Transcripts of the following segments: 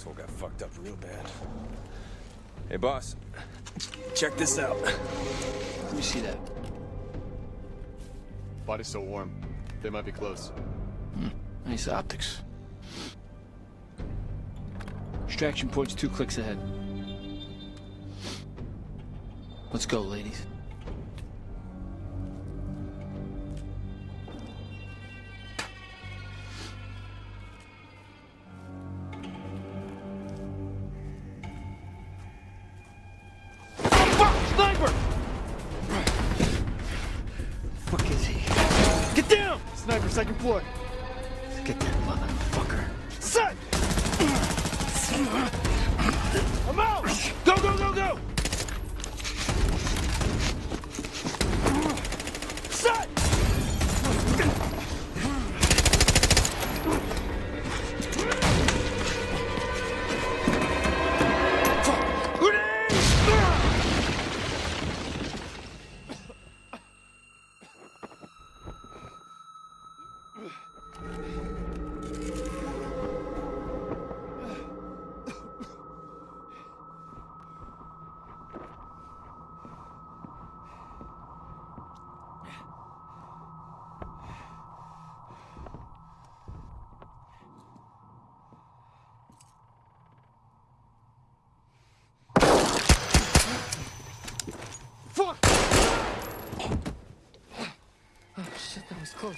asshole got fucked up real bad. Hey, boss. Check this out. Let me see that. Body's so warm. They might be close. Nice optics. Extraction port's 2 clicks ahead. Let's go, ladies. Sniper! Fuck is he? Get down! Sniper, 2nd floor. Get that motherfucker. Set! I'm out! Go, go, go, go! Set! Fuck! Oh shit, that was close.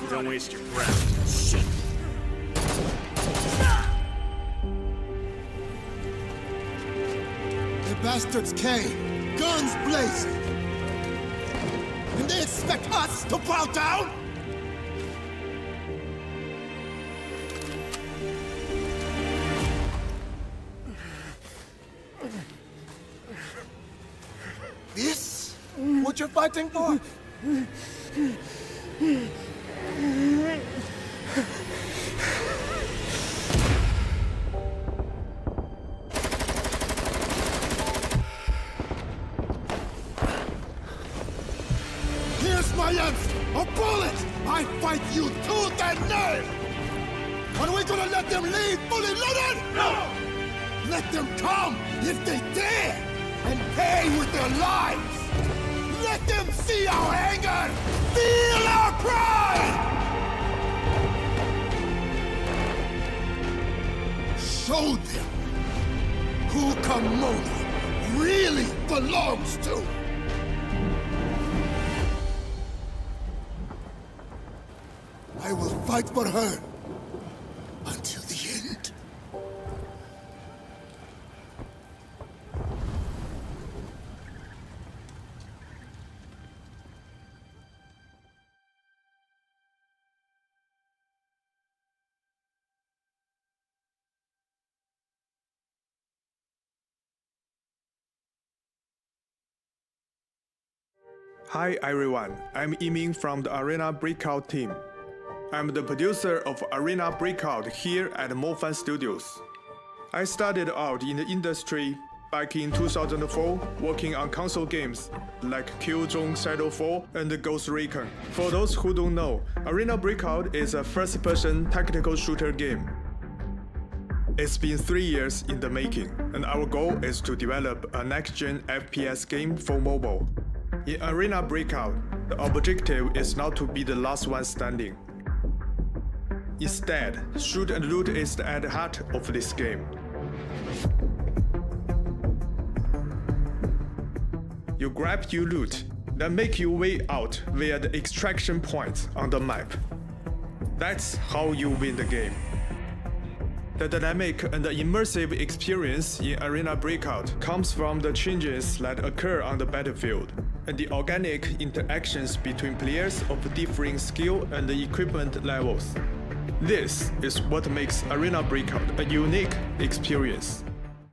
Don't waste your breath. Shit. The bastards came, guns blazing. And they expect us to bow down? This? What you're fighting for? Here's my answer. A bullet! I fight you tooth and nail! Are we gonna let them leave fully loaded? No! Let them come if they dare! And pay with their lives! Let them see our anger! Feel our pride! Show them who Kimona really belongs to! I will fight for her until the end. Hi everyone, I'm Yiming from the Arena Breakout team. I'm the producer of Arena Breakout here at Mofan Studios. I started out in the industry back in 2004, working on console games like Killzone Shadowfall and Ghost Recon. For those who don't know, Arena Breakout is a first-person tactical shooter game. It's been 3 years in the making, and our goal is to develop a next-gen FPS game for mobile. In Arena Breakout, The objective is not to be the last one standing. Instead, shoot and loot is at the heart of this game. You grab your loot, then make your way out via the extraction points on the map. That's how you win the game. The dynamic and the immersive experience in Arena Breakout comes from the changes that occur on the battlefield, and the organic interactions between players of differing skill and equipment levels. This is what makes Arena Breakout a unique experience.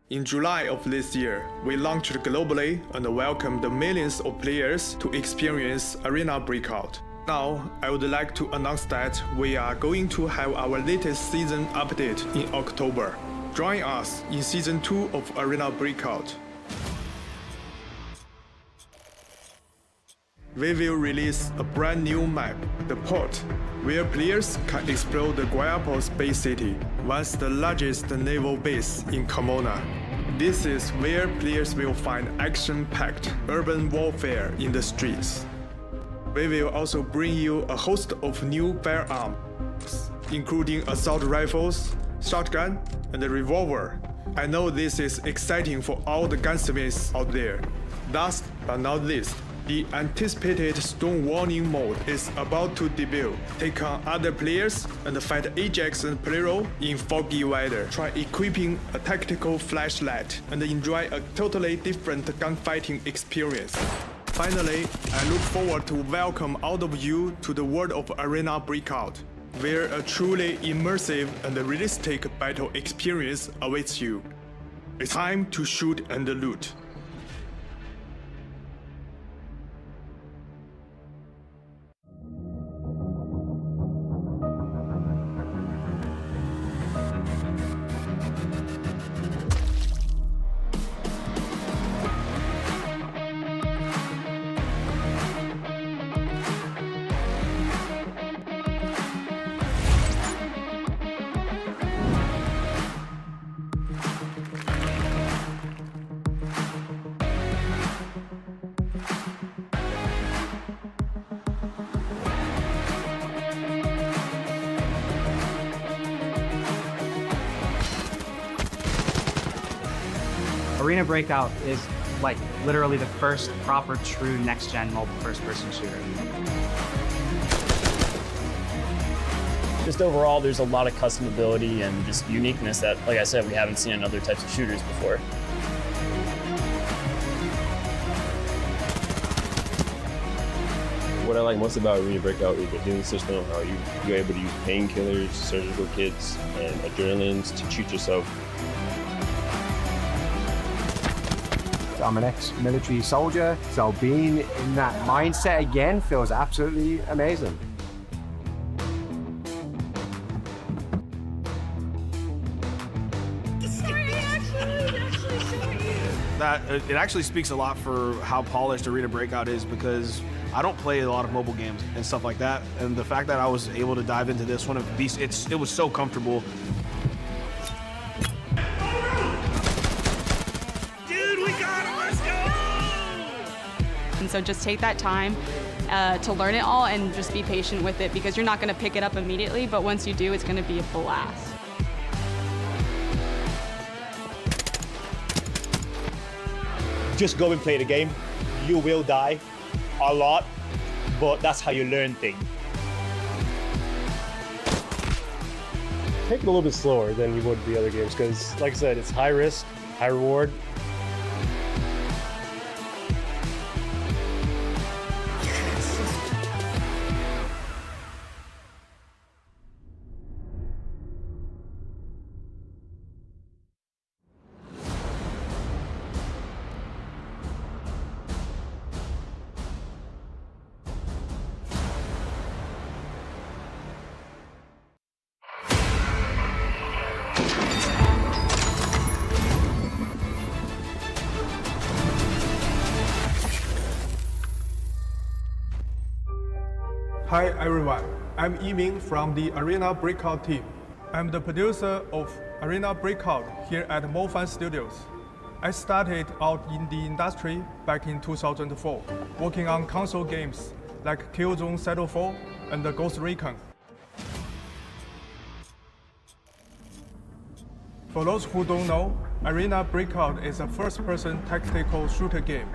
In July of this year, we launched globally and welcomed millions of players to experience Arena Breakout. Now, I would like to announce that we are going to have our latest season update in October. Join us in Season 2 of Arena Breakout. We will release a brand new map, the Port, where players can explore the Guayapo Space City, once the largest naval base in Carmona. This is where players will find action-packed urban warfare in the streets. We will also bring you a host of new firearms, including assault rifles, shotgun, and a revolver. I know this is exciting for all the gunsmiths out there. Last but not least, the anticipated Stone Warning mode is about to debut. Take on other players and fight Ajax and Plero in foggy weather. Try equipping a tactical flashlight and enjoy a totally different gunfighting experience. Finally, I look forward to welcome all of you to the world of Arena Breakout, where a truly immersive and realistic battle experience awaits you. It's time to shoot and loot. Arena Breakout is like literally the first proper true next-gen mobile first-person shooter. Just overall, there's a lot of customability and just uniqueness that, like I said, we haven't seen in other types of shooters before. What I like most about Arena Breakout is the healing system, how you're able to use painkillers, surgical kits, and adrenalines to treat yourself. I'm an ex-military soldier, so being in that mindset again feels absolutely amazing. It actually speaks a lot for how polished Arena Breakout is, because I don't play a lot of mobile games and stuff like that, and the fact that I was able to dive into this one, it was so comfortable. And so just take that time to learn it all and just be patient with it, because you're not going to pick it up immediately, but once you do, it's going to be a blast. Just go and play the game. You will die a lot, but that's how you learn things. Take it a little bit slower than you would the other games, because like I said, it's high risk, high reward. Hi everyone, I'm Yiming from the Arena Breakout team. I'm the producer of Arena Breakout here at MoFan Studios. I started out in the industry back in 2004, working on console games like Killzone Shadow 4 and the Ghost Recon. For those who don't know, Arena Breakout is a first-person tactical shooter game.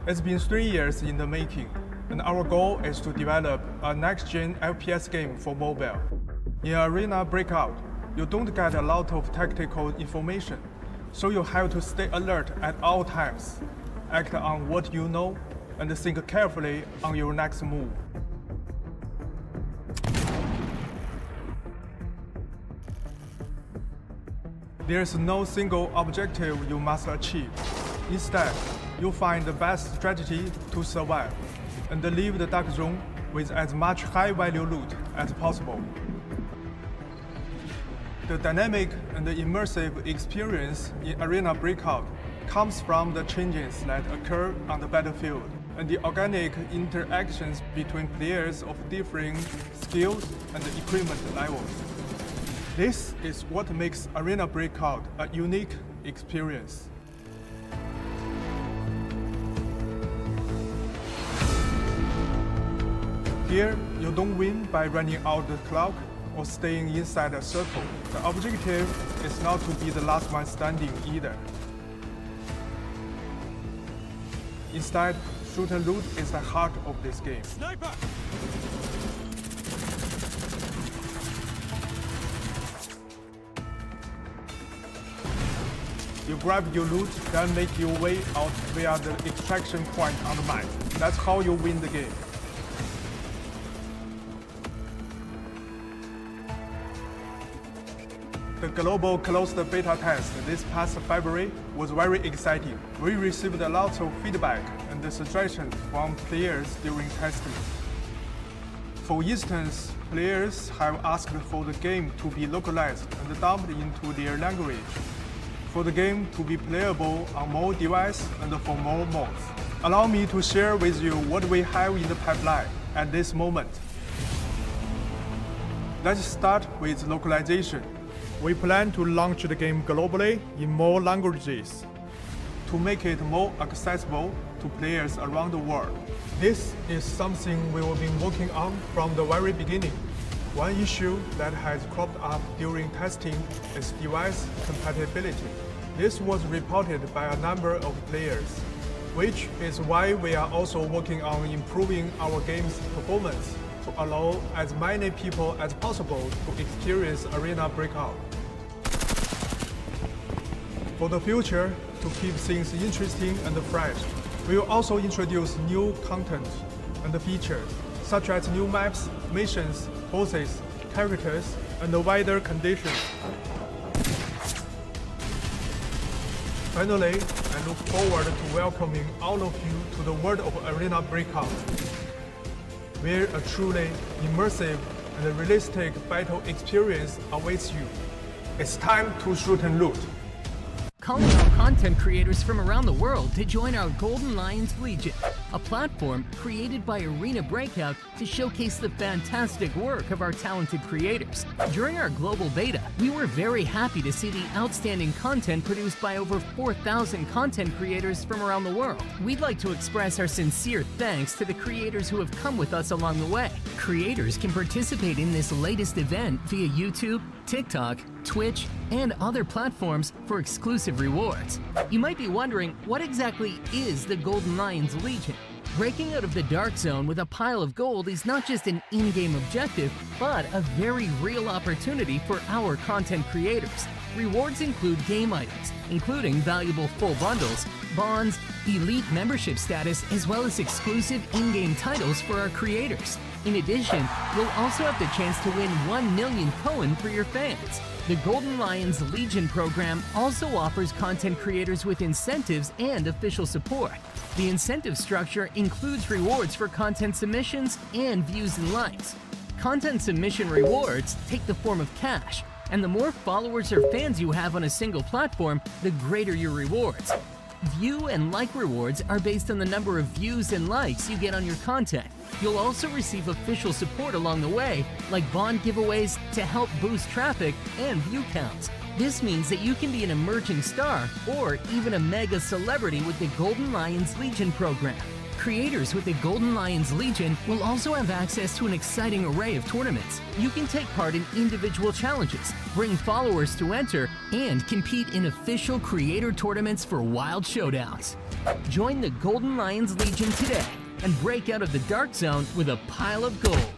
It's been 3 years in the making, and our goal is to develop a next-gen FPS game for mobile. In Arena Breakout, you don't get a lot of tactical information, so you have to stay alert at all times, act on what you know, and think carefully on your next move. There's no single objective you must achieve. Instead, you find the best strategy to survive and leave the dark zone with as much high-value loot as possible. The dynamic and immersive experience in Arena Breakout comes from the changes that occur on the battlefield and the organic interactions between players of differing skills and equipment levels. This is what makes Arena Breakout a unique experience. Here, you don't win by running out the clock or staying inside a circle. The objective is not to be the last man standing either. Instead, shoot and loot is the heart of this game. Sniper! You grab your loot, then make your way out via the extraction point on the map. That's how you win the game. The global closed beta test this past February was very exciting. We received a lot of feedback and suggestions from players during testing. For instance, players have asked for the game to be localized and dubbed into their language, for the game to be playable on more devices and for more modes. Allow me to share with you what we have in the pipeline at this moment. Let's start with localization. We plan to launch the game globally in more languages to make it more accessible to players around the world. This is something we've been working on from the very beginning. One issue that has cropped up during testing is device compatibility. This was reported by a number of players, which is why we are also working on improving our game's performance to allow as many people as possible to experience Arena Breakout. For the future, to keep things interesting and fresh, we will also introduce new content and features, such as new maps, missions, bosses, characters, and wider conditions. Finally, I look forward to welcoming all of you to the world of Arena Breakout, where a truly immersive and realistic battle experience awaits you. It's time to shoot and loot. Calling out content creators from around the world to join our Golden Lions Legion, a platform created by Arena Breakout to showcase the fantastic work of our talented creators. During our global beta, we were very happy to see the outstanding content produced by over 4,000 content creators from around the world. We'd like to express our sincere thanks to the creators who have come with us along the way. Creators can participate in this latest event via YouTube, TikTok, Twitch, and other platforms for exclusive rewards. You might be wondering, what exactly is the Golden Lions Legion? Breaking out of the Dark Zone with a pile of gold is not just an in-game objective, but a very real opportunity for our content creators. Rewards include game items, including valuable full bundles, bonds, elite membership status, as well as exclusive in-game titles for our creators. In addition, you'll also have the chance to win 1 million Coin for your fans. The Golden Lions Legion program also offers content creators with incentives and official support. The incentive structure includes rewards for content submissions and views and likes. Content submission rewards take the form of cash, and the more followers or fans you have on a single platform, the greater your rewards. View and like rewards are based on the number of views and likes you get on your content. You'll also receive official support along the way, like bond giveaways to help boost traffic and view counts. This means that you can be an emerging star or even a mega celebrity with the Golden Lions Legion program. creators with the Golden Lions Legion will also have access to an exciting array of tournaments. You can take part in individual challenges, bring followers to enter, and compete in official creator tournaments for wild showdowns. Join the Golden Lions Legion today and break out of the dark zone with a pile of gold.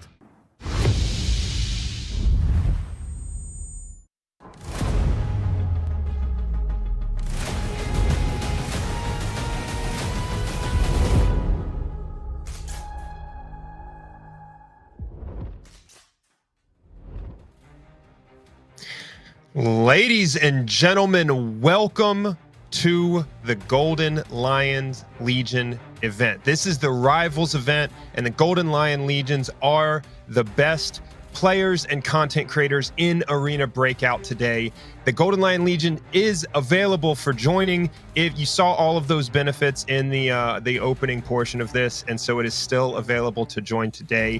Ladies and gentlemen, welcome to the Golden Lions Legion event. This is the Rivals event, and the Golden Lion Legions are the best players and content creators in Arena Breakout today. The Golden Lion Legion is available for joining. If you saw all of those benefits in the opening portion of this, and so it is still available to join today.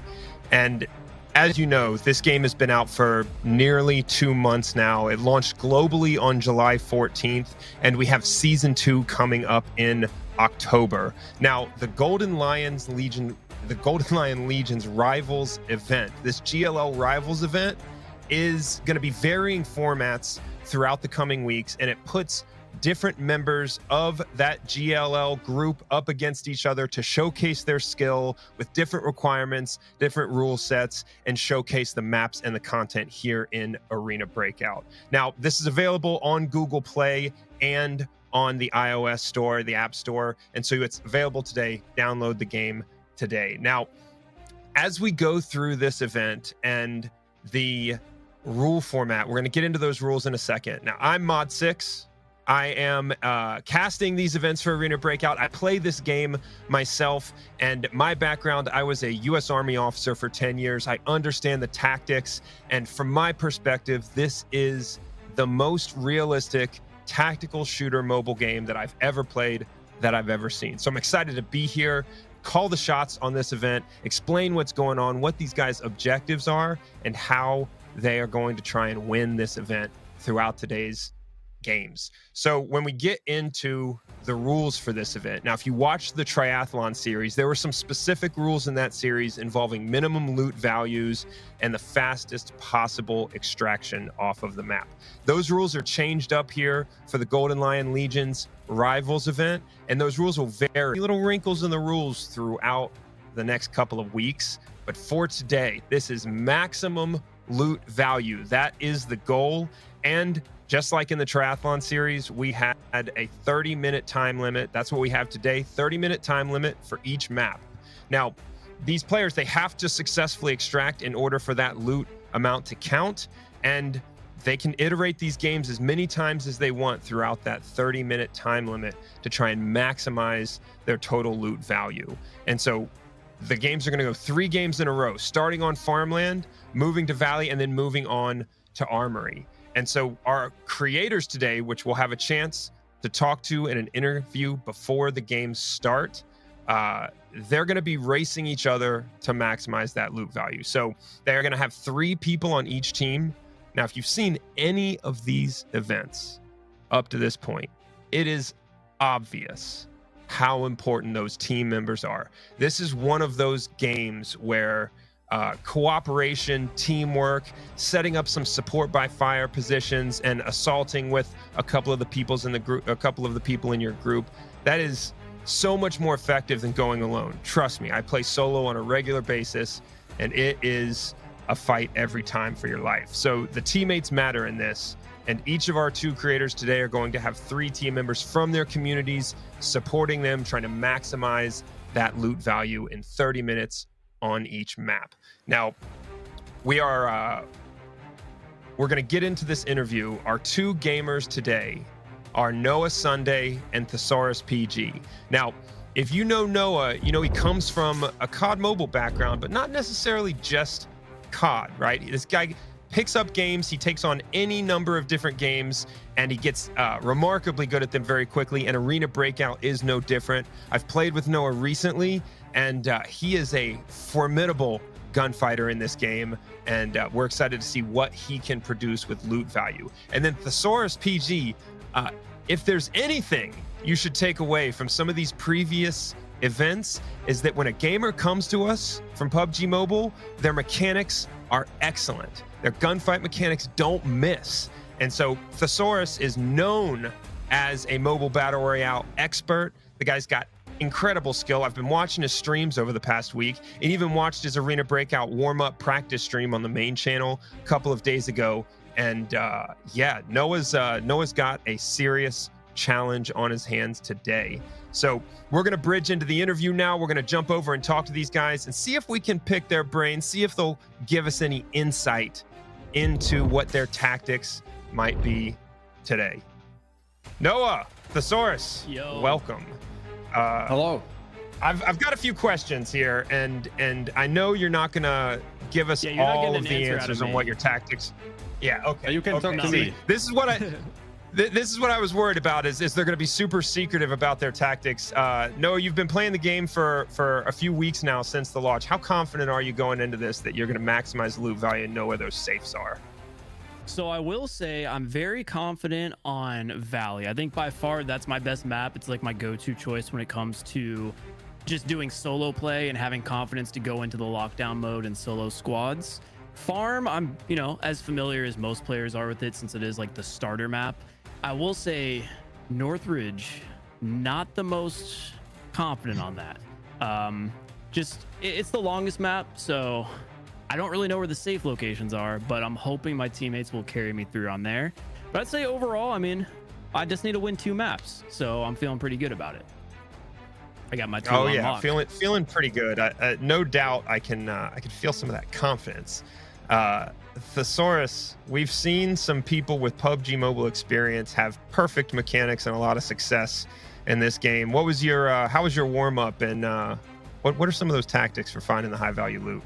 And as you know, this game has been out for nearly 2 months now. It launched globally on July 14th, and we have Season 2 coming up in October. Now, the Golden Lion Legion's Rivals event, this GLL Rivals event, is going to be varying formats throughout the coming weeks, and it puts different members of that GLL group up against each other to showcase their skill with different requirements, different rule sets, and showcase the maps and the content here in Arena Breakout. Now, this is available on Google Play and on the iOS store, the App Store, and so it's available today. Download the game today. Now, as we go through this event and the rule format, we're going to get into those rules in a second. Now, I'm Mod 6. I am casting these events for Arena Breakout. I play this game myself, and my background, I was a U.S. Army officer for 10 years. I understand the tactics, and from my perspective, this is the most realistic tactical shooter mobile game that I've ever played, that I've ever seen. So I'm excited to be here, call the shots on this event, explain what's going on, what these guys' objectives are, and how they are going to try and win this event throughout today's games. So when we get into the rules for this event, now if you watch the triathlon series, there were some specific rules in that series involving minimum loot values and the fastest possible extraction off of the map. Those rules are changed up here for the Golden Lion Legion's Rivals event, and those rules will vary. Little wrinkles in the rules throughout the next couple of weeks, but for today, this is maximum loot value. That is the goal. And just like in the triathlon series, we had a 30-minute time limit. That's what we have today, 30-minute time limit for each map. Now, these players, they have to successfully extract in order for that loot amount to count, and they can iterate these games as many times as they want throughout that 30-minute time limit to try and maximize their total loot value. And so the games are going to go 3 games in a row, starting on Farmland, moving to Valley, and then moving on to Armory. And so our creators today, which we'll have a chance to talk to in an interview before the games start, they're going to be racing each other to maximize that loot value. So they're going to have 3 people on each team. Now, if you've seen any of these events up to this point, it is obvious how important those team members are. This is one of those games where cooperation, teamwork, setting up some support by fire positions, and assaulting with a couple of the peoples in the group, a couple of the people in your group, that is so much more effective than going alone. Trust me, I play solo on a regular basis, and it is a fight every time for your life. So the teammates matter in this, and each of our 2 creators today are going to have 3 team members from their communities supporting them, trying to maximize that loot value in 30 minutes on each map. Now, we're going to get into this interview. Our 2 gamers today are Noah Sunday and ThesaurusPG. Now, if you know Noah, you know he comes from a COD mobile background, but not necessarily just COD, right? This guy picks up games, he takes on any number of different games, and he gets remarkably good at them very quickly, and Arena Breakout is no different. I've played with Noah recently, and he is a formidable gunfighter in this game, and we're excited to see what he can produce with loot value. And then ThesaurusPG, if there's anything you should take away from some of these previous events is that when a gamer comes to us from PUBG Mobile, their mechanics are excellent. Their gunfight mechanics don't miss. And so Thesaurus is known as a mobile battle royale expert. The guy's got incredible skill. I've been watching his streams over the past week, and even watched his Arena Breakout warm-up practice stream on the main channel a couple of days ago. And yeah, Noah's got a serious challenge on his hands today. So we're going to bridge into the interview now. We're going to jump over and talk to these guys and see if we can pick their brains, see if they'll give us any insight into what their tactics might be today. Noah, Thesaurus, welcome. Hello. I've got a few questions here, and I know you're not going to give us all of the answers on what your tactics. Yeah, okay. You can talk to me. This is what I this is what I was worried about, is they're going to be super secretive about their tactics. Noah, you've been playing the game for a few weeks now since the launch. How confident are you going into this that you're going to maximize loot value and know where those safes are? So I will say I'm very confident on Valley. I think by far that's my best map. It's like my go-to choice when it comes to just doing solo play and having confidence to go into the lockdown mode and solo squads. Farm, I'm, as familiar as most players are with it, since it is like the starter map. I will say Northridge, not the most confident on that. It's the longest map, so I don't really know where the safe locations are, but I'm hoping my teammates will carry me through on there. But I'd say overall, I just need to win 2 maps, so I'm feeling pretty good about it. I got my 2 unlocked. feeling pretty good. No doubt I can feel some of that confidence. Thesaurus, we've seen some people with PUBG Mobile experience have perfect mechanics and a lot of success in this game. What was your how was your warm up, and what are some of those tactics for finding the high value loot?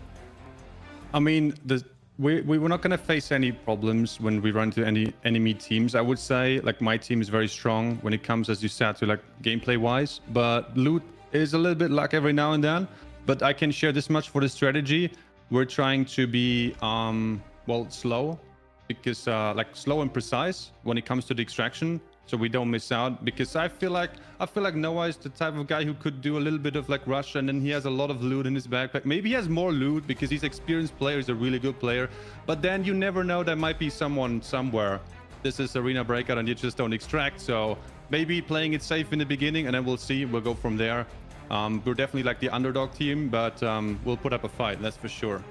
I mean, we were not going to face any problems when we run to any enemy teams. I would say, like, my team is very strong when it comes, as you said, to like gameplay wise, but loot is a little bit luck every now and then. But I can share this much for the strategy. We're trying to be slow, because slow and precise when it comes to the extraction, so we don't miss out. Because I feel like Noah is the type of guy who could do a little bit of like rush, and then he has a lot of loot in his backpack. Maybe he has more loot because he's experienced player, he's a really good player, but then you never know, there might be someone somewhere. This is Arena Breakout and you just don't extract, so maybe playing it safe in the beginning, and then we'll see, we'll go from there. We're definitely like the underdog team, but we'll put up a fight, that's for sure.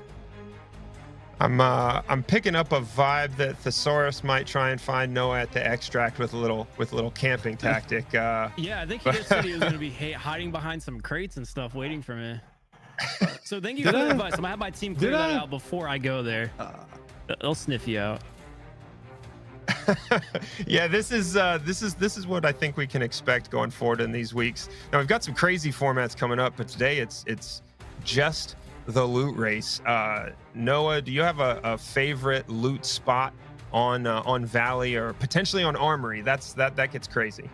I'm picking up a vibe that Thesaurus might try and find Noah at the extract with a little camping tactic. Yeah, I think he just said he was going to be hiding behind some crates and stuff, waiting for me. So thank you for the advice. I'm gonna have my team clear that out before I go there. They'll sniff you out. Yeah, this is what I think we can expect going forward in these weeks. Now we've got some crazy formats coming up, but today it's just the loot race. Noah, do you have a favorite loot spot on Valley or potentially on Armory? That gets crazy.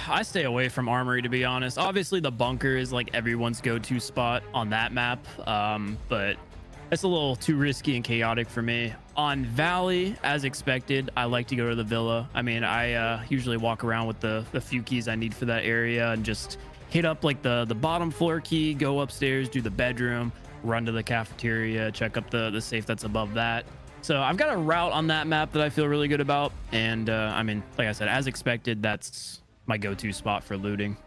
I stay away from Armory, to be honest. Obviously the bunker is like everyone's go-to spot on that map, but it's a little too risky and chaotic for me. On Valley, as expected, I like to go to the villa. I usually walk around with the few keys I need for that area and just hit up like the bottom floor key, go upstairs, do the bedroom, run to the cafeteria, check up the safe that's above that. So I've got a route on that map that I feel really good about. And like I said, as expected, that's my go-to spot for looting.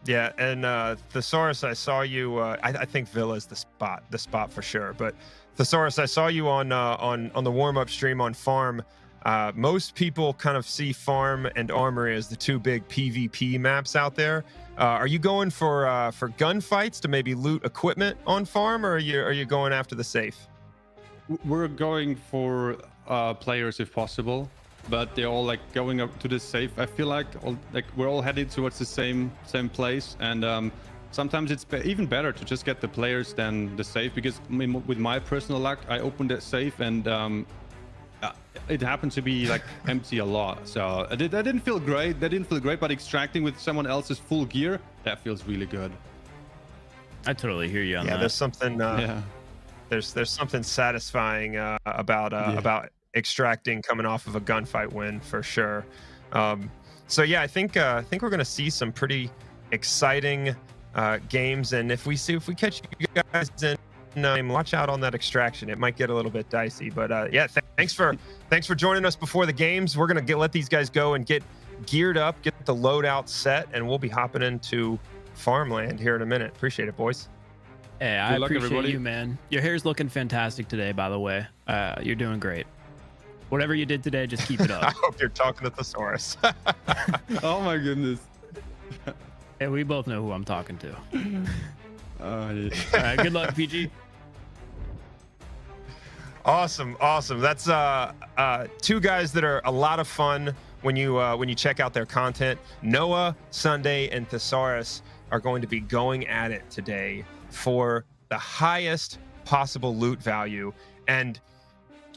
Yeah, and Thesaurus, I saw you. I think Villa is the spot for sure. But Thesaurus, I saw you on the warm-up stream on Farm. Most people kind of see Farm and Armory as the 2 big PvP maps out there. Are you going for gunfights to maybe loot equipment on Farm, or are you going after the safe? We're going for players if possible, but they're all like going up to the safe. I feel like we're all headed towards the same place, and sometimes it's even better to just get the players than the safe, because with my personal luck, I opened that safe and it happened to be like empty a lot. So that didn't feel great. But extracting with someone else's full gear, that feels really good. I totally hear you on that. Yeah, there's something. There's something satisfying about extracting coming off of a gunfight win for sure. So yeah, I think we're gonna see some pretty exciting games. And if we catch you guys in, watch out on that extraction. It might get a little bit dicey. But yeah, thanks for joining us before the games. We're gonna let these guys go and get geared up, get the loadout set, and we'll be hopping into Farmland here in a minute. Appreciate it, boys. Hey, I appreciate you, man. Your hair's looking fantastic today, by the way. You're doing great. Whatever you did today, just keep it up. I hope you're talking to Thesaurus. Oh my goodness. Hey, we both know who I'm talking to. Yeah. All right, good luck, PG. Awesome. That's two guys that are a lot of fun when you check out their content. Noah, Sunday, and Thesaurus are going to be going at it today for the highest possible loot value. And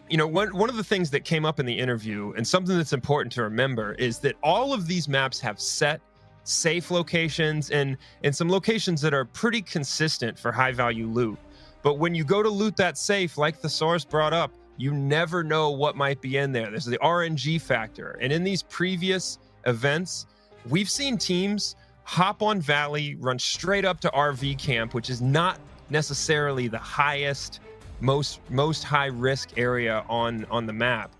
you know, one of the things that came up in the interview, and something that's important to remember, is that all of these maps have set safe locations and some locations that are pretty consistent for high value loot. But when you go to loot that safe, like Thesaurus brought up, you never know what might be in there. There's the RNG factor. And in these previous events, we've seen teams hop on Valley, run straight up to RV camp, which is not necessarily the highest, most high risk area on the map,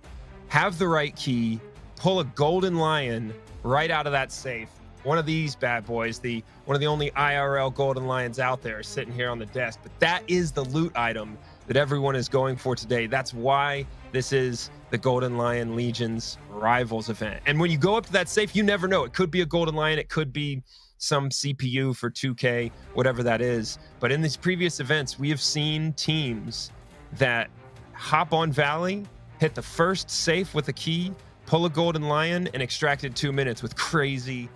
have the right key, pull a golden lion right out of that safe. One of these bad boys, one of the only IRL golden lions out there, sitting here on the desk. But that is the loot item that everyone is going for today. That's why this is the Golden Lion Legion's Rivals event. And when you go up to that safe, you never know. It could be a golden lion, it could be some CPU for 2K, whatever that is. But in these previous events, we have seen teams that hop on Valley, hit the first safe with a key, pull a golden lion, and extract in 2 minutes with crazy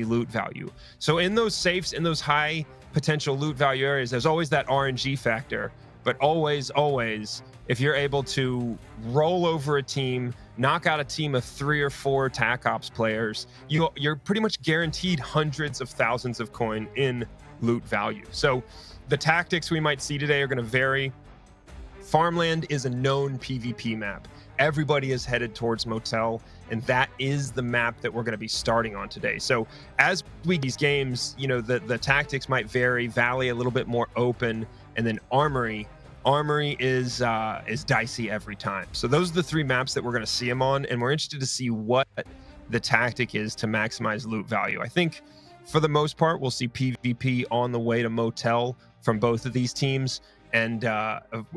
loot value. So in those safes, in those high potential loot value areas, there's always that RNG factor. But always, if you're able to roll over a team, knock out a team of 3 or 4 TAC Ops players, you're pretty much guaranteed hundreds of thousands of coin in loot value. So the tactics we might see today are going to vary. Farmland is a known PvP map. Everybody is headed towards Motel, and that is the map that we're going to be starting on today. So as we these games, you know, the tactics might vary. Valley a little bit more open, and then Armory is dicey every time. So those are the 3 maps that we're going to see him on, and we're interested to see what the tactic is to maximize loot value. I think for the most part, we'll see PvP on the way to Motel from both of these teams, and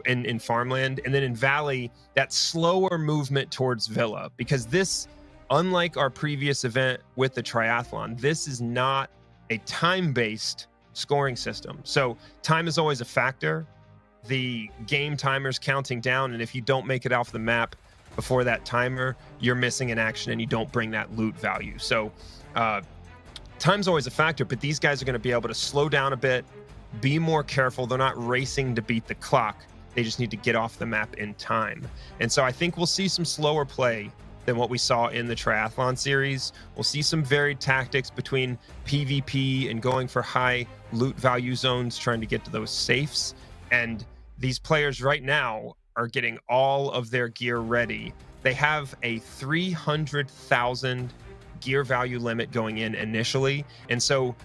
in Farmland, and then in Valley, that slower movement towards Villa, because this, unlike our previous event with the triathlon, this is not a time-based scoring system. So time is always a factor. The game timer's counting down, and if you don't make it off the map before that timer, you're missing an action and you don't bring that loot value. So time's always a factor, but these guys are going to be able to slow down a bit, be more careful. They're not racing to beat the clock. They just need to get off the map in time. And so I think we'll see some slower play than what we saw in the triathlon series. We'll see some varied tactics between PvP and going for high loot value zones, trying to get to those safes. And these players right now are getting all of their gear ready. They have a 300,000 gear value limit going in initially. And so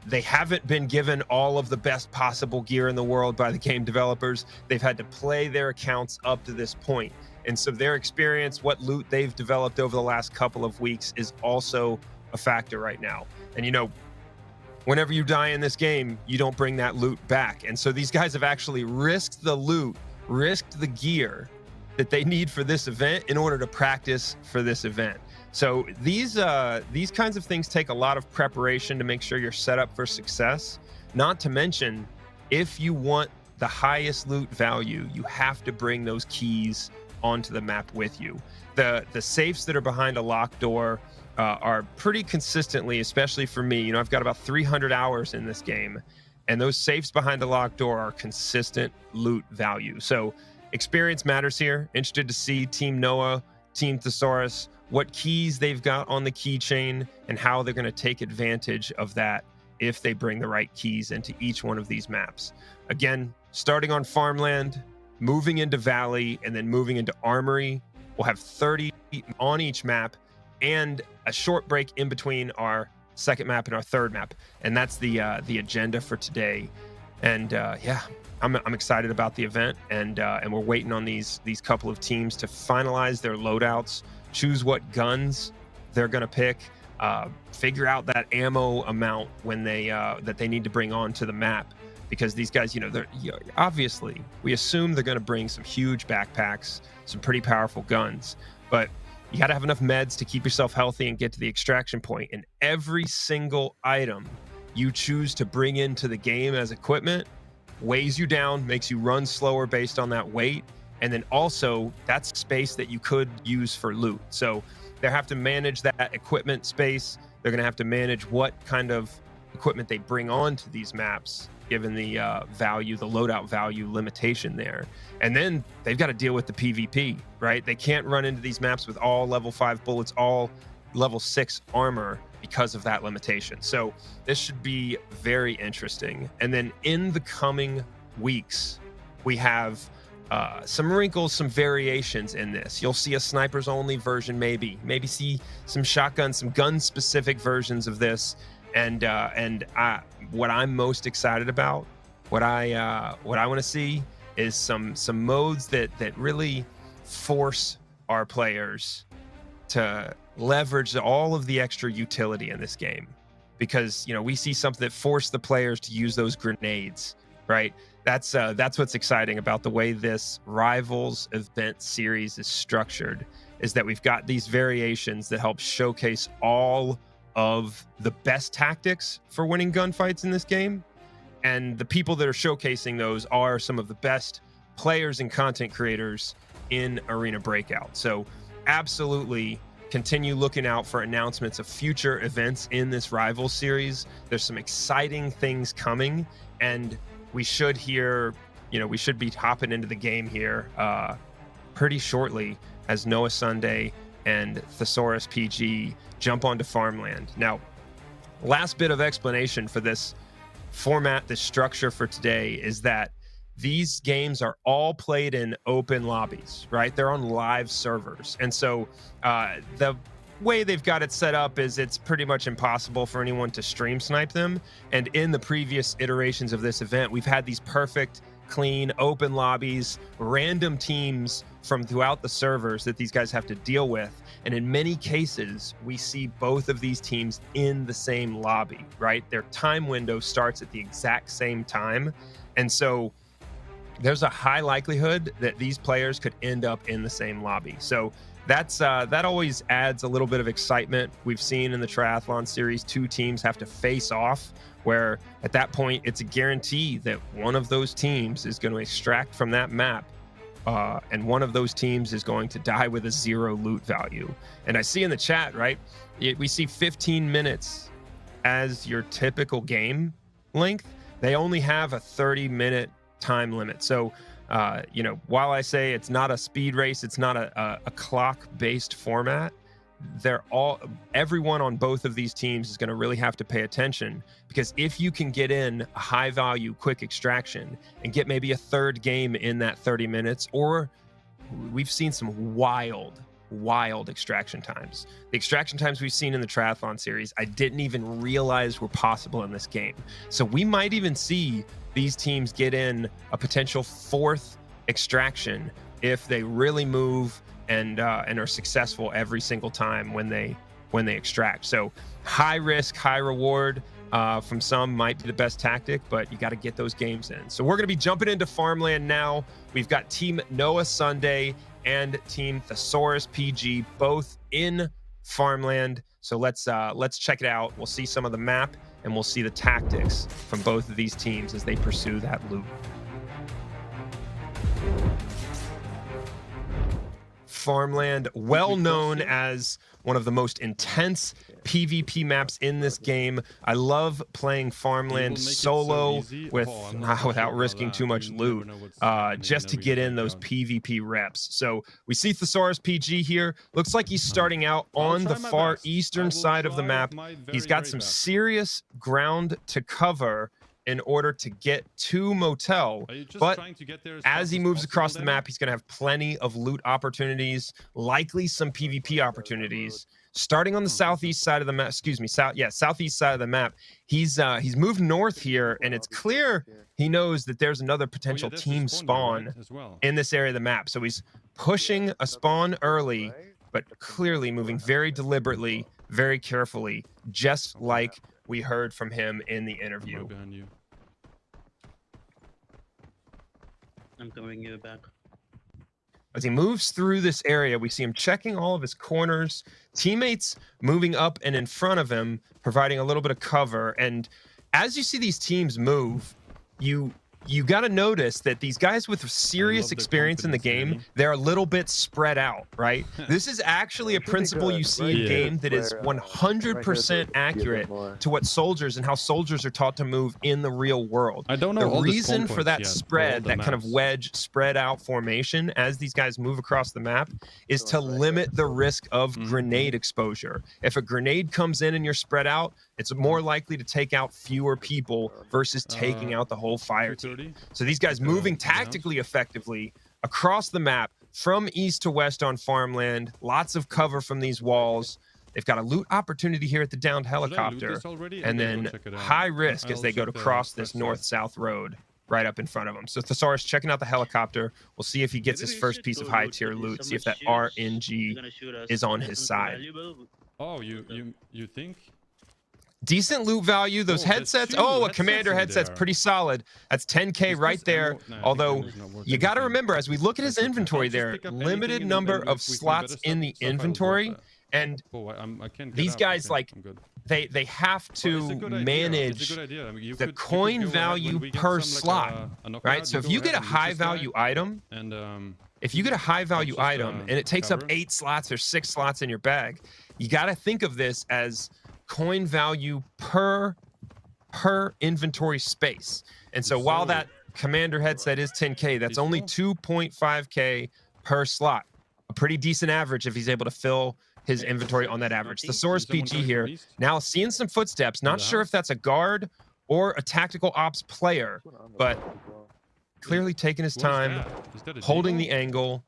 they haven't been given all of the best possible gear in the world by the game developers. They've had to play their accounts up to this point. And so their experience, what loot they've developed over the last couple of weeks, is also a factor right now. And you know, whenever you die in this game, you don't bring that loot back. And so these guys have actually risked the loot, risked the gear that they need for this event in order to practice for this event. So these kinds of things take a lot of preparation to make sure you're set up for success. Not to mention, if you want the highest loot value, you have to bring those keys onto the map with you. The safes that are behind a locked door are pretty consistently, especially for me, you know, I've got about 300 hours in this game, and those safes behind the locked door are consistent loot value. So experience matters here. Interested to see Team Noah, Team Thesaurus, what keys they've got on the keychain and how they're going to take advantage of that if they bring the right keys into each one of these maps. Again, starting on Farmland, moving into Valley, and then moving into Armory. We'll have 30 on each map, and a short break in between our second map, and our third map. And that's the agenda for today. And yeah, I'm excited about the event, and we're waiting on these couple of teams to finalize their loadouts, choose what guns they're gonna pick, figure out that ammo amount when they that they need to bring onto the map, because these guys, they're obviously, we assume they're gonna bring some huge backpacks, some pretty powerful guns, but you got to have enough meds to keep yourself healthy and get to the extraction point. And every single item you choose to bring into the game as equipment weighs you down, makes you run slower based on that weight. And then also that's space that you could use for loot. So they have to manage that equipment space. They're going to have to manage what kind of equipment they bring onto these maps, given the value, the loadout value limitation there. And then they've got to deal with the PvP, right? They can't run into these maps with all level 5 bullets, all level 6 armor because of that limitation. So this should be very interesting. And then in the coming weeks, we have some wrinkles, some variations in this. You'll see a snipers only version, maybe see some shotguns, some gun specific versions of this. And what I'm most excited about, what I want to see is some modes that really force our players to leverage all of the extra utility in this game, because we see something that forced the players to use those grenades, right? That's what's exciting about the way this Rivals event series is structured, is that we've got these variations that help showcase all of the best tactics for winning gunfights in this game. And the people that are showcasing those are some of the best players and content creators in Arena Breakout. So absolutely continue looking out for announcements of future events in this Rivals series. There's some exciting things coming, and we should hear, we should be hopping into the game here pretty shortly as Noah Sunday and ThesaurusPG jump onto Farmland. Now, last bit of explanation for this format, this structure for today, is that these games are all played in open lobbies, right? They're on live servers. And so the way they've got it set up is it's pretty much impossible for anyone to stream snipe them. And in the previous iterations of this event, we've had these perfect, clean, open lobbies, random teams from throughout the servers that these guys have to deal with. And in many cases, we see both of these teams in the same lobby, right? Their time window starts at the exact same time. And so there's a high likelihood that these players could end up in the same lobby. So that's that always adds a little bit of excitement. We've seen in the triathlon series, 2 teams have to face off, where at that point it's a guarantee that one of those teams is going to extract from that map, and one of those teams is going to die with a 0 loot value. And I see in the chat, right, we see 15 minutes as your typical game length. They only have a 30-minute time limit. So while I say it's not a speed race, it's not a clock-based format, everyone on both of these teams is going to really have to pay attention, because if you can get in a high-value quick extraction and get maybe a third game in that 30 minutes, or we've seen some wild extraction times. The extraction times we've seen in the triathlon series, I didn't even realize were possible in this game. So we might even see these teams get in a potential 4th extraction if they really move and are successful every single time when they extract. So high risk, high reward from some might be the best tactic, but you got to get those games in. So we're going to be jumping into Farmland now. We've got Team Noah Sunday and Team ThesaurusPG both in Farmland. So let's check it out. We'll see some of the map, and we'll see the tactics from both of these teams as they pursue that loot. Farmland, well known as one of the most intense PvP maps in this game. I love playing Farmland solo without risking too much loot, just to get in those PvP reps. So we see ThesaurusPG here. Looks like he's starting out on the far eastern side of the map. He's got some serious ground to cover in order to get to Motel, but as he moves across the map, he's going to have plenty of loot opportunities, likely some PvP opportunities. starting on the southeast side of the map. Excuse me, southeast side of the map. He's moved north here, and it's clear he knows that there's another potential team spawn in this area of the map. So he's pushing a spawn early, but clearly moving very deliberately, very carefully, just like we heard from him in the interview. I'm covering you back. As he moves through this area, we see him checking all of his corners, teammates moving up and in front of him, providing a little bit of cover. And as you see these teams move, you got to notice that these guys with serious experience in the game, they're a little bit spread out, right? This is actually a principle you see in game that is 100% accurate to what soldiers and how soldiers are taught to move in the real world. I don't know the reason for that spread, that kind of wedge spread out formation as these guys move across the map is to limit the risk of grenade exposure. If a grenade comes in and you're spread out, it's more likely to take out fewer people versus taking out the whole fire team. So these guys moving tactically effectively across the map from east to west on farmland, lots of cover from these walls. They've got a loot opportunity here at the downed helicopter, and then high risk as they go to cross this north-south road right up in front of them. So Thesaurus checking out the helicopter. We'll see if he gets his first piece of high-tier loot, see if that RNG is on his side. Oh, you think? Decent loot value. Those headsets. Oh, a commander headset's pretty solid. That's 10K right there. Although you got to remember, as we look at his inventory there, limited number of slots in the inventory. And these guys, like, they have to manage the coin value per slot, right? So if you get a high value item, and it takes up 8 slots or 6 slots in your bag, you got to think of this as coin value per inventory space. And so while that commander headset is 10K, that's only 2.5K per slot. A pretty decent average if he's able to fill his inventory on that average. ThesaurusPG here, now seeing some footsteps. Not sure if that's a guard or a tactical ops player, but clearly taking his time, holding the angle.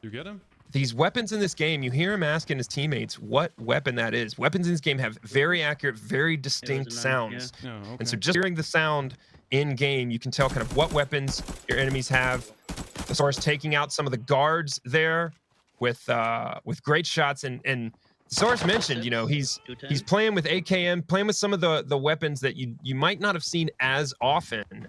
You get him? These weapons in this game, you hear him asking his teammates what weapon that is. Weapons in this game have very accurate, very distinct sounds. And so just hearing the sound in game, you can tell kind of what weapons your enemies have. Thesaurus taking out some of the guards there with great shots. And Thesaurus mentioned, you know, he's playing with AKM, playing with some of the weapons that you might not have seen as often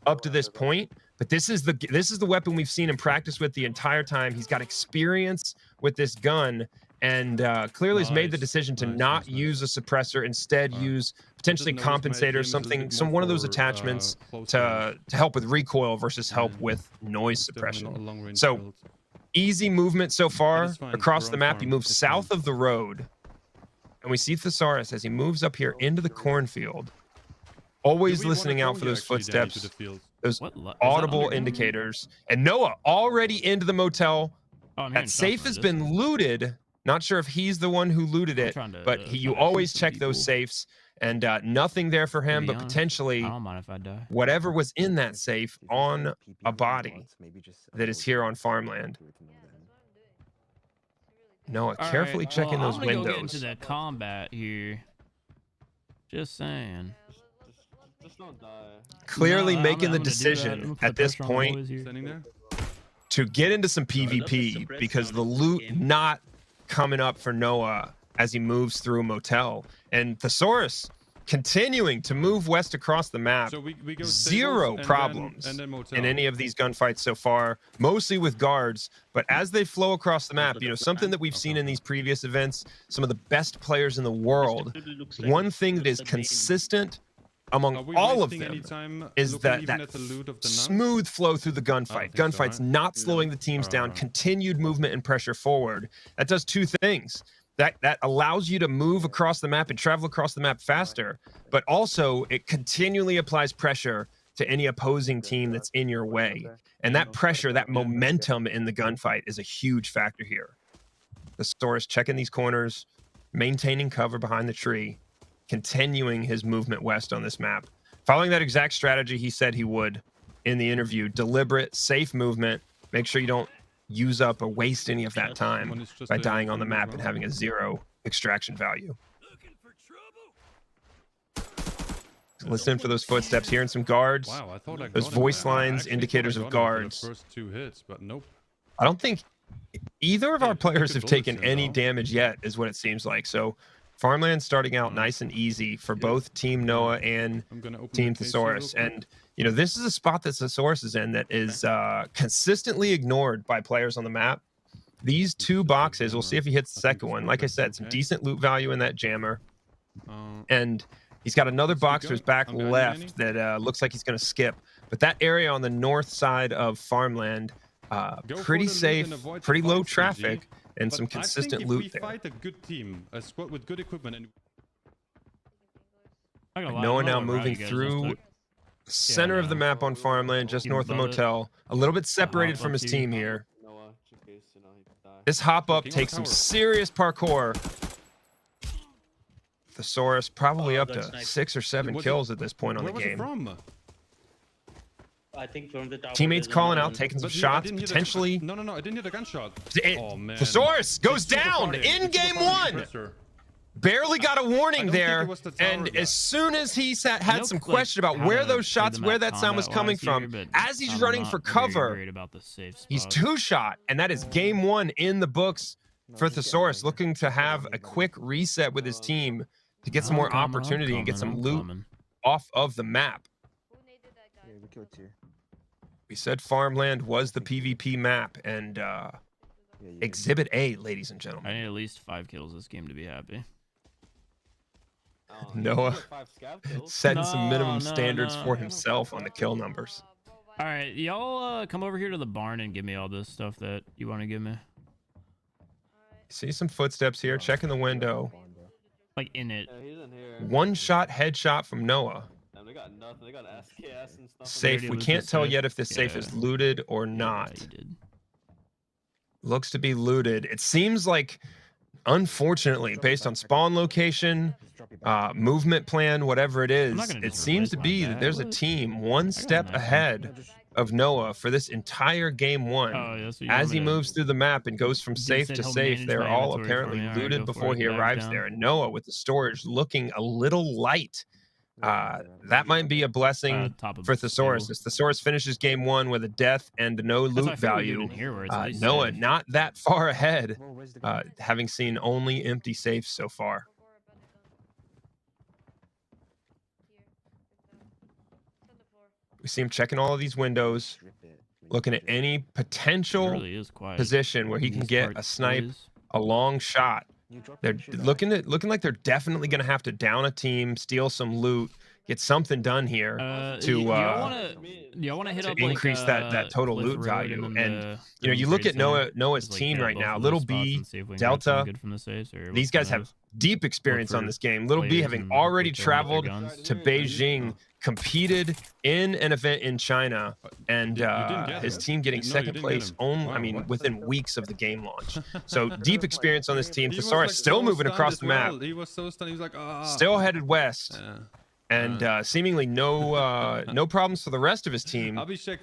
up to this point. But this is the weapon we've seen him practice with the entire time. He's got experience with this gun, and clearly has made the decision to not use a suppressor, instead use potentially compensator, one of those attachments to help with recoil versus help with noise suppression. So easy movement so far across the map. He moves south of the road, and we see Thesaurus as he moves up here into the cornfield, always listening out for those footsteps, those audible indicators. And Noah already into the motel. That safe has been looted. Not sure if he's the one who looted it, but you always check those safes, and nothing there for him, but potentially whatever was in that safe on a body that is here on farmland. Noah carefully checking those windows. Go get into the combat here. Just saying. Clearly making the decision at this point to get into some PvP because the loot not coming up for Noah as he moves through a motel. And Thesaurus continuing to move west across the map. So we go zero problems in any of these gunfights so far, mostly with guards. But as they flow across the map, you know, something that we've seen in these previous events, some of the best players in the world, one thing that is consistent among all of them is that smooth flow through the gunfight. Gunfight's not slowing the teams down, continued movement and pressure forward. That does two things. That allows you to move across the map and travel across the map faster, but also it continually applies pressure to any opposing team that's in your way. And that pressure, that momentum in the gunfight is a huge factor here. Thesaurus checking these corners, maintaining cover behind the tree, continuing his movement west on this map. Following that exact strategy he said he would in the interview. Deliberate, safe movement. Make sure you don't use up or waste any of that time by dying on the map and having a 0 extraction value. Listening for those footsteps, hearing some guards. Wow, I thought I those got voice him. I lines, actually indicators thought I of got him for guards. the first 2 hits, but nope. I don't think either of our players have taken bullets, you any know. damage yet, is what it seems like. So Farmland starting out nice and easy for both Team Noah and Team Thesaurus. And, you know, this is a spot that Thesaurus is in that is consistently ignored by players on the map. These 2 boxes, we'll see if he hits the second one. Like I said, some decent loot value in that jammer. And he's got another box to his back left that looks like he's going to skip. But that area on the north side of Farmland, pretty safe, pretty low traffic, and some consistent loot there. Fight a good team, a squad with good equipment, and Noah now moving through the center of the map on Farmland, just north of the motel. A little bit separated from his team here. This hop up takes some serious parkour. Thesaurus probably up to 6 or 7 kills at this point on the game. I think from the tower. Teammates calling out, taking some shots, potentially. No, I didn't hear the gunshot. Oh man. Thesaurus goes down in game 1. Barely got a warning there, and as soon as he had some question about where those shots, where that sound was coming from, as he's running for cover, he's 2-shot, and that is game 1 in the books for Thesaurus, looking to have a quick reset with his team to get some more opportunity and get some loot off of the map. We said Farmland was the PvP map, and Exhibit A, ladies and gentlemen. I need at least 5 kills this game to be happy. Noah setting some minimum standards for himself on the kill numbers. All right, y'all come over here to the barn and give me all this stuff that you want to give me. See some footsteps here, checking the window. Like in it. 1-shot headshot from Noah. They got nothing. They got SKS and stuff. Safe. We can't tell yet if this safe is looted or not. Looks to be looted. It seems like, unfortunately, based on spawn location, movement plan, whatever it is, it seems to be that there's a team 1 step ahead of Noah for this entire game 1. As he moves through the map and goes from safe to safe, they're all apparently looted before he arrives there. And Noah, with the storage looking a little light, that might be a blessing for Thesaurus. As Thesaurus finishes game 1 with a death and no loot value, Noah not that far ahead, having seen only empty safes so far. We see him checking all of these windows, looking at any potential position where he can get a snipe, a long shot. They're looking like they're definitely going to have to down a team, steal some loot, get something done here to increase that total loot value. And you know, you look at Noah's team right now. Little B, Delta, these guys have deep experience on this game. Little B having already traveled to Beijing, competed in an event in China, and his team getting second place within weeks of the game launch. So deep experience on this team. Thesaurus still moving across the map. He was so stunned. He was like, still headed west. And seemingly no problems for the rest of his team,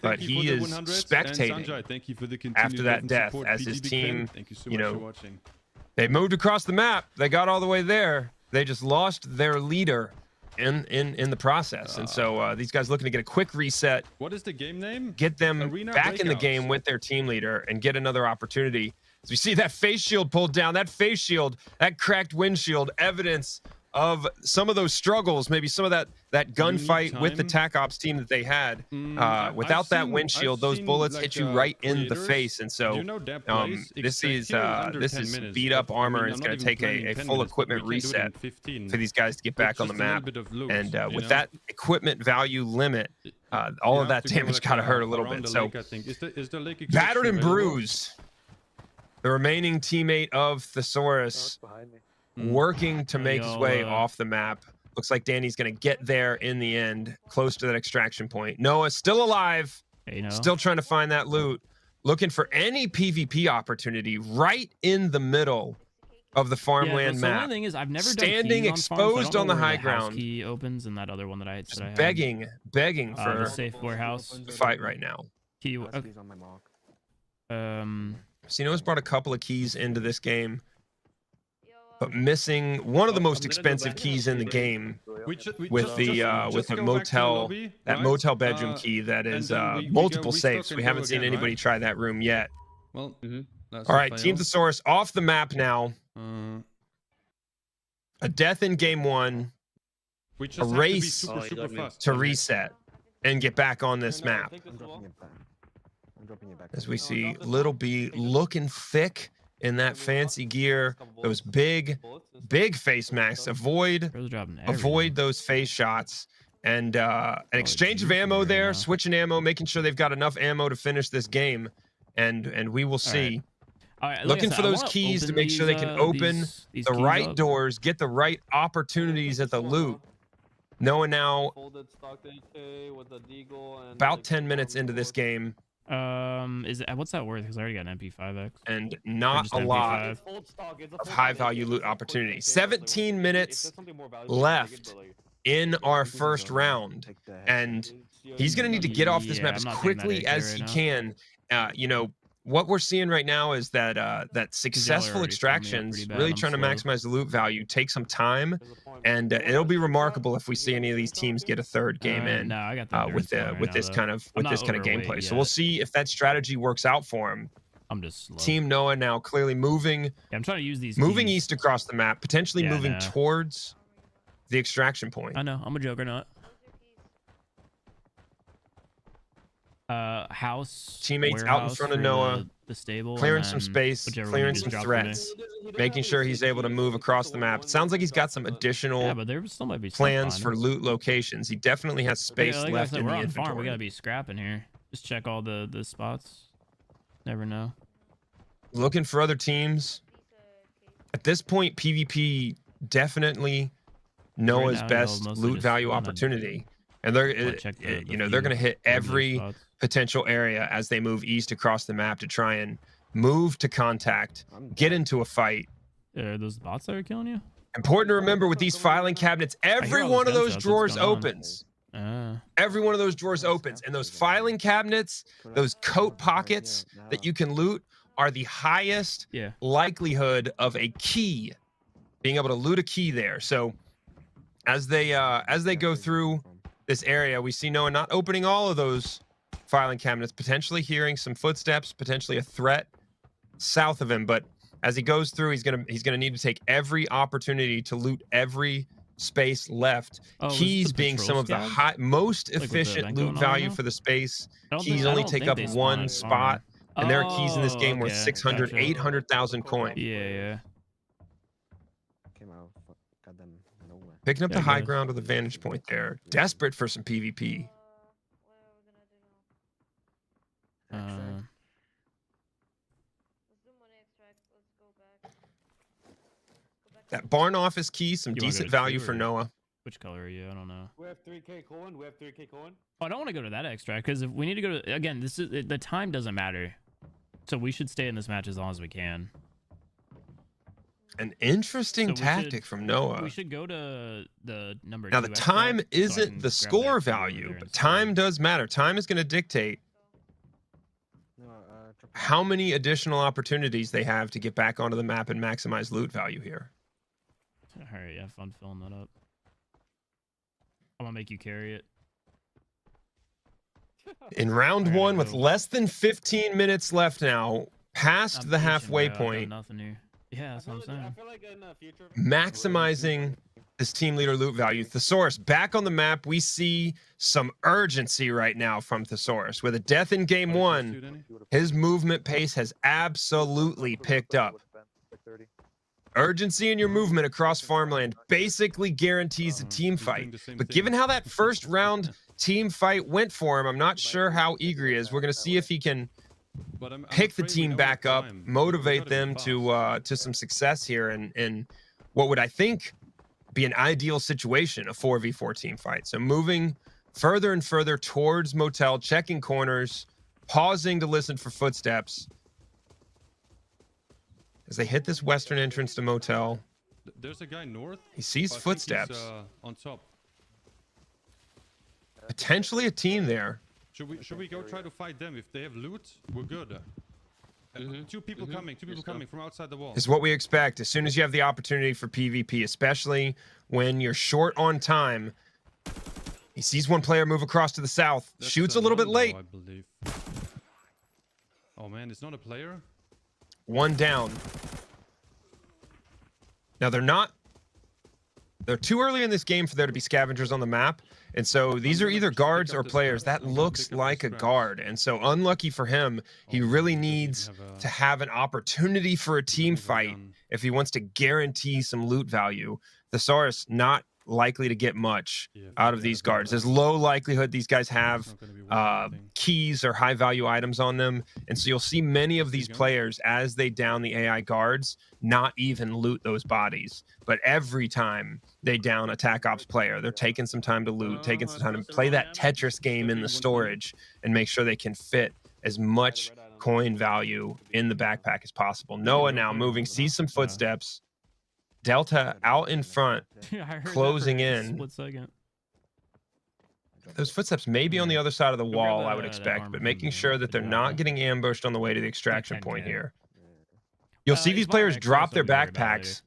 but he is spectating after that death as his team, they moved across the map. They got all the way there. They just lost their leader in the process. And so these guys looking to get a quick reset. What is the game name? Get them Arena back in the Breakout. game with their team leader and get another opportunity. As we see that face shield pulled down, that face shield, that cracked windshield, evidence of some of those struggles, maybe some of that gunfight with the TAC Ops team that they had. Without that windshield, those bullets hit you right in the face. And so this is beat up armor, and it's going to take a full equipment reset for these guys to get back on the map. And with that equipment value limit, all of that damage got to hurt a little bit. So battered and bruised, the remaining teammate of Thesaurus working to make his way off the map. Looks like Danny's going to get there in the end, close to that extraction point. Noah's still alive, still trying to find that loot, looking for any PvP opportunity right in the middle of the Farmland map. The only thing is, I've never standing done exposed on the high ground. Key opens and that other one that I had. Begging for the safe warehouse to fight right now. Key. Okay. Sino's brought a couple of keys into this game, but missing one of the most expensive keys in the game with the motel, that motel bedroom key that is multiple safes. We haven't seen anybody try that room yet. Well, all right, Team Thesaurus off the map now. A death in game 1. A race to reset and get back on this map. As we see Little B looking thick in that fancy gear, those big face masks. Avoid those face shots, and an exchange of ammo there, switching ammo, making sure they've got enough ammo to finish this game, and we will see. All right, Looking for those keys to make sure they can open the right doors, get the right opportunities at the loot. Knowing now about 10 minutes into this game. What's that worth? Because I already got an MP5X. And not a lot of high value loot opportunity. 17 minutes left in our first round. And he's going to need to get off this map as quickly as he can. You know, what we're seeing right now is that that successful extractions, really trying to maximize the loot value, take some time, and it'll be remarkable if we see any of these teams get a third game in with this kind of gameplay. So we'll see if that strategy works out for him. I'm just slow. Team Noah now clearly moving. Yeah, I'm trying to use these. Moving east across the map, potentially moving towards the extraction point. I know. I'm a juggernaut. House teammates out in front of Noah, the stable, clearing some space, clearing some threats, making sure he's able to move across the map. It sounds like he's got some additional plans for loot locations. He definitely has space left in the inventory. We gotta be scrapping here. Just check all the spots. Never know. Looking for other teams. At this point, PvP definitely Noah's best loot value opportunity. And they're, you know, they're going to hit every potential area as they move east across the map to try and move to contact, get into a fight. Are those bots that are killing you? Important to remember with these filing cabinets, every one of those drawers opens. Every one of those drawers opens. And those filing cabinets, those coat pockets that you can loot are the highest likelihood of a key, being able to loot a key there. So as they go through this area, we see Noah not opening all of those filing cabinets, potentially hearing some footsteps, potentially a threat south of him. But as he goes through, he's gonna need to take every opportunity to loot every space left. Keys being some of the most efficient loot value for the space. Keys only take up one spot, and there are keys in this game worth 600, 800,000 coins. Yeah. Picking up the high ground with a vantage point there. Desperate for some PvP. That barn office key, some decent value for Noah. Which color are you? I don't know. We have 3K coin. We have 3K coin. Oh, I don't want to go to that extract because if we need to go to, again, this is the time doesn't matter. So we should stay in this match as long as we can. An interesting tactic from Noah. We should go to the number. Now the time isn't the score value, but time does matter. Time is going to dictate how many additional opportunities they have to get back onto the map and maximize loot value here. All right, have fun filling that up. I'm gonna make you carry it. In round one, with less than 15 minutes left now, past the halfway point. Nothing here. Yeah, that's what I'm saying. Maximizing this team leader loot value. Thesaurus back on the map. We see some urgency right now from Thesaurus. With a death in game one, his movement pace has absolutely picked up. Urgency in your movement across farmland basically guarantees a team fight. But given how that first round team fight went for him, I'm not sure how eager he is. We're going to see if he can pick the team back up, motivate them to some success here, and what would I think be an ideal situation, a 4v4 team fight. So moving further and further towards motel, checking corners, pausing to listen for footsteps. As they hit this western entrance to motel, there's a guy north. He sees footsteps. On top. Potentially a team there. Should we go try to fight them? If they have loot, we're good. Two people coming from outside the wall. Is what we expect as soon as you have the opportunity for PvP, especially when you're short on time. He sees one player move across to the south, shoots a little bit late. I believe. Oh man, it's not a player. One down. Now they're too early in this game for there to be scavengers on the map. And so these are either guards or players. That looks like a guard. And so unlucky for him, he really needs to have an opportunity for a team fight if he wants to guarantee some loot value. Thesaurus not likely to get much out of these guards. There's low likelihood these guys have keys or high value items on them. And so you'll see many of these players as they down the AI guards not even loot those bodies. But every time they down a Tac Ops player, they're taking some time to loot, taking some time to play that Tetris game in the storage and make sure they can fit as much coin value in the backpack as possible. Noah now moving, sees some footsteps. Delta out in front, closing in. Split second. Those footsteps may be on the other side of the wall, I would expect, but making sure that they're not getting ambushed on the way to the extraction point here. You'll see these players drop their backpacks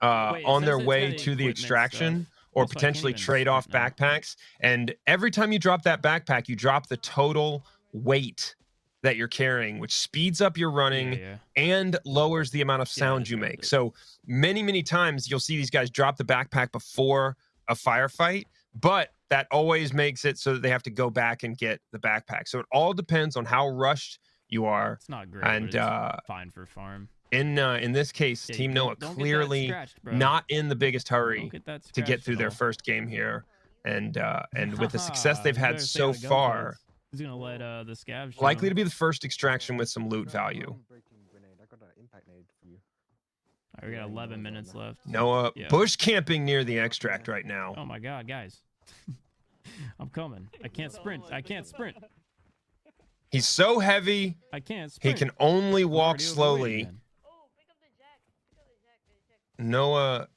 on their way to the extraction, or potentially trade off backpacks. And every time you drop that backpack, you drop the total weight that you're carrying, which speeds up your running and lowers the amount of sound you make. So many times you'll see these guys drop the backpack before a firefight, but that always makes it so that they have to go back and get the backpack. So it all depends on how rushed you are. It's not great, and but it's fine for farm. In this case, Team Noah clearly not in the biggest hurry to get through their first game here, and with the success they've had so far, he's gonna let the scavs likely to be the first extraction with some loot value. All right, we got 11 minutes left. Noah bush camping near the extract right now. Oh my god, guys. I'm coming. I can't sprint. I can't sprint. He's so heavy. I can't sprint. He can only walk slowly. Noah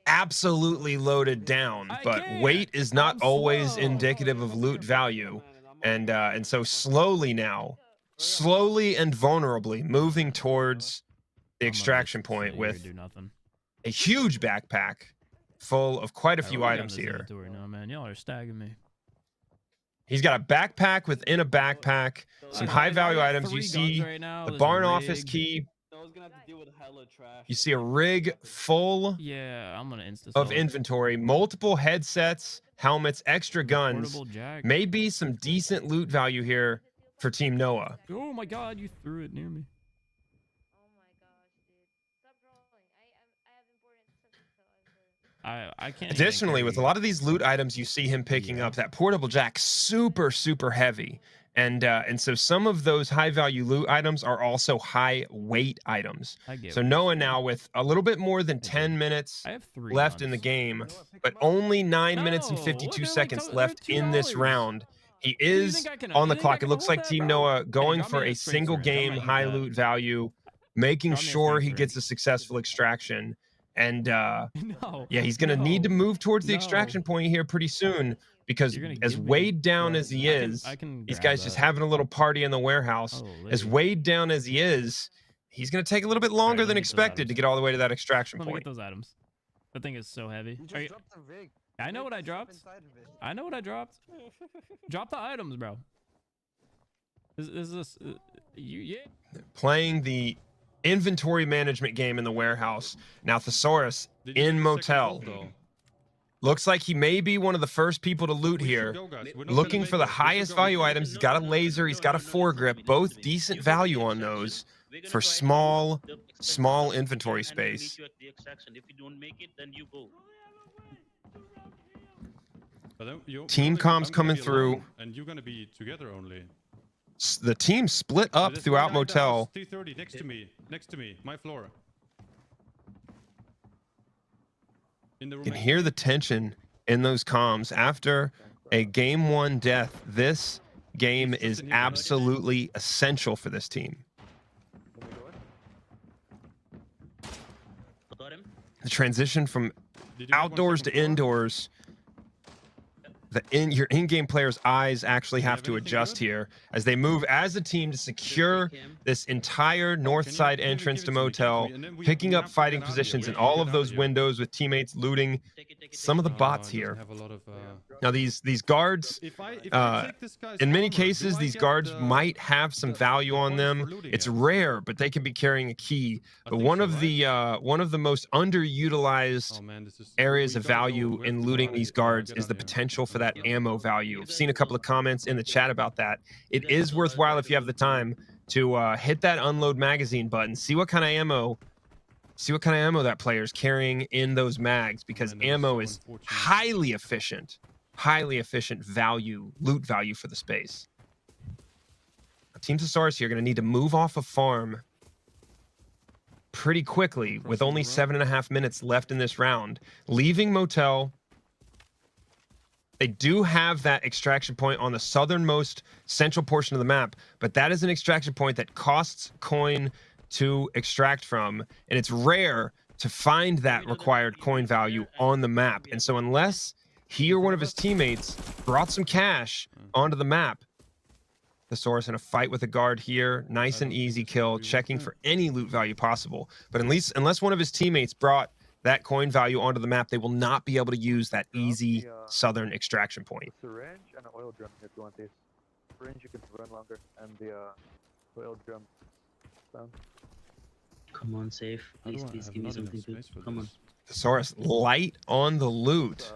absolutely loaded down, but weight is not always indicative of loot value. And so slowly now, slowly and vulnerably moving towards the extraction point with a huge backpack full of quite a few items here. No, man, y'all are staggering me. He's got a backpack within a backpack, some high value items. You see the barn office key. You see a rig full I'm gonna of inventory, multiple headsets, helmets, extra guns. Maybe some decent loot value here for Team Noah. Oh my god, you threw it near me. I can't. Additionally, with a lot of these loot items you see him picking up, that portable jack super heavy. And so some of those high value loot items are also high weight items. So Noah now with a little bit more than 10 minutes left in the game, but only 9 minutes and 52 seconds left in this round. He is on the clock. It looks like Team Noah going for a single game high loot value, making sure he gets a successful extraction. And yeah, he's going to need to move towards the extraction point here pretty soon, because as weighed down as he is, these guys just having a little party in the warehouse. As weighed down as he is, he's going to take a little bit longer than expected to get all the way to that extraction point. Get those items. That thing is so heavy. I know what I dropped. I know what I dropped. Drop the items, bro. Is this playing the inventory management game in the warehouse. Now Thesaurus in motel. Looks like he may be one of the first people to loot here. Looking for the highest value items. He's got a laser, he's got a foregrip, both decent value on those for small inventory space. Team comms coming through. And you're gonna be together only. The team split up throughout motel. 330 next to me, my floor. You can hear the tension in those comms after a game 1 death. This game is absolutely essential for this team. The transition from outdoors to indoors your in-game players' eyes actually have to adjust here as they move as a team to secure this entire north side entrance to motel, picking up fighting positions in all of those windows with teammates looting some of the bots here. Now these guards, in many cases, these guards might have some value on them. It's rare, but they can be carrying a key. But one of the most underutilized areas of value in looting these guards is the potential for that ammo value. I've seen a couple of comments in the chat about that. It is worthwhile if you have the time to hit that unload magazine button, see what kind of ammo that player's carrying in those mags, because ammo is highly efficient loot value for the space. Team Thesaurus here going to need to move off a farm pretty quickly with only 7.5 minutes left in this round, leaving motel. They do have that extraction point on the southernmost central portion of the map, but that is an extraction point that costs coin to extract from, and it's rare to find that required coin value on the map. And so unless he or one of his teammates brought some cash onto the map, Thesaurus in a fight with a guard here, nice and easy kill, checking for any loot value possible. But at least unless one of his teammates brought that coin value onto the map, they will not be able to use that easy southern extraction point. Syringe and an oil drum if you want these. Syringe you can run longer, and the oil drum down. Come on, safe. Please give me something to. Come on. Thesaurus light on the loot.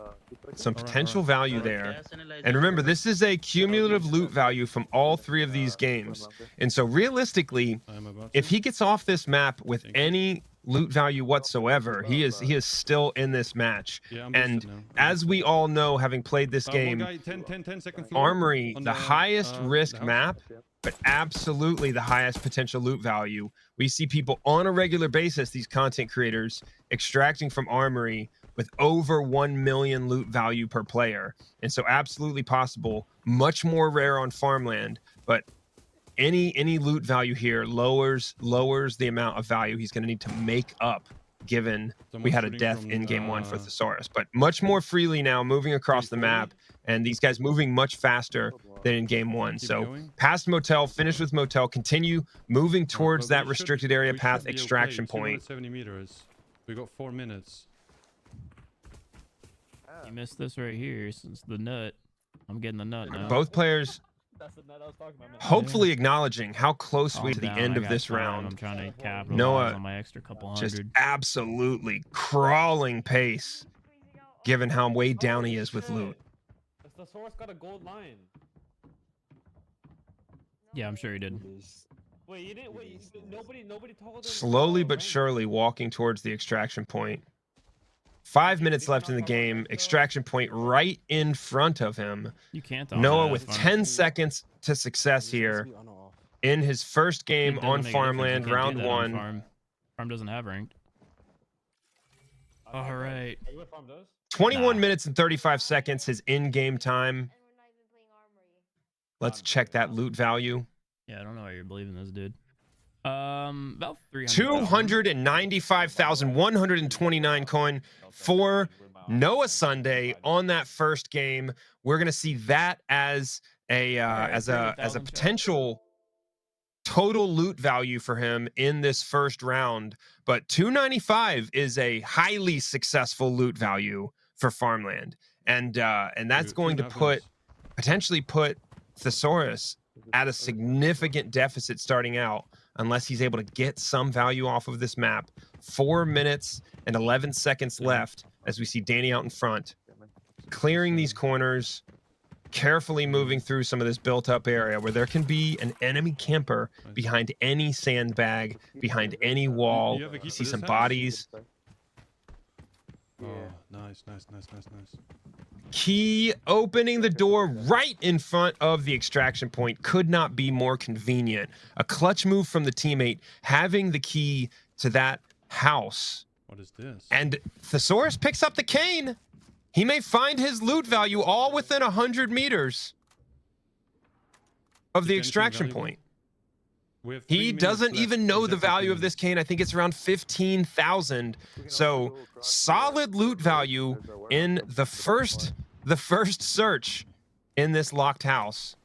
Some potential value there. And remember, this is a cumulative loot value from all 3 of these games. And so realistically, if he gets off this map with any loot value whatsoever, he is still in this match. And as we all know, having played this game, Armory, the highest risk map, but absolutely the highest potential loot value. We see people on a regular basis, these content creators, extracting from Armory with over 1 million loot value per player. And so absolutely possible, much more rare on Farmland, but any loot value here lowers the amount of value he's going to need to make up, given we had a death in game 1 for Thesaurus. But much more freely now, moving across the map, and these guys moving much faster than in game 1. So past motel, finish with motel, continue moving towards that restricted area path extraction point. 70 meters. We got 4 minutes. You missed this right here since the nut. I'm getting the nut now. Both players hopefully acknowledging how close we are to the end of this round. I'm trying to capitalize Noah on my extra couple hundred. just absolutely crawling pace, given how way down he is with loot. The Thesaurus got a gold lion. Yeah, I'm sure he did. Wait, you didn't. Wait, nobody told him. Slowly but surely walking towards the extraction point. 5 minutes left in the game. Extraction point right in front of him. You can't. Noah with 10 seconds to success here in his first game on Farmland, round 1. Farm doesn't have ranked. All right. 21 minutes and 35 seconds, his in-game time. Let's check that loot value. Yeah, I don't know why you're believing this, dude. About 295,129 coin for Noah Sunday on that first game. We're gonna see that as a potential total loot value for him in this first round. But 295 is a highly successful loot value for Farmland, and that's going to potentially put Thesaurus at a significant deficit starting out, unless he's able to get some value off of this map. 4 minutes and 11 seconds left as we see Danny out in front, clearing these corners, carefully moving through some of this built-up area where there can be an enemy camper behind any sandbag, behind any wall. You see some bodies. Oh, nice. Key opening the door right in front of the extraction point could not be more convenient. A clutch move from the teammate, having the key to that house. What is this? And Thesaurus picks up the cane. He may find his loot value all within 100 meters of the extraction point. He doesn't even know the value of this cane. I think it's around 15,000. So solid loot value in the first the first search in this locked house.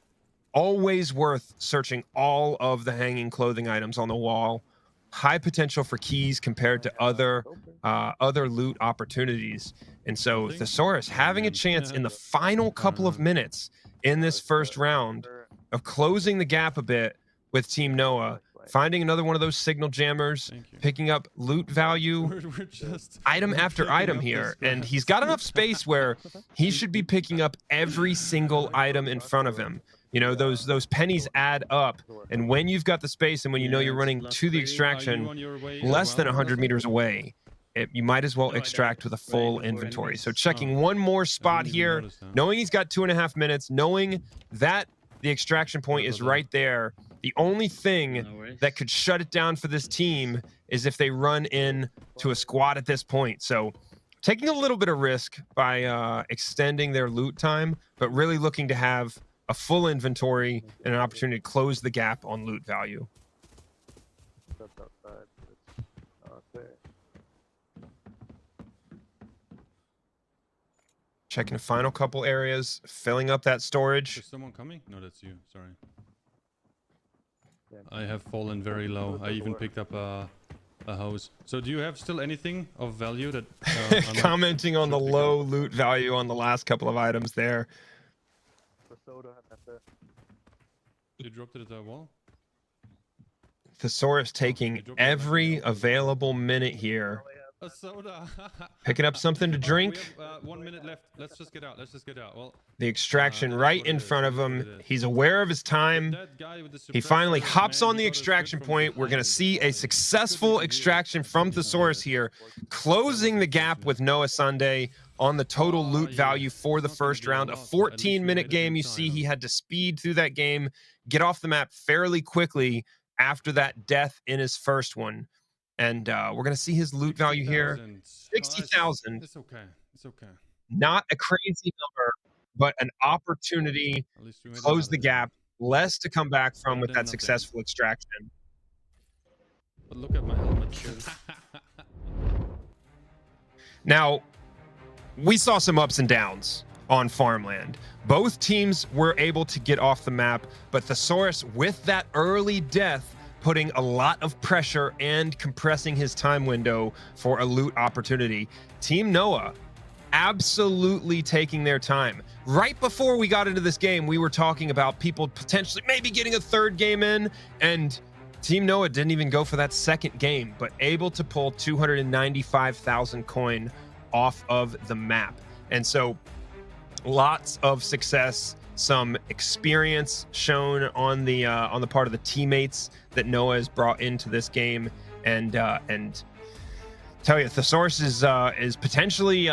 Always worth searching all of the hanging clothing items on the wall. High potential for keys compared to other loot opportunities. And so Thesaurus having a chance in the final couple of minutes in this first round of closing the gap a bit with Team Noah, finding another one of those signal jammers, picking up loot value, item after item here. And he's got enough space where he should be picking up every single item in front of him. You know, those pennies add up. And when you've got the space and when you know you're running to the extraction less than 100 meters away, you might as well extract with a full inventory. So checking one more spot here, knowing he's got 2.5 minutes, knowing that the extraction point is right there. The only thing that could shut it down for this team is if they run in to a squad at this point. So taking a little bit of risk by extending their loot time, but really looking to have a full inventory and an opportunity to close the gap on loot value. Checking the final couple areas, filling up that storage. Is someone coming? No, that's you. Sorry. I have fallen very low. I even picked up a hose. So do you have still anything of value that... Commenting on the low loot value on the last couple of items there. You dropped it at the wall? Thesaurus taking every available minute here. A soda. Picking up something to drink. We have 1 minute left. Let's just get out. Well, the extraction right in front of him. He's aware of his time. He finally hops on the extraction point. We're going to see a successful extraction from Thesaurus here, closing the gap with Noah Sunday on the total loot value for the first round. A 14-minute game. You see he had to speed through that game, get off the map fairly quickly after that death in his first one. And we're going to see his loot value here. 60,000. It's okay. It's okay. Not a crazy number, but an opportunity to close the gap. Less to come back from with that successful extraction. But look at my helmet. Now, we saw some ups and downs on Farmland. Both teams were able to get off the map, but Thesaurus, with that early death, putting a lot of pressure and compressing his time window for a loot opportunity. Team Noah absolutely taking their time. Right before we got into this game, we were talking about people potentially maybe getting a third game in, and Team Noah didn't even go for that second game, but able to pull 295,000 coin off of the map. And so lots of success, some experience shown on the part of the teammates that Noah has brought into this game, and tell you, Thesaurus is potentially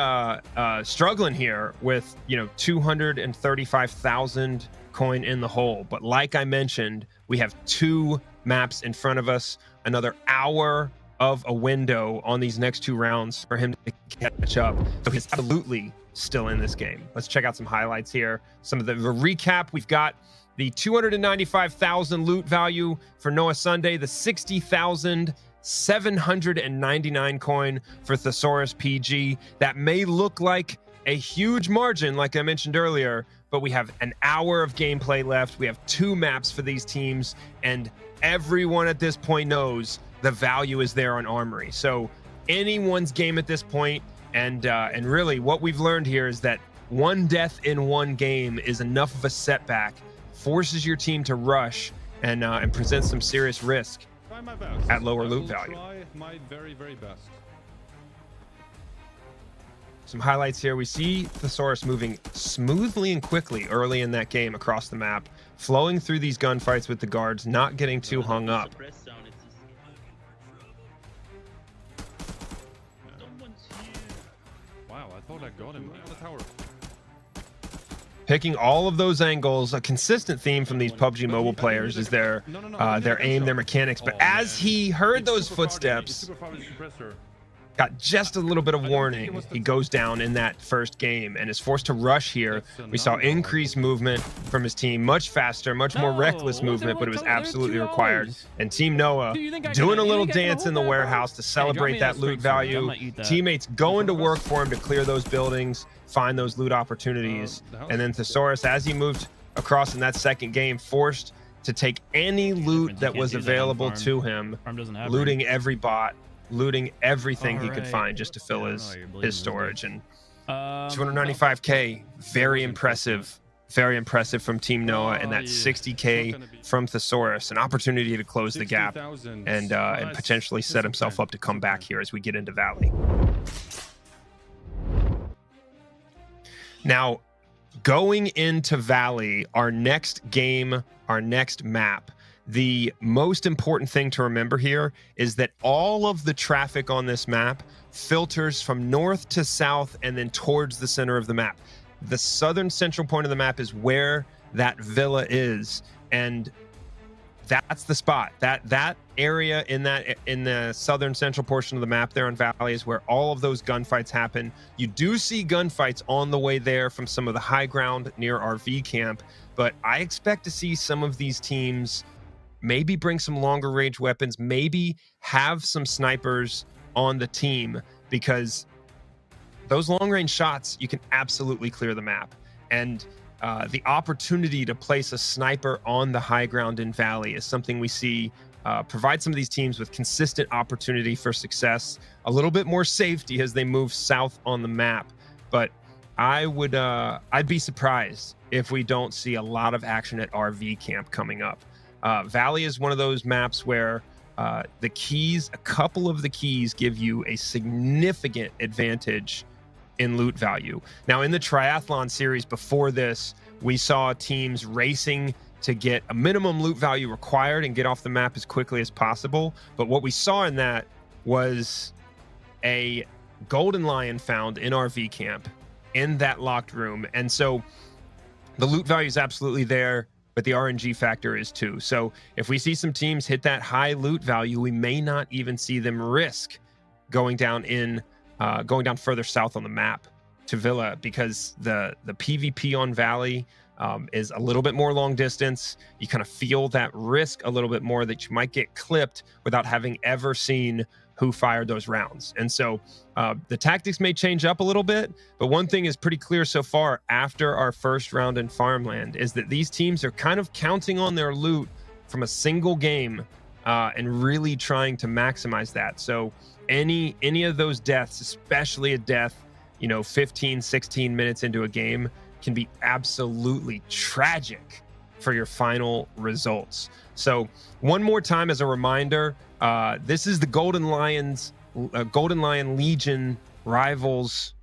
struggling here with 235,000 coin in the hole. But like I mentioned, we have 2 maps in front of us, another hour of a window on these next 2 rounds for him to catch up. So he's absolutely still in this game. Let's check out some highlights here. Some of the recap. We've got the 295,000 loot value for Noah Sunday, the 60,799 coin for ThesaurusPG. That may look like a huge margin, like I mentioned earlier, but we have an hour of gameplay left. We have 2 maps for these teams, and everyone at this point knows the value is there on Armory. So anyone's game at this point. And really what we've learned here is that one death in one game is enough of a setback, forces your team to rush and present some serious risk at lower loot value. Try my very, very best. Some highlights here. We see Thesaurus moving smoothly and quickly early in that game across the map, flowing through these gunfights with the guards, not getting too hung up. Wow, I thought I got him on the tower. Picking all of those angles, a consistent theme from these PUBG mobile players is their aim, their mechanics. But as he heard those footsteps, got just a little bit of warning. He goes down in that first game and is forced to rush here. We saw increased movement from his team, much faster, much more reckless movement, but it was absolutely required. And Team Noah doing a little dance in the warehouse to celebrate that loot value. Teammates going to work for him to clear those buildings, find those loot opportunities. And then Thesaurus, as he moved across in that second game, forced to take any loot that was available to him, looting every bot, looting everything he could find just to fill his storage. And 295k, very impressive from Team Noah, and that 60k from Thesaurus, an opportunity to close the gap and potentially set himself up to come back here as we get into Valley. Now, going into Valley, our next game, our next map, the most important thing to remember here is that all of the traffic on this map filters from north to south and then towards the center of the map. The southern central point of the map is where that villa is, and that's the spot. That area in the southern central portion of the map there on Valley is where all of those gunfights happen. You do see gunfights on the way there from some of the high ground near RV camp, but I expect to see some of these teams maybe bring some longer range weapons, maybe have some snipers on the team, because those long range shots, you can absolutely clear the map. And the opportunity to place a sniper on the high ground in Valley is something we see provide some of these teams with consistent opportunity for success, a little bit more safety as they move south on the map. But I'd be surprised if we don't see a lot of action at RV camp coming up. Valley is one of those maps where the keys, a couple of the keys, give you a significant advantage in loot value. Now, in the triathlon series before this, we saw teams racing to get a minimum loot value required and get off the map as quickly as possible. But what we saw in that was a golden lion found in RV camp in that locked room. And so the loot value is absolutely there, but the RNG factor is too. So if we see some teams hit that high loot value, we may not even see them risk going down further south on the map to Villa, because the PvP on Valley is a little bit more long distance. You kind of feel that risk a little bit more that you might get clipped without having ever seen who fired those rounds. And so the tactics may change up a little bit, but one thing is pretty clear so far after our first round in Farmland is that these teams are kind of counting on their loot from a single game and really trying to maximize that. So any of those deaths, especially a death, 15, 16 minutes into a game, can be absolutely tragic for your final results. So one more time as a reminder, this is the Golden Lion Legion Rivals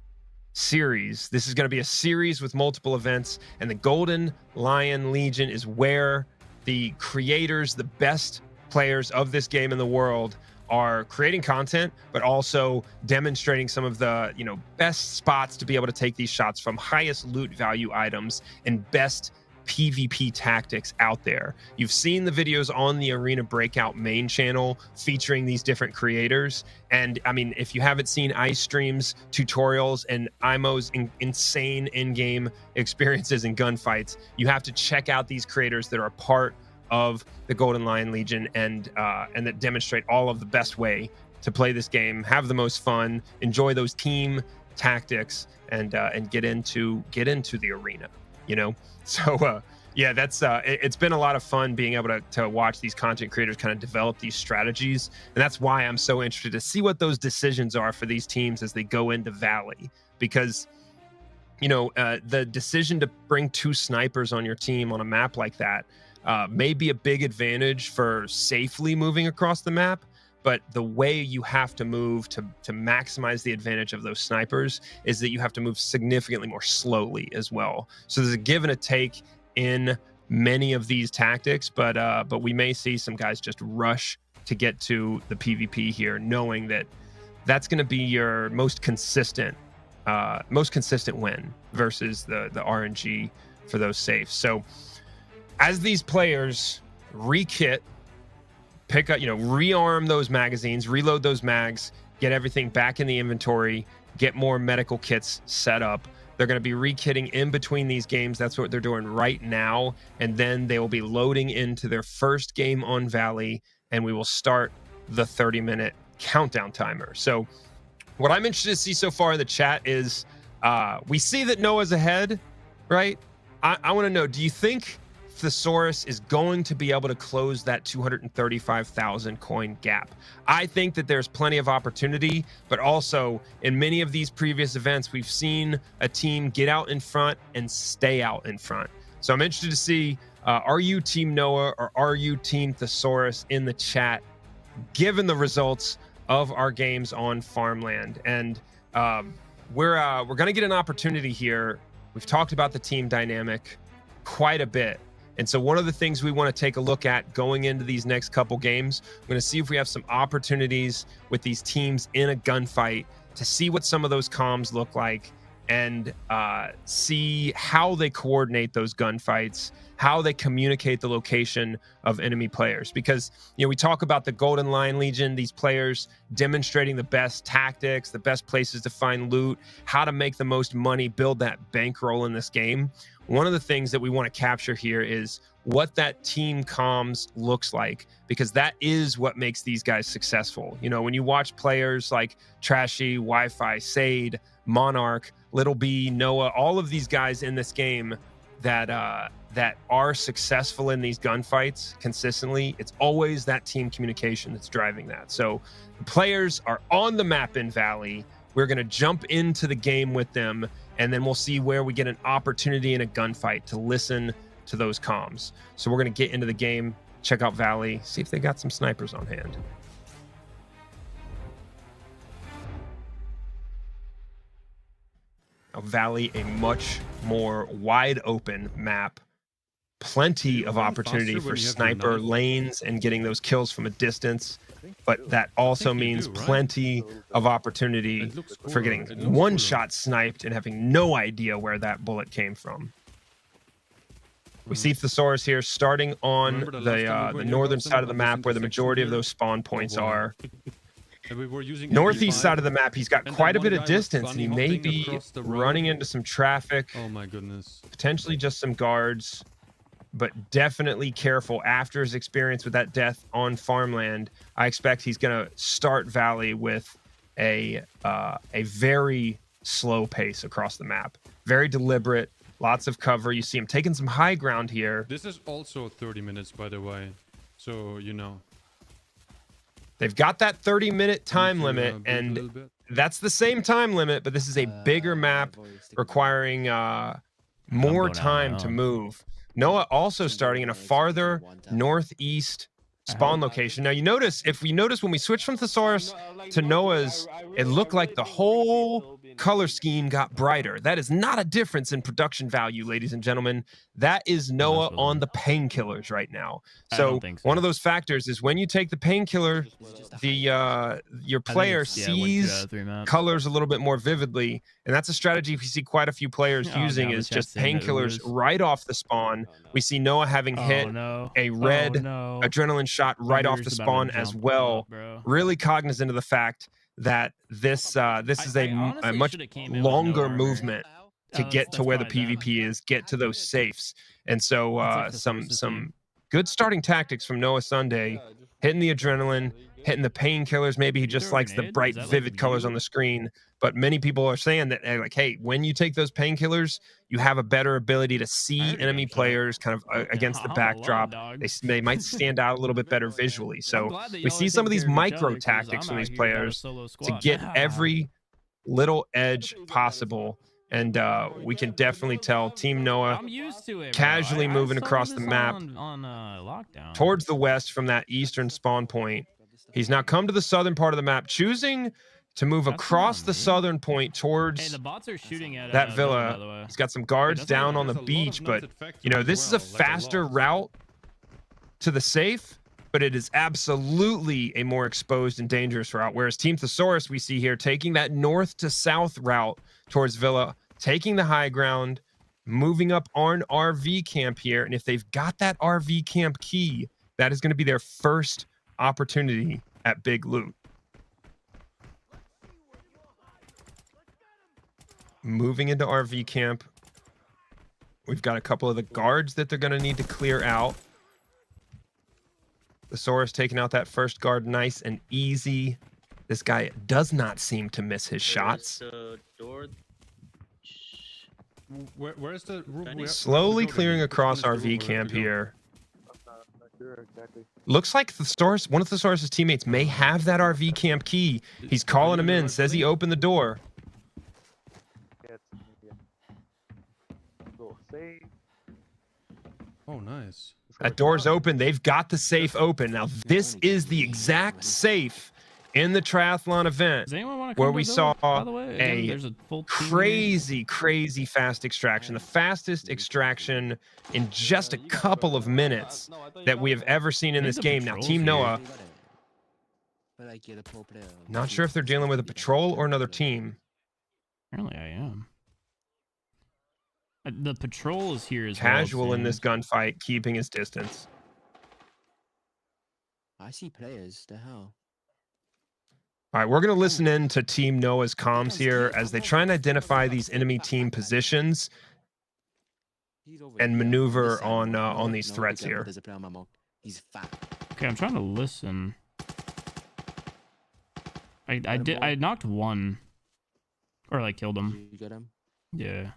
series. This is going to be a series with multiple events, and the Golden Lion Legion is where the creators, the best players of this game in the world, are creating content, but also demonstrating some of the best spots to be able to take these shots from, highest loot value items, and best PvP tactics out there. You've seen the videos on the Arena Breakout main channel featuring these different creators. And I mean, if you haven't seen Ice Stream's tutorials and IMO's insane in-game experiences and gunfights, you have to check out these creators that are a part of the Golden Lion Legion and that demonstrate all of the best way to play this game, have the most fun, enjoy those team tactics, and get into the arena. So yeah, that's it's been a lot of fun being able to watch these content creators kind of develop these strategies, and that's why I'm so interested to see what those decisions are for these teams as they go into Valley, because the decision to bring 2 snipers on your team on a map like that may be a big advantage for safely moving across the map, but the way you have to move to maximize the advantage of those snipers is that you have to move significantly more slowly as well. So there's a give and a take in many of these tactics, but we may see some guys just rush to get to the PvP here, knowing that that's going to be your most consistent win versus the RNG for those safes. So as these players re-kit, pick up, rearm those magazines, reload those mags, get everything back in the inventory, get more medical kits set up. They're going to be re-kitting in between these games. That's what they're doing right now. And then they will be loading into their first game on Valley, and we will start the 30-minute countdown timer. So what I'm interested to see so far in the chat is we see that Noah's ahead, right? I want to know, do you think Thesaurus is going to be able to close that 235,000 coin gap? I think that there's plenty of opportunity, but also in many of these previous events, we've seen a team get out in front and stay out in front. So I'm interested to see, are you Team Noah or are you Team Thesaurus in the chat, given the results of our games on Farmland? And we're going to get an opportunity here. We've talked about the team dynamic quite a bit. And so one of the things we want to take a look at going into these next couple games, we're going to see if we have some opportunities with these teams in a gunfight to see what some of those comms look like and see how they coordinate those gunfights, how they communicate the location of enemy players. Because, you know, we talk about the Golden Lion Legion, these players demonstrating the best tactics, the best places to find loot, how to make the most money, build that bankroll in this game. One of the things that we want to capture here is what that team comms looks like, because that is what makes these guys successful. You know, when you watch players like Trashy, Wi-Fi, Sade, Monarch, Little B, Noah, all of these guys in this game that are successful in these gunfights consistently, it's always that team communication that's driving that. So the players are on the map in Valley. We're going to jump into the game with them, and then we'll see where we get an opportunity in a gunfight to listen to those comms. So we're going to get into the game, check out Valley, see if they got some snipers on hand. Now, Valley, a much more wide open map. Plenty of opportunity for sniper lanes and getting those kills from a distance. But that also means plenty of opportunity for getting one shot sniped and having no idea where that bullet came from. We see Thesaurus here starting on the northern side of the map where the majority of those spawn points are. Northeast side of the map, he's got quite a bit of distance, and he may be running into some traffic. Oh my goodness. Potentially just some guards, but definitely careful. After his experience with that death on Farmland, I expect he's going to start Valley with a very slow pace across the map. Very deliberate, lots of cover. You see him taking some high ground here. This is also 30 minutes, by the way. So, you know. They've got that 30-minute time limit, and that's the same time limit, but this is a bigger map requiring more time to move. Noah also starting in a farther northeast spawn location. Now you notice, when we switch from Thesaurus to Noah's, it looked like the whole color scheme got brighter. That is not a difference in production value, ladies and gentlemen. That is Noah on the painkillers right now. So one of those factors is when you take the painkiller, your player sees colors a little bit more vividly, and that's a strategy we see quite a few players using, is just painkillers right off the spawn. We see Noah having hit a red adrenaline shot right off the spawn as well. Really cognizant of the fact that this is a much longer movement to get to where the PvP is, get to those safes. And so some good starting tactics from Noah Sunday, hitting the adrenaline, hitting the painkillers. Maybe he just likes the bright, vivid colors on the screen. But many people are saying that, like, hey, when you take those painkillers, you have a better ability to see enemy players kind of against the backdrop. They might stand out a little bit better visually. So we see some of these micro tactics from these players to get every little edge possible. And we can definitely tell Team Noah casually moving across the map towards the west from that eastern spawn point. He's now come to the southern part of the map, choosing to move across the southern point towards that villa. He's got some guards down on the beach, but you know, this is a faster route to the safe, but it is absolutely a more exposed and dangerous route. Whereas Team Thesaurus, we see here, taking that north to south route towards villa, taking the high ground, moving up on RV camp here. And if they've got that RV camp key, that is going to be their first opportunity at big loot. moving into RV camp. We've got a couple of the guards that they're going to need to clear out. Thesaurus taking out that first guard nice and easy. This guy does not seem to miss his shots. Where's the Slowly clearing across RV camp here. Looks like Thesaurus, one of Thesaurus' teammates may have that RV camp key. He's calling him in, says he opened the door. Oh, nice. That door's open. They've got the safe open. Now, this is the exact safe in the triathlon event where we saw a crazy fast extraction, the fastest extraction in just a couple of minutes that we have ever seen in this game. Now, Team Noah, not sure if they're dealing with a patrol or another team. Apparently I am. The patrol is here as Casual well, in this gunfight, keeping his distance. I see players. The hell. All right, we're going to listen in to Team Noah's comms here as they try and identify these enemy team positions and maneuver on these threats here. Okay, I'm trying to listen. I knocked one, or like killed him. You got him? Yeah.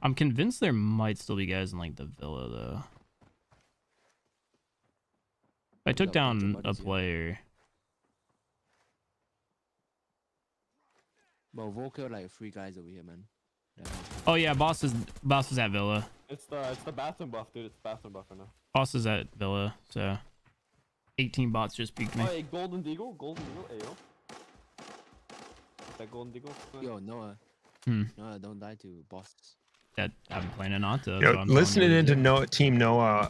I'm convinced there might still be guys in like the villa though. I took down a player. Well, Volker like 3 guys over here, man. Oh yeah, boss is at villa. It's the bathroom buff, dude. It's the bathroom buff right now. Boss is at villa, so 18 bots just peeked me. Oh, hey, golden deagle, ayo. Is that golden deagle? Yo, Noah. Noah, don't die to bosses. That I'm planning not to. You know, listening into Team Noah,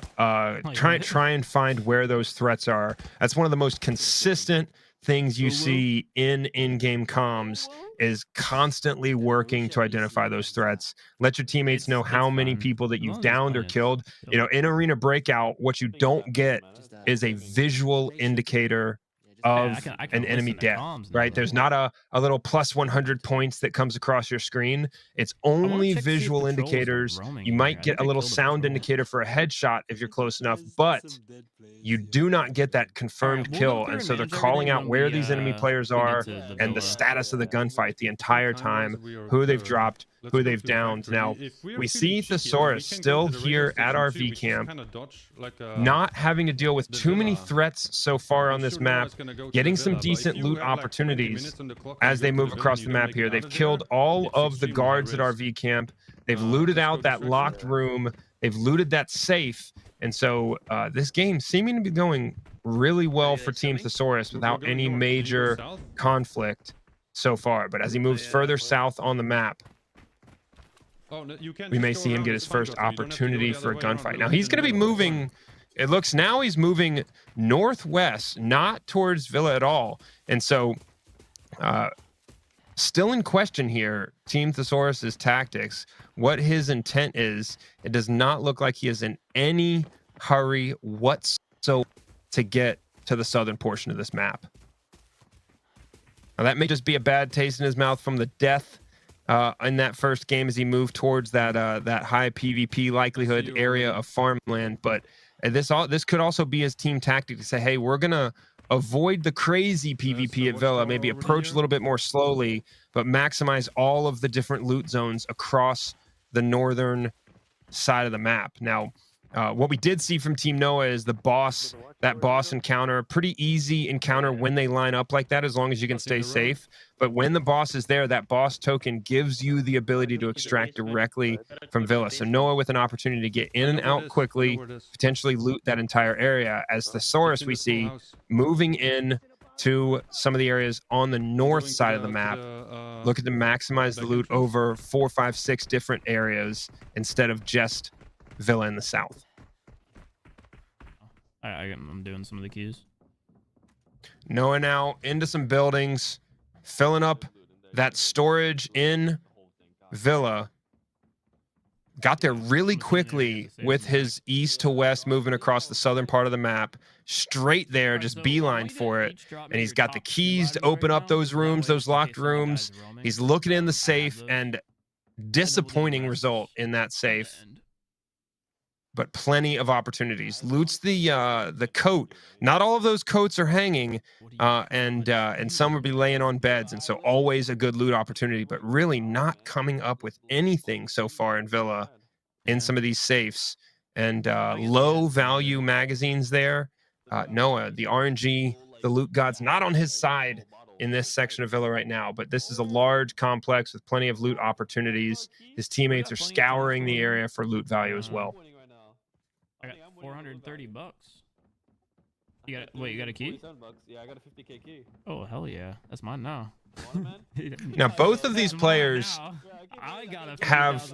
try and find where those threats are. That's one of the most consistent things you see in-game comms is constantly working to identify those threats. Let your teammates know how many people that you've downed or killed. You know, in Arena Breakout, what you don't get is a visual indicator of an enemy death, right? There's not a little plus 100 points that comes across your screen. It's only visual indicators. You might get a little sound indicator for a headshot if you're close enough, but you do not get that confirmed kill. And so they're calling out where these enemy players are and the status of the gunfight the entire time, who they've dropped, who they've downed. Now, we see Thesaurus still here at RV camp, not having to deal with too many threats so far on this map, getting some decent loot opportunities as they move across the map here. They've killed all of the guards at RV camp. They've looted out that locked room. They've looted that safe. And so this game seeming to be going really well for Team Thesaurus without any major conflict so far. But as he moves further south on the map, we may see him get his first opportunity for a gunfight. Now, he's going to be moving... It looks now he's moving northwest, not towards Villa at all. And so, still in question here, Team Thesaurus' tactics, what his intent is. It does not look like he is in any hurry whatsoever to get to the southern portion of this map. Now, that may just be a bad taste in his mouth from the death in that first game as he moved towards that high PvP likelihood area of Farmland, but this could also be his team tactic to say, hey, we're going to avoid the crazy PvP at Villa, maybe approach a little bit more slowly, but maximize all of the different loot zones across the northern side of the map. Now, what we did see from Team Noah is that boss encounter, pretty easy encounter when they line up like that, as long as you can stay safe. But when the boss is there, that boss token gives you the ability to extract directly from Villa. So Noah with an opportunity to get in and out quickly, potentially loot that entire area. As Thesaurus, we see moving in to some of the areas on the north side of the map, looking to maximize the loot over 4, 5, 6 different areas instead of just Villa in the south. I'm doing some of the keys. Noah now into some buildings, filling up that storage in Villa. Got there really quickly with his east to west moving across the southern part of the map. straight there, just beeline for it. And he's got the keys to open up those rooms, those locked rooms. He's looking in the safe, and disappointing result in that safe. But plenty of opportunities. Loots the coat. Not all of those coats are hanging, and some would be laying on beds, and so always a good loot opportunity. But really not coming up with anything so far in Villa in some of these safes, and low value magazines there. Noah, the RNG, the loot god's not on his side in this section of Villa right now, but this is a large complex with plenty of loot opportunities. His teammates are scouring the area for loot value as well. I got 430 bucks. You got wait, you got a key? Yeah, I got a 50k key. Oh hell yeah, that's mine now. Now both of these players have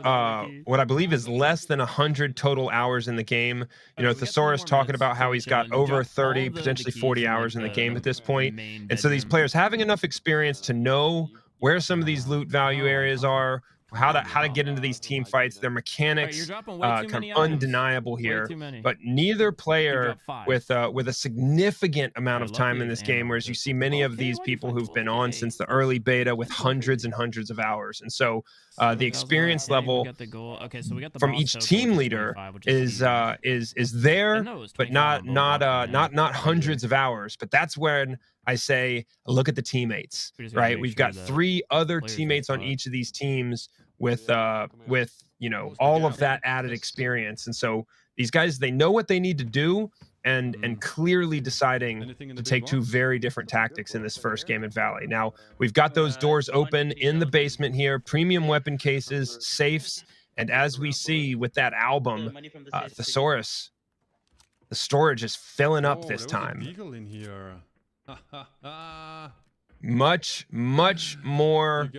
what I believe is less than 100 total hours in the game. You know, Thesaurus talking about how he's got over 30, potentially 40 hours in the game at this point. And so these players having enough experience to know where some of these loot value areas are, how to get into these team fights. Their mechanics kind of undeniable here, but neither player with a significant amount of time in this game, whereas you see many of these people who've been on since the early beta with hundreds and hundreds of hours. And so the experience level from each team leader is there, but not hundreds of hours. But that's when I say, look at the teammates, right? We've got 3 other teammates on each of these teams with you know, all of that added experience. And so these guys, they know what they need to do, and clearly deciding to take 2 very different tactics in this first game in Valley. Now, we've got those doors open in the basement here, premium weapon cases, safes, and as we see with that album, Thesaurus, the storage is filling up this time. Much more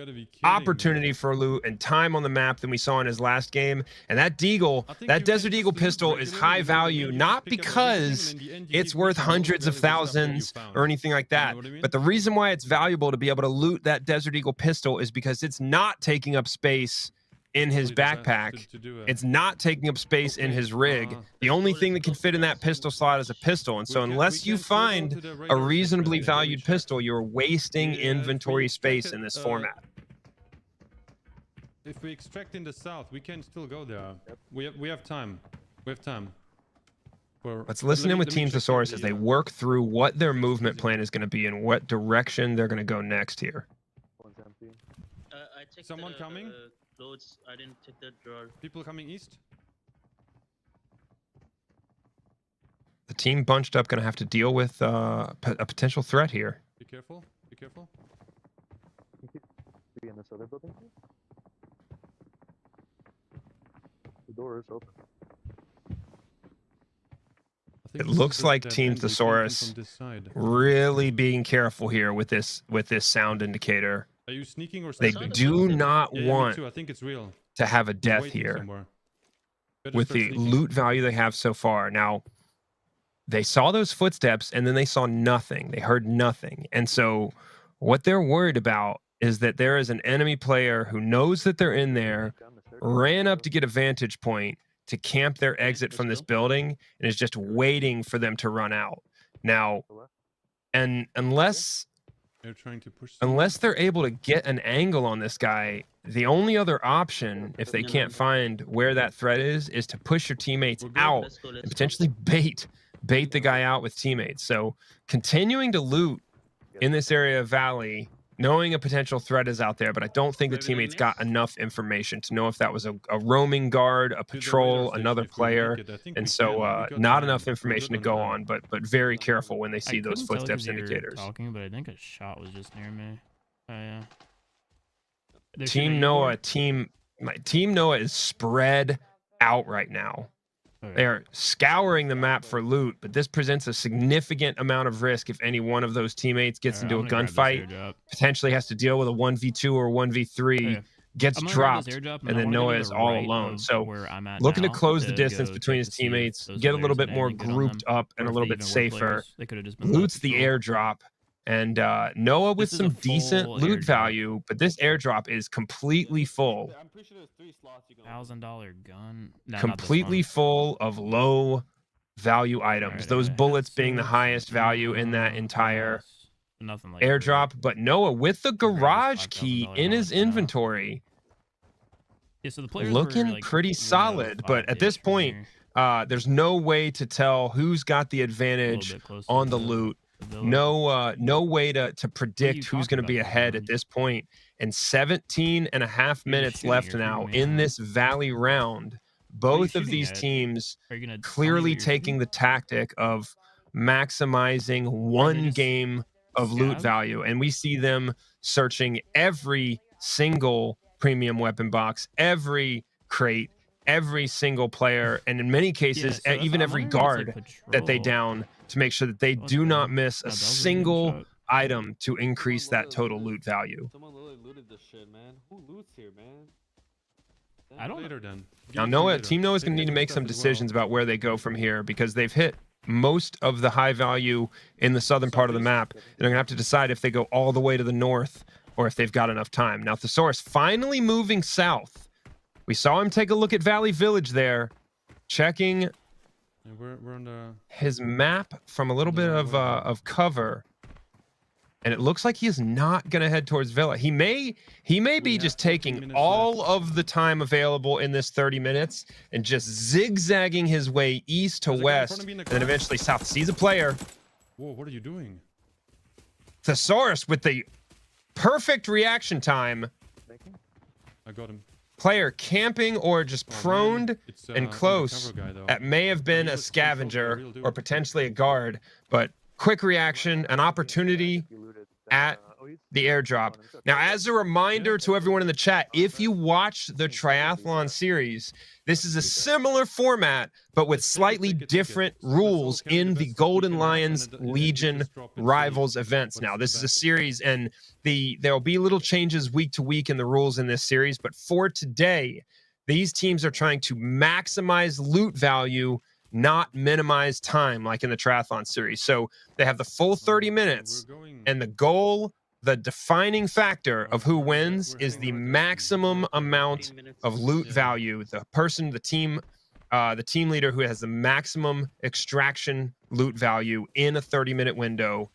opportunity for loot and time on the map than we saw in his last game. And that Deagle, that Desert Eagle pistol is high value, not because it's worth hundreds of thousands or anything like that, but the reason why it's valuable to be able to loot that Desert Eagle pistol is because it's not taking up space in his backpack. It's not taking up space in his rig. The only thing that can fit in that pistol slot is a pistol. And so unless you find a reasonably valued pistol, you're wasting inventory space in this format. If we extract in the south, we can still go there. We have time. We have time. Let's listen in with Team Thesaurus as they work through what their movement plan is going to be and what direction they're going to go next here. Someone coming? Clothes. I didn't check the drawer. People coming east? The team bunched up going to have to deal with a potential threat here. Be careful. Be careful. Be in this other building. The door is open. It looks like Team Thesaurus really being careful here with this sound indicator. Are you sneaking or they do not want I think it's real. to have a death here with the loot value they have so far. Now, they saw those footsteps and then they saw nothing. They heard nothing. And so what they're worried about is that there is an enemy player who knows that they're in there, ran up to get a vantage point to camp their exit from this building, and is just waiting for them to run out. Now, and unless they're able to get an angle on this guy, the only other option, if they can't find where that threat is to push your teammates out and potentially bait the guy out with teammates. So continuing to loot in this area of Valley, knowing a potential threat is out there, but I don't think the teammates got enough information to know if that was a roaming guard, a patrol, another player, and so not enough information to go on, but very careful when they see those footsteps indicators. Talking, but I think a shot was just near me. Oh yeah. Team Noah is spread out right now. They are scouring the map for loot, but this presents a significant amount of risk if any one of those teammates gets into a gunfight, potentially has to deal with a 1v2 or 1v3, gets dropped, and then Noah is all alone. So looking to close the distance between his teammates, get a little bit more grouped up and a little bit safer, loots the airdrop, and Noah with some decent loot value, but this airdrop is completely full. $1,000 gun. No, completely full of low value items. Those bullets being the highest value in that entire Nothing like airdrop. But Noah, with the garage key in his inventory, yeah, so the players looking were, like, pretty solid. But at this point, there's no way to tell who's got the advantage on the loot. No way to predict who's going to be ahead at this point. And 17 and a half minutes left now in this Valley round. Both of these teams clearly taking the tactic of maximizing one game of loot value. And we see them searching every single premium weapon box, every crate, every single player, and in many cases, even every guard that they down to make sure that they do not miss a single item to increase that total loot value. Someone literally looted this shit, man. Who loots here, man? I don't know. Now, Team Noah's going to need to make some decisions about where they go from here, because they've hit most of the high value in the southern part of the map. They're going to have to decide if they go all the way to the north or if they've got enough time. Now, Thesaurus finally moving south. We saw him take a look at Valley Village there, checking we're on the... his map from a little bit of cover. And it looks like he is not going to head towards Villa. He may be just taking all of the time available in this 30 minutes and just zigzagging his way east to west and then eventually south. Sees a player. Whoa, what are you doing? Thesaurus with the perfect reaction time. I got him. Player camping or just proned and close. That may have been a scavenger or potentially a guard, but quick reaction, an opportunity at the airdrop. Now, as a reminder to everyone in the chat, if you watch the triathlon series, this is a similar format, but with slightly different rules in the Golden Lions Legion Rivals events. Now, this is a series, and there'll be little changes week to week in the rules in this series, but for today, these teams are trying to maximize loot value, not minimize time like in the triathlon series. So they have the full 30 minutes, and the goal, the defining factor of who wins is the maximum amount of loot value. The team leader who has the maximum extraction loot value in a 30-minute window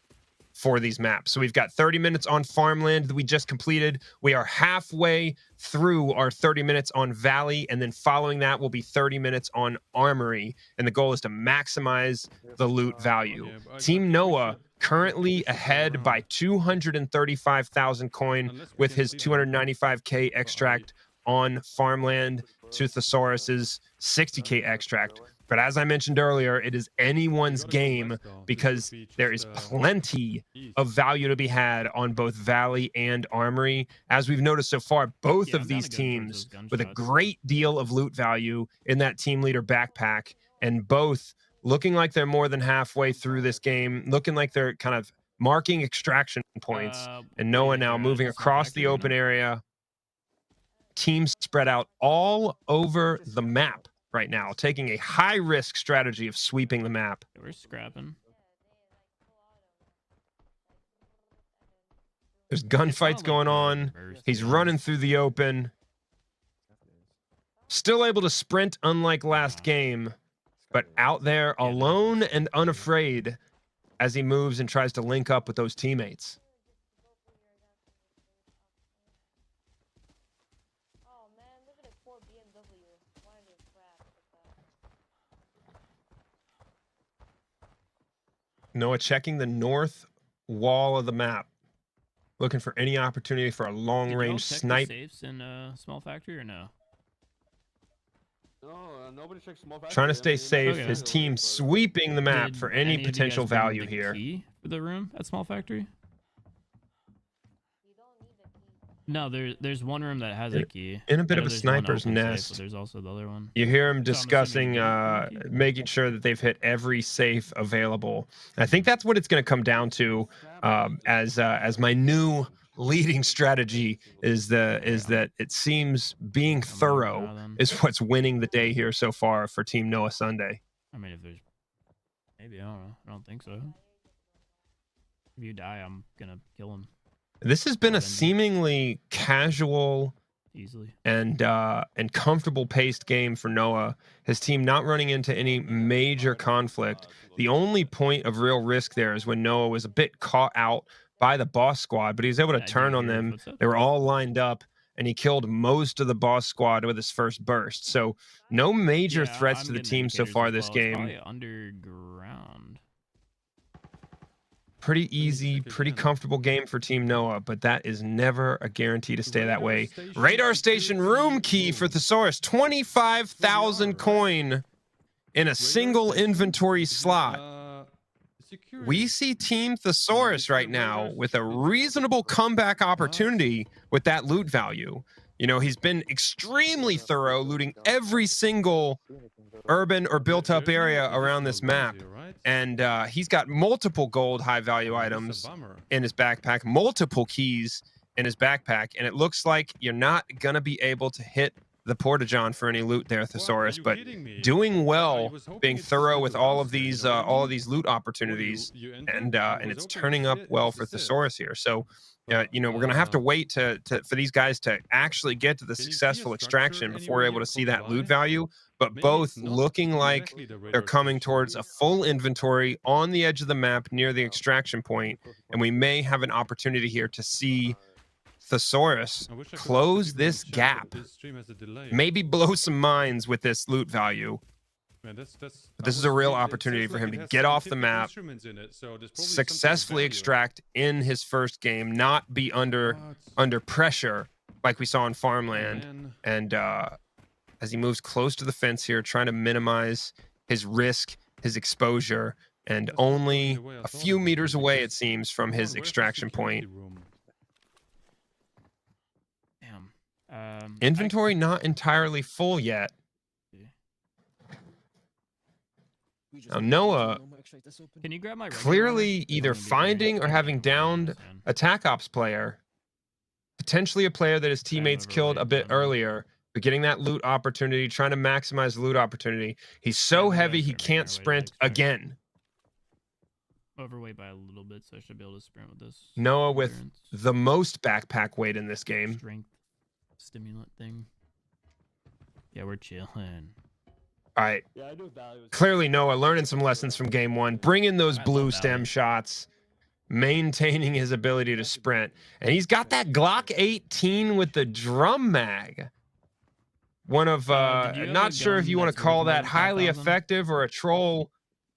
for these maps. So we've got 30 minutes on Farmland that we just completed. We are halfway through our 30 minutes on Valley, and then following that will be 30 minutes on Armory, and the goal is to maximize the loot value. Team Noah currently ahead by 235,000 coin with his 295k extract on Farmland to Thesaurus's 60k extract. But as I mentioned earlier, it is anyone's game because there is plenty of value to be had on both Valley and Armory. As we've noticed so far, both of these teams with a great deal of loot value in that team leader backpack, and both looking like they're more than halfway through this game, looking like they're kind of marking extraction points. And Noah now moving across the open area. Teams spread out all over the map right now, taking a high-risk strategy of sweeping the map. We're scrapping. There's gunfights going on. He's running through the open. Still able to sprint, unlike last game, but out there alone and unafraid as he moves and tries to link up with those teammates. Noah checking the north wall of the map, looking for any opportunity for a long-range snipe. Safes in small factory or no? No, nobody checks small factory. Trying to stay safe. His team sweeping the map for any of you potential guys bring value the here. key for the room at small factory? No, there's one room that has a key. In a bit I of know a there's one sniper's open safe, nest. but there's also the other one. You hear him So I'm discussing making sure that they've hit every safe available. I think that's what it's going to come down to, as my new leading strategy is that it seems being thorough is what's winning the day here so far for Team Noah Sunday. I mean, if there's maybe, I don't know. I don't think so. If you die, I'm gonna kill him. This has been a seemingly casual easily. and comfortable paced game for Noah. His team not running into any major conflict. The only point of real risk there is when Noah was a bit caught out by the boss squad, but he was able to turn on them. They were all lined up, and he killed most of the boss squad with his first burst. So no major threats to the team so far this game. Underground. Pretty easy, pretty comfortable game for Team Noah, but that is never a guarantee to stay that way. Radar station room key for Thesaurus, 25,000 coin in a single inventory slot. We see Team Thesaurus right now with a reasonable comeback opportunity with that loot value. You know, he's been extremely thorough, looting every single urban or built-up area around this map. And he's got multiple gold high-value items in his backpack, multiple keys in his backpack, and it looks like you're not going to be able to hit the Porta-John for any loot there, Thesaurus, but doing well, being thorough with all of these loot opportunities, and it's turning up well for Thesaurus here. So, you know, we're going to have to wait for these guys to actually get to the successful extraction before we're able to see that loot value, but both looking like they're coming towards a full inventory on the edge of the map near the extraction point, and we may have an opportunity here to see Thesaurus close this gap, maybe blow some minds with this loot value. But this is a real opportunity for him to get off the map, successfully extract in his first game, not be under pressure like we saw in Farmland, and as he moves close to the fence here, trying to minimize his risk, his exposure, and only a few meters away, it seems, from his extraction point. Inventory not entirely full yet. Now Noah Can you grab my clearly either finding or having downed a TAC Ops player, potentially a player that his teammates killed a bit earlier, but getting that loot opportunity, trying to maximize the loot opportunity. He's so heavy he can't sprint again. Overweight by a little bit, so I should be able to sprint with this. Noah with the most backpack weight in this game. Strength stimulant thing. Yeah, we're chilling. All right. Clearly, Noah learning some lessons from game one, bringing those blue stem shots, maintaining his ability to sprint. And he's got that Glock 18 with the drum mag. One of, not sure if you want to call that highly effective or a troll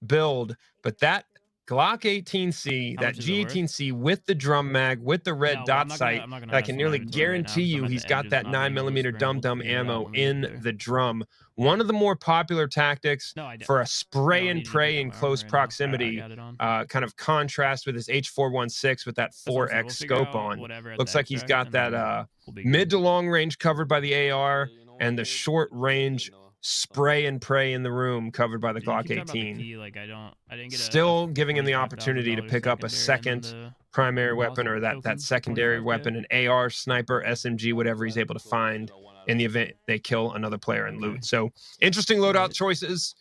build, but that Glock 18C, that G18C with the drum mag, with the red dot sight, I can nearly guarantee you he's got that 9mm dum-dum ammo in the drum. One of the more popular tactics for a spray and pray in close proximity, kind of contrast with his H416 with that 4X scope on. Looks like he's got that mid to long range covered by the AR and the short range spray and pray in the room covered by the Glock 18. Still giving him the opportunity to pick up a second primary weapon, or that secondary weapon, an AR, sniper, SMG, whatever he's able to find in the event they kill another player and loot. So interesting loadout choices.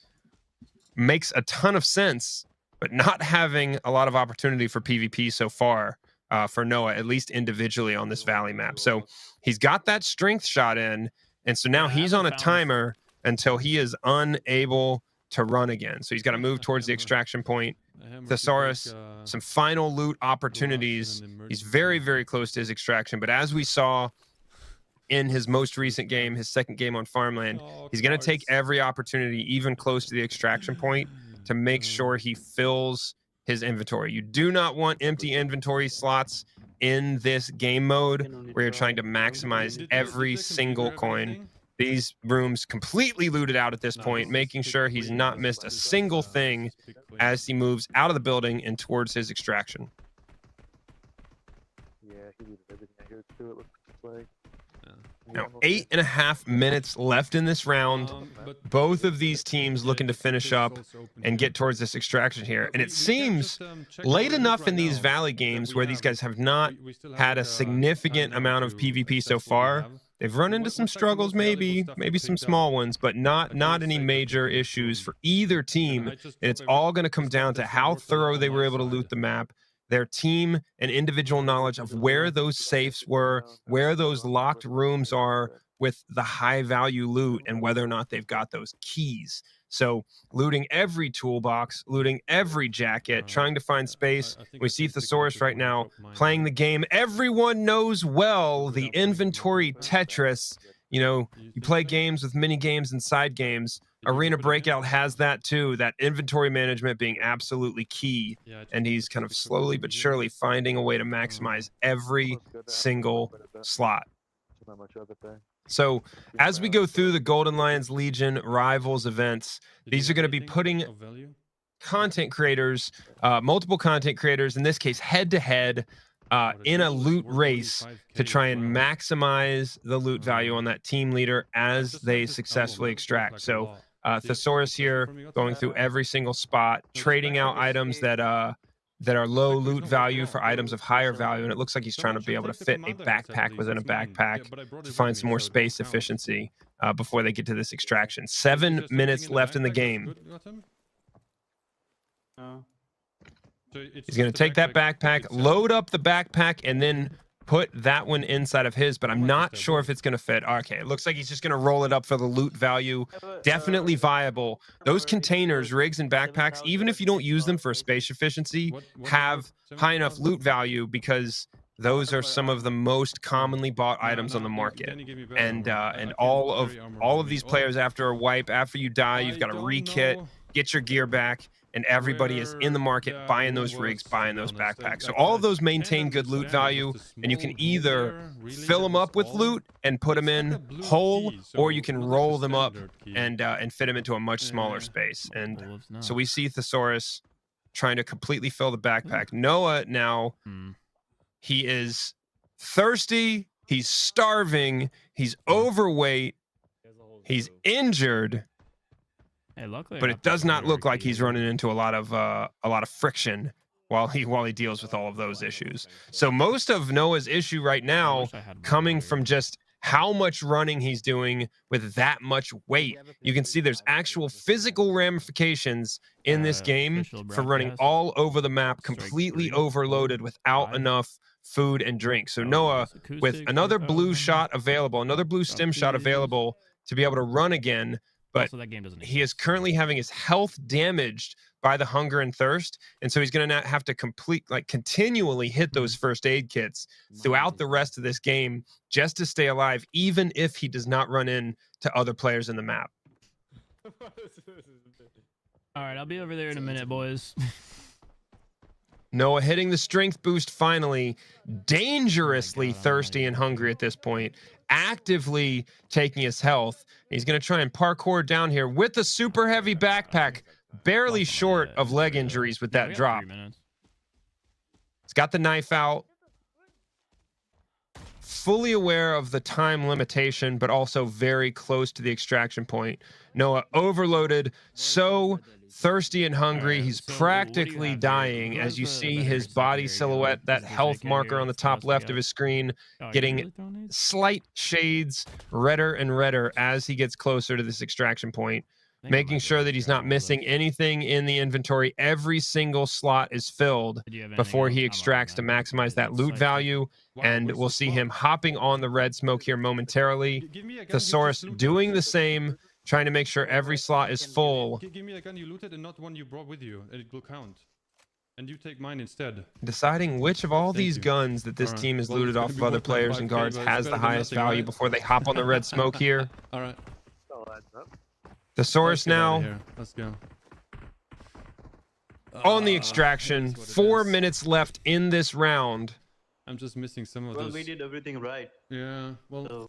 Makes a ton of sense, but not having a lot of opportunity for PvP so far for Noah, at least individually on this Valley map. So he's got that strength shot in, and so now he's on a timer until he is unable to run again. So he's got to move towards the extraction point. Thesaurus, some final loot opportunities. He's very, very close to his extraction, but as we saw in his most recent game, his second game on Farmland, he's going to take every opportunity, even close to the extraction point, to make sure he fills his inventory. You do not want empty inventory slots in this game mode where you're trying to maximize every single coin. These rooms completely looted out at this point, making sure he's not missed a single thing as he moves out of the building and towards his extraction. Yeah, he did everything I heard too, it looks like. Now, 8.5 minutes left in this round. Both of these teams looking to finish up and get towards this extraction here. And it seemes late enough in these Valley games where these guys have not had a significant amount of PvP so far. They've run into some struggles, maybe some small ones, but not any major issues for either team. And it's all going to come down to how thorough they were able to loot the map, their team and individual knowledge of where those safes were, where those locked rooms are with the high value loot, and whether or not they've got those keys. So looting every toolbox, looting every jacket, trying to find space. We see Thesaurus right now playing the game everyone knows well, the inventory Tetris. You know, you play games with mini games and side games. Arena Breakout has that too, that inventory management being absolutely key. And he's kind of slowly but surely finding a way to maximize every single slot. So as we go through the Golden Lions Legion Rivals events, these are going to be putting content creators, multiple content creators, in this case head-to-head, in a loot race to try and maximize the loot value on that team leader as they successfully extract. So Thesaurus here going through every single spot, trading out items that are low loot value for items of higher value, and it looks like he's trying to be able to fit a backpack within a backpack to find some more space efficiency before they get to this extraction. 7 minutes left in the game. He's going to take that backpack, load up the backpack, and then put that one inside of his, but I'm not sure if it's going to fit. Okay, it looks like he's just going to roll it up for the loot value. Definitely viable. Those containers, rigs, and backpacks, even if you don't use them for space efficiency, have high enough loot value because those are some of the most commonly bought items on the market. And all of these players, after a wipe, after you die, you've got to re-kit, get your gear back, and everybody is in the market buying those rigs, buying those backpacks. So all of those maintain good loot value, and you can either fill them up with loot and put them in whole, or you can roll them up and fit them into a much smaller space. And so we see Thesaurus trying to completely fill the backpack. Noah now, he is thirsty, he's starving, he's overweight, he's injured. Hey, luckily, but it does not look like he's running into a lot of friction while he deals with all of those issues. So most of Noah's issue right now coming from just how much running he's doing with that much weight. You can see there's actual physical ramifications in this game for running all over the map, completely overloaded without enough food and drink. So Noah, with another blue shot available, another blue stim shot available to be able to run again, but he is currently having his health damaged by the hunger and thirst, and so he's going to have to continually hit those first aid kits throughout the rest of this game just to stay alive, even if he does not run in to other players in the map. All right, I'll be over there in a minute, boys. Noah hitting the strength boost finally, dangerously thirsty and hungry at this point, actively taking his health. He's going to try and parkour down here with a super heavy backpack, barely short of leg injuries with that drop. He's got the knife out, fully aware of the time limitation, but also very close to the extraction point. Noah overloaded, so thirsty and hungry, he's practically dying. As you see his body silhouette, that health marker on the top left of his screen, getting slight shades redder and redder as he gets closer to this extraction point, making sure that he's not missing anything in the inventory. Every single slot is filled before he extracts to maximize that loot value, and we'll see him hopping on the red smoke here momentarily. Thesaurus doing the same, trying to make sure every slot is full. Give me a gun you looted and not one you brought with you, and it will count. And you take mine instead. Deciding which of all these guns that this team has looted off of other players and guards has the highest value before they hop on the red smoke here. All right. Thesaurus now. Let's go. On the extraction. 4 minutes left in this round. I'm just missing some of those. Well, we did everything right. Yeah, well,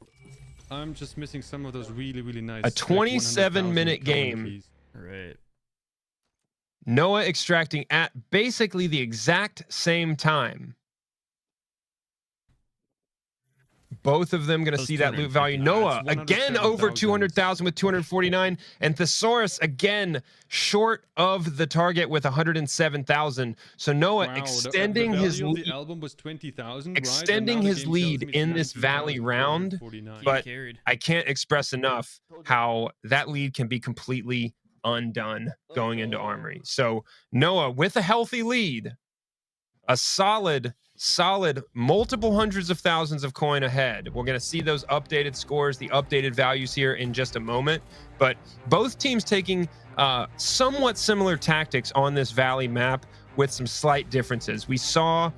I'm just missing some of those really, really nice. A 27-minute game. Right. Noah extracting at basically the exact same time. Both of them going to see that loot value. Noah again over 200,000 with 249, and Thesaurus again short of the target with 107,000. So Noah extending his lead, the album was 20,000, extending his lead in this valley round. But I can't express enough how that lead can be completely undone going into Armory. So Noah with a healthy lead, a solid multiple hundreds of thousands of coin ahead. We're going to see those updated scores, the updated values here in just a moment. But both teams taking somewhat similar tactics on this Valley map with some slight differences. We saw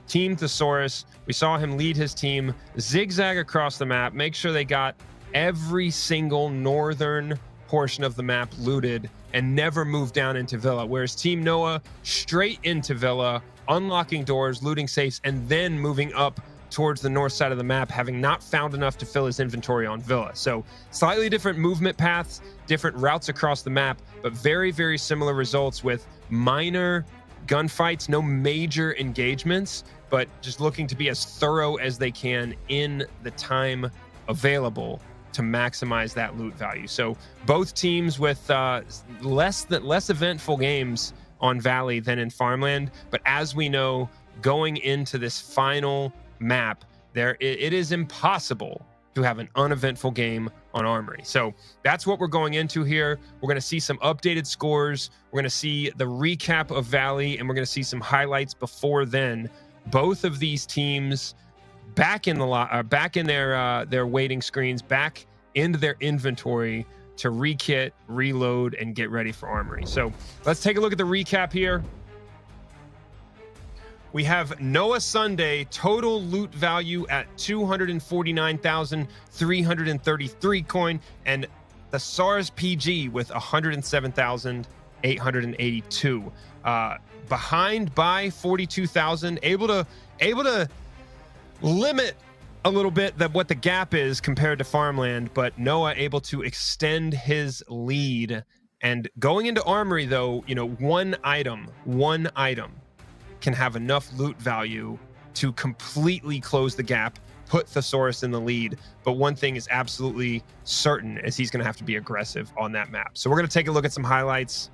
Team Thesaurus, we saw him lead his team, zigzag across the map, make sure they got every single northern portion of the map looted and never move down into Villa. Whereas Team Noah, straight into Villa, unlocking doors, looting safes, and then moving up towards the north side of the map, having not found enough to fill his inventory on Villa. So slightly different movement paths, different routes across the map, but very, very similar results with minor gunfights, no major engagements, but just looking to be as thorough as they can in the time available to maximize that loot value. So both teams with less eventful games on Valley than in Farmland, but as we know, going into this final map, it is impossible to have an uneventful game on Armory. So that's what we're going into here. We're going to see some updated scores. We're going to see the recap of Valley, and we're going to see some highlights before then. Both of these teams back in the back in their waiting screens, back into their inventory to rekit, reload, and get ready for Armory. So let's take a look at the recap here. We have Noah Sunday total loot value at 249,333 coin, and ThesaurusPG with 107,882. Behind by 42,000, able to limit a little bit what the gap is compared to Farmland, but Noah able to extend his lead. And going into Armory, though, you know, one item can have enough loot value to completely close the gap, put Thesaurus in the lead. But one thing is absolutely certain, is he's going to have to be aggressive on that map. So we're going to take a look at some highlights,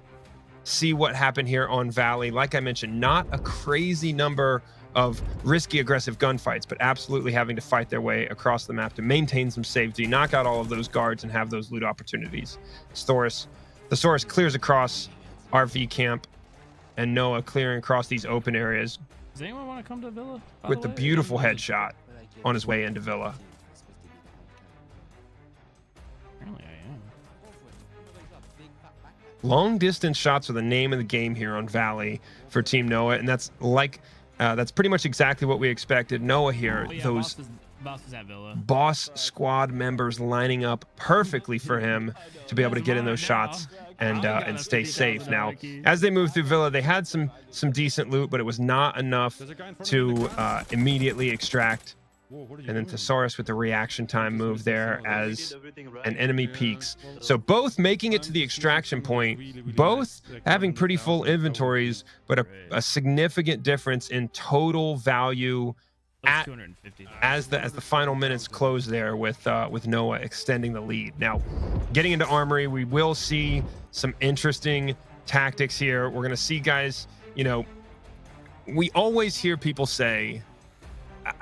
see what happened here on Valley. Like I mentioned, not a crazy number of risky, aggressive gunfights, but absolutely having to fight their way across the map to maintain some safety, knock out all of those guards, and have those loot opportunities. Thesaurus clears across RV camp, and Noah clearing across these open areas. Does anyone want to come to Villa? With the beautiful headshot on his way into Villa. Apparently I am. Long distance shots are the name of the game here on Valley for Team Noah, and that's pretty much exactly what we expected. Noah here, those Boss is at Villa. boss squad members lining up perfectly for him to be able to get in those shots and stay safe. Now, as they move through Villa, they had some decent loot, but it was not enough to immediately extract. And then Thesaurus with the reaction time move there as an enemy peaks. So both making it to the extraction point, both having pretty full inventories, but a significant difference in total value as the final minutes close there with Noah extending the lead. Now, getting into Armory, we will see some interesting tactics here. We're going to see guys, you know, we always hear people say,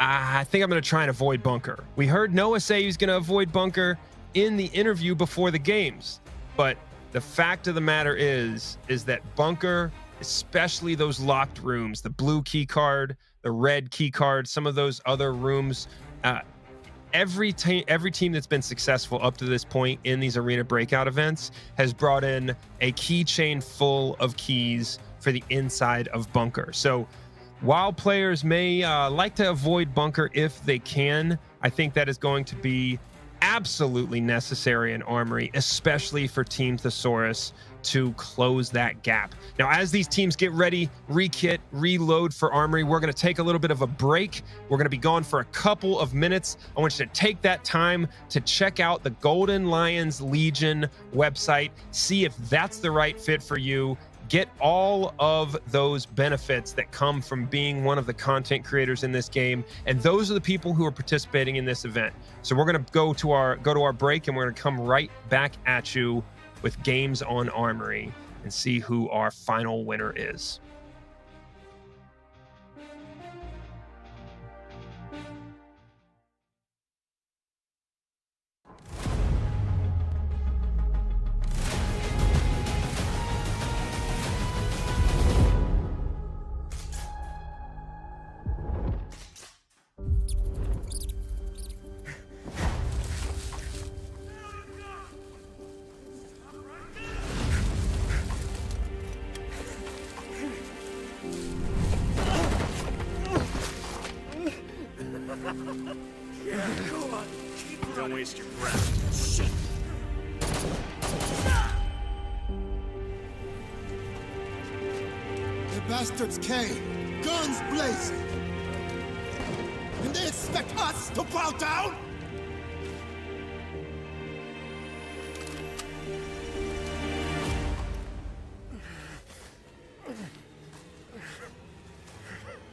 I think I'm going to try and avoid bunker. We heard Noah say he's going to avoid bunker in the interview before the games. But the fact of the matter is that bunker, especially those locked rooms, the blue key card, the red key card, some of those other rooms, every team that's been successful up to this point in these Arena Breakout events has brought in a keychain full of keys for the inside of bunker. So while players may like to avoid bunker if they can, I think that is going to be absolutely necessary in Armory, especially for Team Thesaurus to close that gap. Now, as these teams get ready, rekit, reload for Armory, we're going to take a little bit of a break. We're going to be gone for a couple of minutes. I want you to take that time to check out the Golden Lions Legion website, see if that's the right fit for you. Get all of those benefits that come from being one of the content creators in this game, and those are the people who are participating in this event. So we're going to go to our break, and we're going to come right back at you with games on Armory and see who our final winner is. Don't waste your breath. Shit. The bastards came, guns blazing. And they expect us to bow down?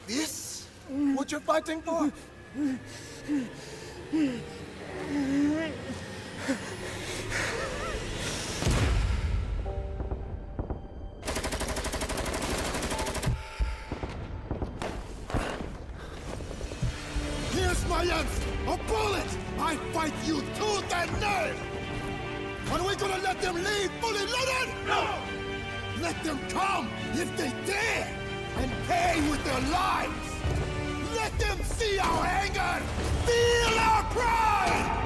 This? What you're fighting for? Here's my answer. A bullet! I fight you tooth and nail! Are we gonna let them leave fully loaded? No! Let them come, if they dare, and pay with their lives! Let them see our anger! Feel our pride!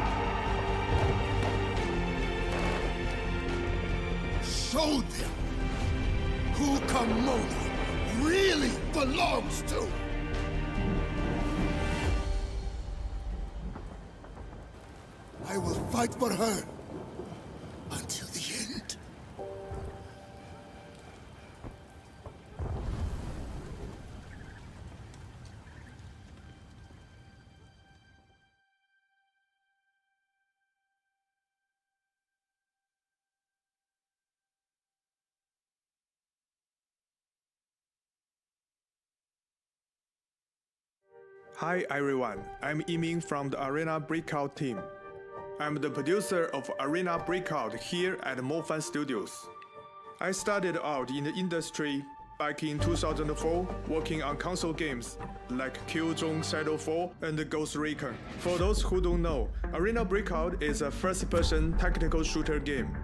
Show them who Kimona really belongs to! I will fight for her until the end. Hi everyone, I'm Yiming from the Arena Breakout team. I'm the producer of Arena Breakout here at Mofan Studios. I started out in the industry back in 2004, working on console games like Killzone Shadowfall and Ghost Recon. For those who don't know, Arena Breakout is a first-person tactical shooter game.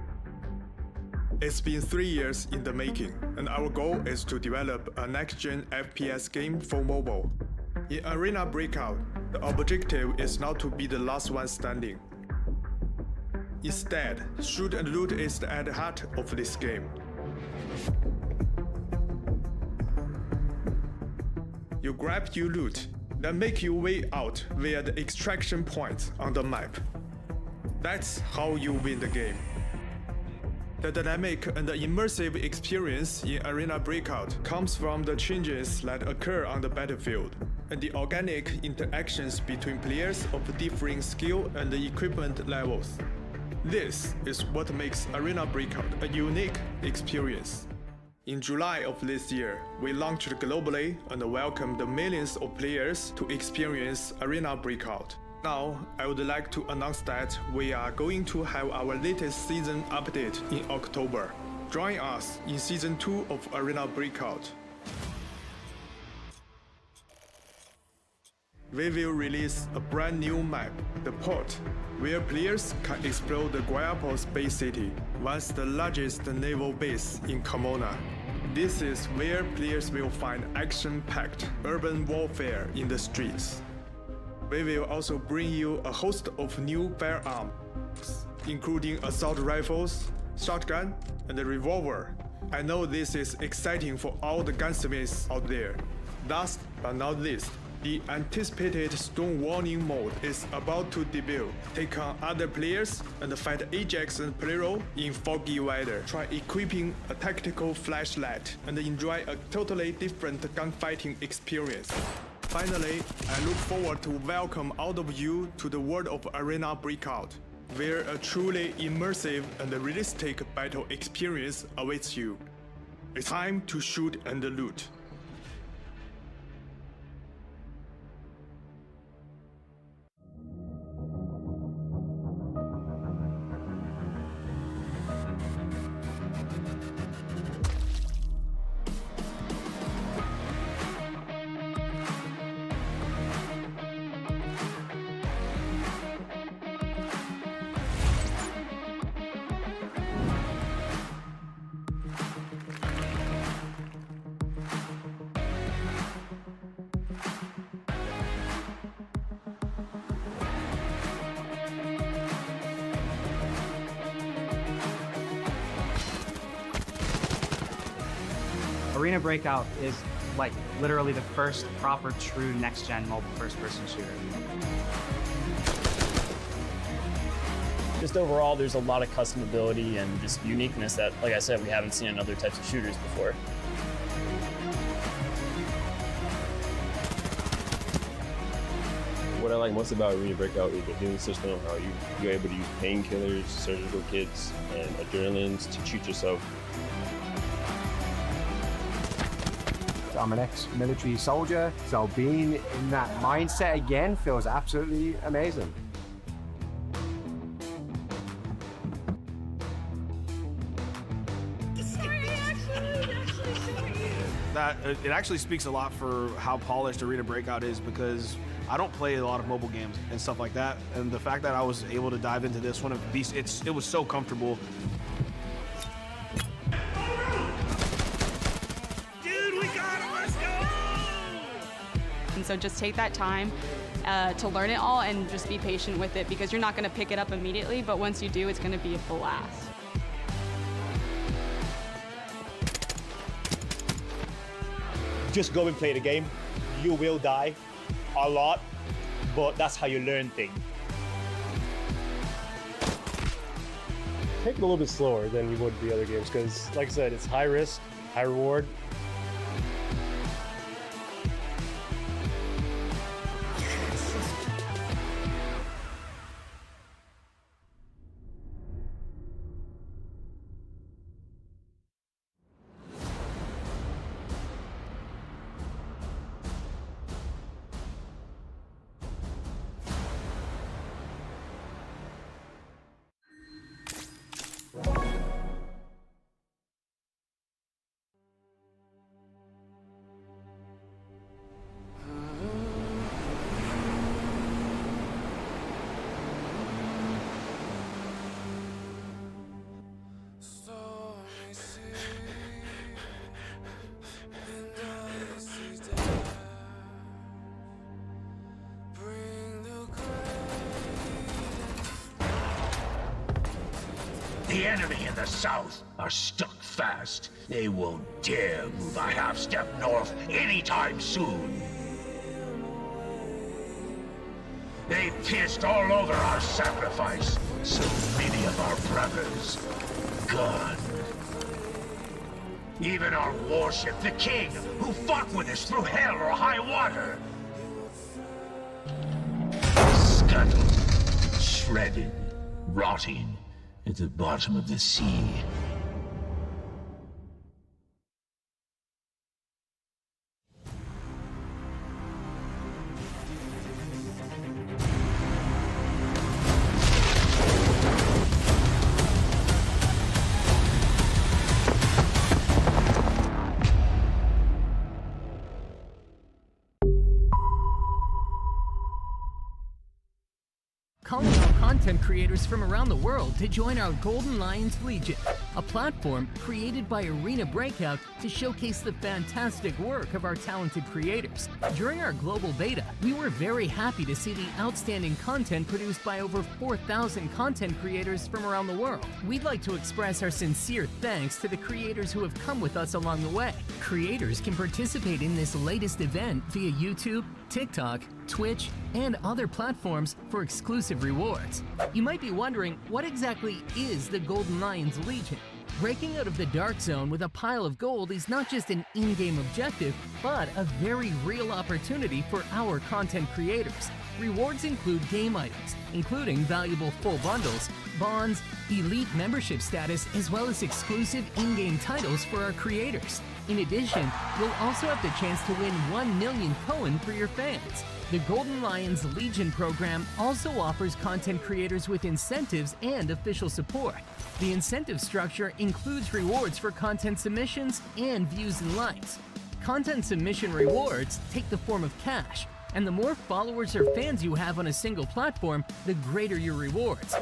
It's been 3 years in the making, and our goal is to develop a next-gen FPS game for mobile. In Arena Breakout, the objective is not to be the last one standing. Instead, shoot and loot is at the heart of this game. You grab your loot, then make your way out via the extraction points on the map. That's how you win the game. The dynamic and the immersive experience in Arena Breakout comes from the changes that occur on the battlefield, and the organic interactions between players of differing skill and equipment levels. This is what makes Arena Breakout a unique experience. In July of this year, we launched globally and welcomed millions of players to experience Arena Breakout. Now, I would like to announce that we are going to have our latest season update in October. Join us in Season 2 of Arena Breakout. We will release a brand new map, the Port, where players can explore the Guayapo Space City, once the largest naval base in Kimona. This is where players will find action-packed urban warfare in the streets. We will also bring you a host of new firearms, including assault rifles, shotgun, and a revolver. I know this is exciting for all the gunsmiths out there. Last but not least, the anticipated Stone Warning mode is about to debut. Take on other players and fight Ajax and Plero in foggy weather. Try equipping a tactical flashlight and enjoy a totally different gunfighting experience. Finally, I look forward to welcome all of you to the world of Arena Breakout, where a truly immersive and realistic battle experience awaits you. It's time to shoot and loot. Arena Breakout is like literally the first proper true next-gen mobile first-person shooter. just overall, there's a lot of customability and just uniqueness that, like I said, we haven't seen in other types of shooters before. What I like most about Arena Breakout is the healing system, how you're able to use painkillers, surgical kits, and adrenalines to treat yourself. I'm an ex-military soldier, so being in that mindset again feels absolutely amazing. That it actually speaks a lot for how polished Arena Breakout is, because I don't play a lot of mobile games and stuff like that, and the fact that I was able to dive into this one, it was so comfortable. Dude, we got him, let's go! And so just take that time to learn it all and just be patient with it, because you're not going to pick it up immediately, but once you do, it's going to be a blast. Just go and play the game. You will die a lot, but that's how you learn things. Take it a little bit slower than you would the other games, because like I said, it's high risk, high reward. The enemy in the south are stuck fast. They won't dare move a half step north anytime soon. They pissed all over our sacrifice. So many of our brothers gone. Even our warship, the King, who fought with us through hell or high water. Scuttled, shredded, rotting at the bottom of the sea. Calling all content creators from around the world to join our Golden Lions Legion, a platform created by Arena Breakout to showcase the fantastic work of our talented creators. During our global beta, we were very happy to see the outstanding content produced by over 4,000 content creators from around the world. We'd like to express our sincere thanks to the creators who have come with us along the way. Creators can participate in this latest event via YouTube, TikTok, Twitch, and other platforms for exclusive rewards. You might be wondering, what exactly is the Golden Lions Legion? Breaking out of the dark zone with a pile of gold is not just an in-game objective, but a very real opportunity for our content creators. Rewards include game items, including valuable full bundles, bonds, elite membership status, as well as exclusive in-game titles for our creators. In addition, you'll also have the chance to win 1 million coin for your fans. The Golden Lions Legion program also offers content creators with incentives and official support. The incentive structure includes rewards for content submissions and views and likes. Content submission rewards take the form of cash, and the more followers or fans you have on a single platform, the greater your rewards.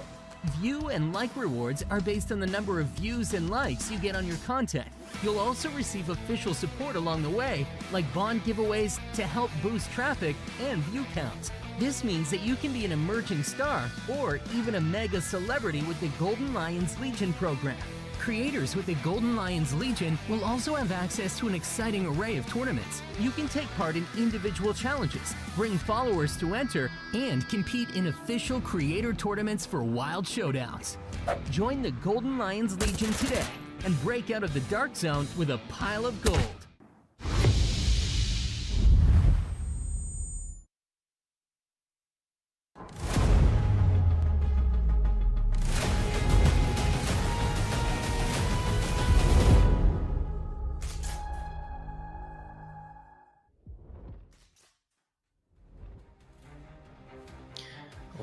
View and like rewards are based on the number of views and likes you get on your content. You'll also receive official support along the way, like bond giveaways to help boost traffic and view counts. This means that you can be an emerging star or even a mega celebrity with the Golden Lions Legion program. Creators with the Golden Lions Legion will also have access to an exciting array of tournaments. You can take part in individual challenges, bring followers to enter, and compete in official creator tournaments for wild showdowns. Join the Golden Lions Legion today and break out of the dark zone with a pile of gold.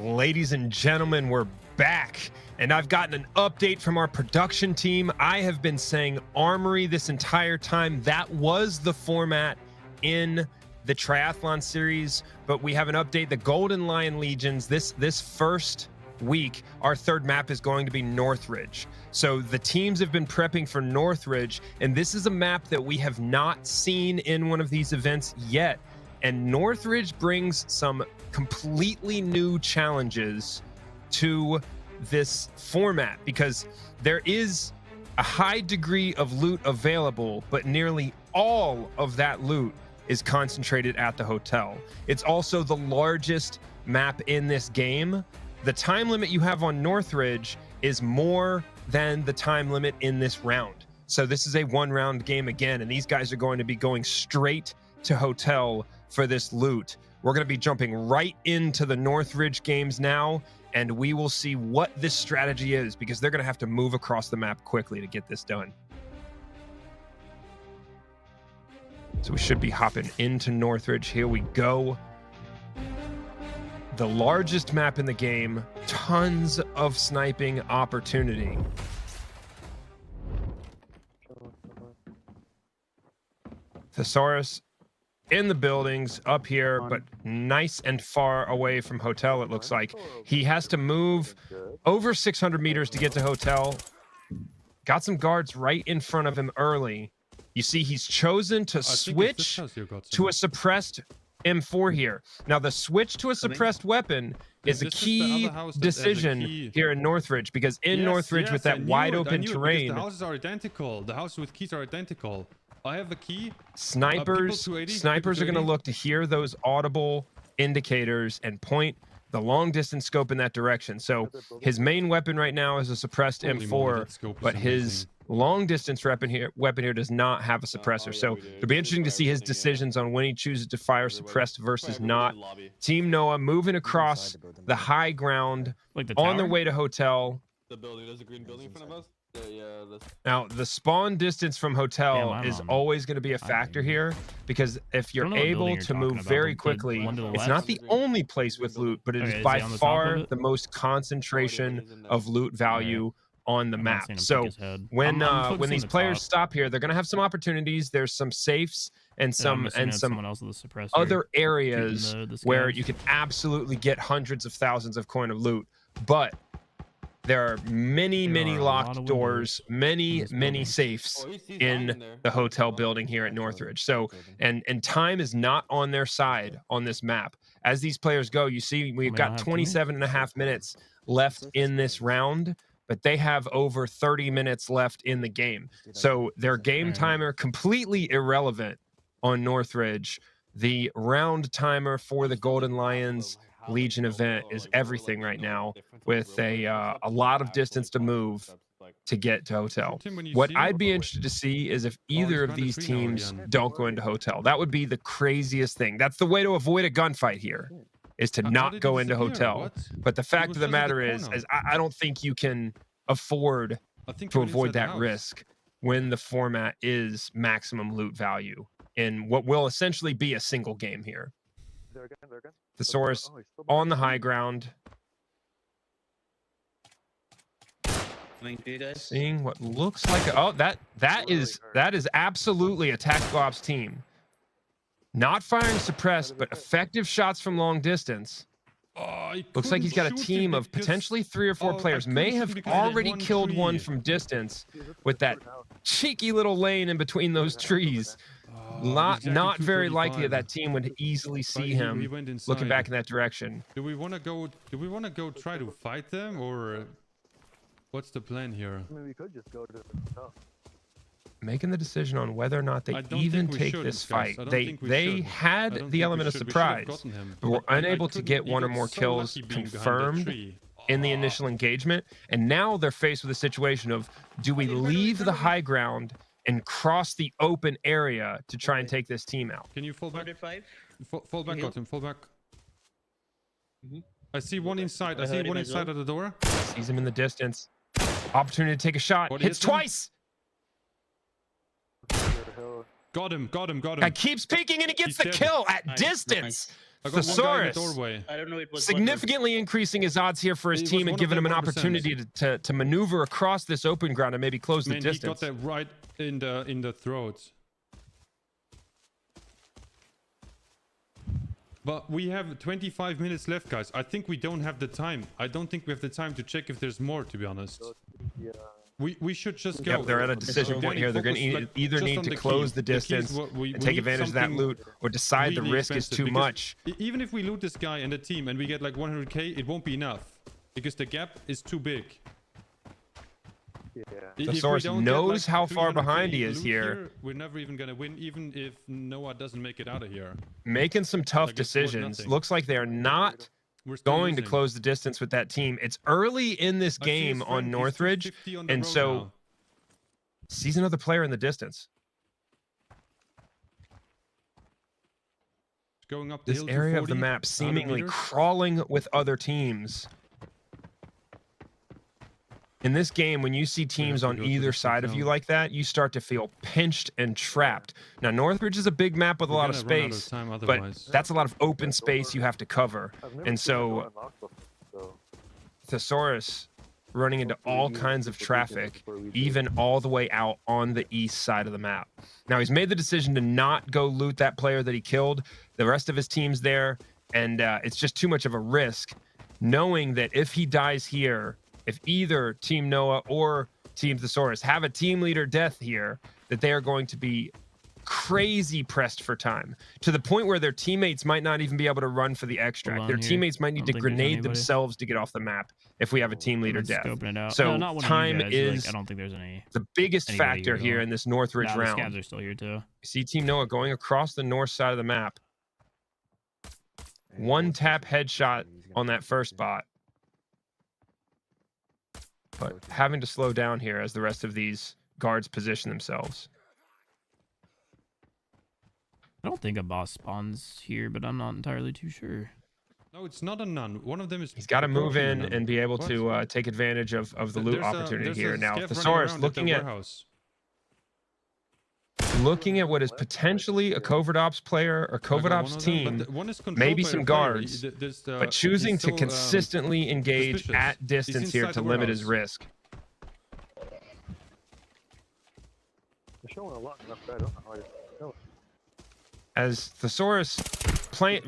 Ladies and gentlemen, we're back, and I've gotten an update from our production team. I have been saying Armory this entire time. That was the format in the triathlon series, but we have an update. The Golden Lion Legions, this first week, our third map is going to be Northridge. So the teams have been prepping for Northridge, and this is a map that we have not seen in one of these events yet. And Northridge brings some completely new challenges to this format because there is a high degree of loot available, but nearly all of that loot is concentrated at the hotel. It's also the largest map in this game. The time limit you have on Northridge is more than the time limit in this round. So this is a one-round game again, and these guys are going to be going straight to hotel for this loot. We're going to be jumping right into the Northridge games now, and we will see what this strategy is because they're going to have to move across the map quickly to get this done. So we should be hopping into Northridge. Here we go. The largest map in the game, tons of sniping opportunity. Thesaurus in the buildings up here, but nice and far away from hotel, it looks like. He has to move over 600 meters to get to hotel. Got some guards right in front of him early. You see, he's chosen to switch to a suppressed M4 here. Now, the switch to a suppressed weapon is a key decision here in Northridge, because in Northridge with that wide open terrain, the houses are identical. The houses with keys are identical. I have the key. Snipers are going to look to hear those audible indicators and point the long distance scope in that direction. So his main weapon right now is a suppressed M4, but his long distance weapon here does not have a suppressor. So it'll be interesting to see his decisions on when he chooses to fire suppressed versus not. Team Noah moving across the high ground on their way to hotel. The building, there's a green building in front of us. Now, the spawn distance from hotel is always going to be a factor here, because if you're able to move very quickly, it's not the only place with loot, but it is by far the most concentration of loot value on the map. So when these players stop here, they're going to have some opportunities. There's some safes and some other areas where you can absolutely get hundreds of thousands of coin of loot, but there are many locked doors, many safes in the hotel building here at Northridge. So, and time is not on their side on this map. As these players go, you see we've got 27 and a half minutes left in this round, but they have over 30 minutes left in the game. So their game timer completely irrelevant on Northridge. The round timer for the Golden Lions Legion event is everything right now, with a lot of distance to move to get to hotel. What I'd be interested to see is if either of these teams don't go into hotel. That would be the craziest thing. That's the way to avoid a gunfight here, is to not go into hotel. But the fact of the matter is I don't think you can afford to avoid that risk when the format is maximum loot value in what will essentially be a single game here. Thesaurus on the high ground. Seeing what looks like that is absolutely a tactical ops team. Not firing suppressed, but effective shots from long distance. Looks like he's got a team of potentially 3 or 4 players. May have already killed one from distance with that cheeky little lane in between those trees. Not very likely that team would easily see him looking back in that direction. Do we want to go try to fight them, or What's the plan here? I mean, we could just go to the top. Making the decision on whether or not they I don't even think we take should, this guys. fight. I don't They think we they should. I had don't the think element we of should. We should have surprise, gotten him. but were I unable to couldn't- get he one or got more so kills lucky being behind that confirmed tree. in the initial engagement. And now they're faced with a situation of, do we leave the high ground and cross the open area to try and take this team out? Can you fall back? 45? Fall back, Heal? Gotham. Fall back. Mhm. I see one inside. I I see heard one him as inside well. of the door. Sees him in the distance. Opportunity to take a shot. What Hits hits him? twice. Got him. Guy keeps peeking and he gets He's the dead. kill at Nice, distance. I got one guy in the Thesaurus doorway. I don't know. It was significantly increasing his odds here for his He was team and one of giving him them an 100%. opportunity to maneuver across this open ground and maybe close the Man, he got distance. that right in the throat. But we have 25 minutes left, guys. I think we don't have the time. I don't think we have the time to check if there's more, to be honest. We should just go. Yep, they're at a decision point here. They're going to either need to close the distance and take advantage of that loot, or decide the risk is too much. Even if we loot this guy and the team and we get like 100k, it won't be enough because the gap is too big. Thesaurus knows how far behind he is loot here. We're never even going to win, even if Noah doesn't make it out of here. Making some tough Like, it's worth decisions. nothing. Looks like they are not We're still going to losing. close the distance with that team. It's early in this I see his game friend, on he's Northridge, 250 on the and road so now. sees another player in the distance. Going up the This hill to area of the 40, map 100 seemingly meters. crawling with other teams. In this game, when you see teams on either side of you like that, you start to feel pinched and trapped. Now, Northridge is a big map with a We're lot of gonna run out of space, time but otherwise. that's a lot of open space you have to cover. And so Thesaurus running into all kinds of traffic, even all the way out on the east side of the map. Now, he's made the decision to not go loot that player that he killed. The rest of his team's there, and it's just too much of a risk, knowing that if he dies here, if either Team Noah or Team Thesaurus have a team leader death here, that they are going to be crazy pressed for time, to the point where their teammates might not even be able to run for the extract. Their teammates might need to grenade themselves to get off the map if we have a team leader death. Scoping it out. So No, not one of you time guys, is like, I don't think there's any the biggest anybody factor here though. in this Northridge Nah, the round. scabs are still here too. You see Team Noah going across the north side of the map. One tap headshot on that first bot. But having to slow down here as the rest of these guards position themselves. I don't think a boss spawns here, but I'm not entirely too sure. No, it's not a nun. One of them is. He's got to move in nun. and be able What? to take advantage of the loot There's opportunity there's here. Now, scav running Thesaurus around looking the at warehouse. what is potentially a covert ops player or covert got ops one of them, team, but the one is controlled maybe by some a player. guards, but choosing he's to so, consistently engage suspicious. at He's distance here inside to the limit his warehouse. risk. They're showing a lot enough. I don't know how to know. As Thesaurus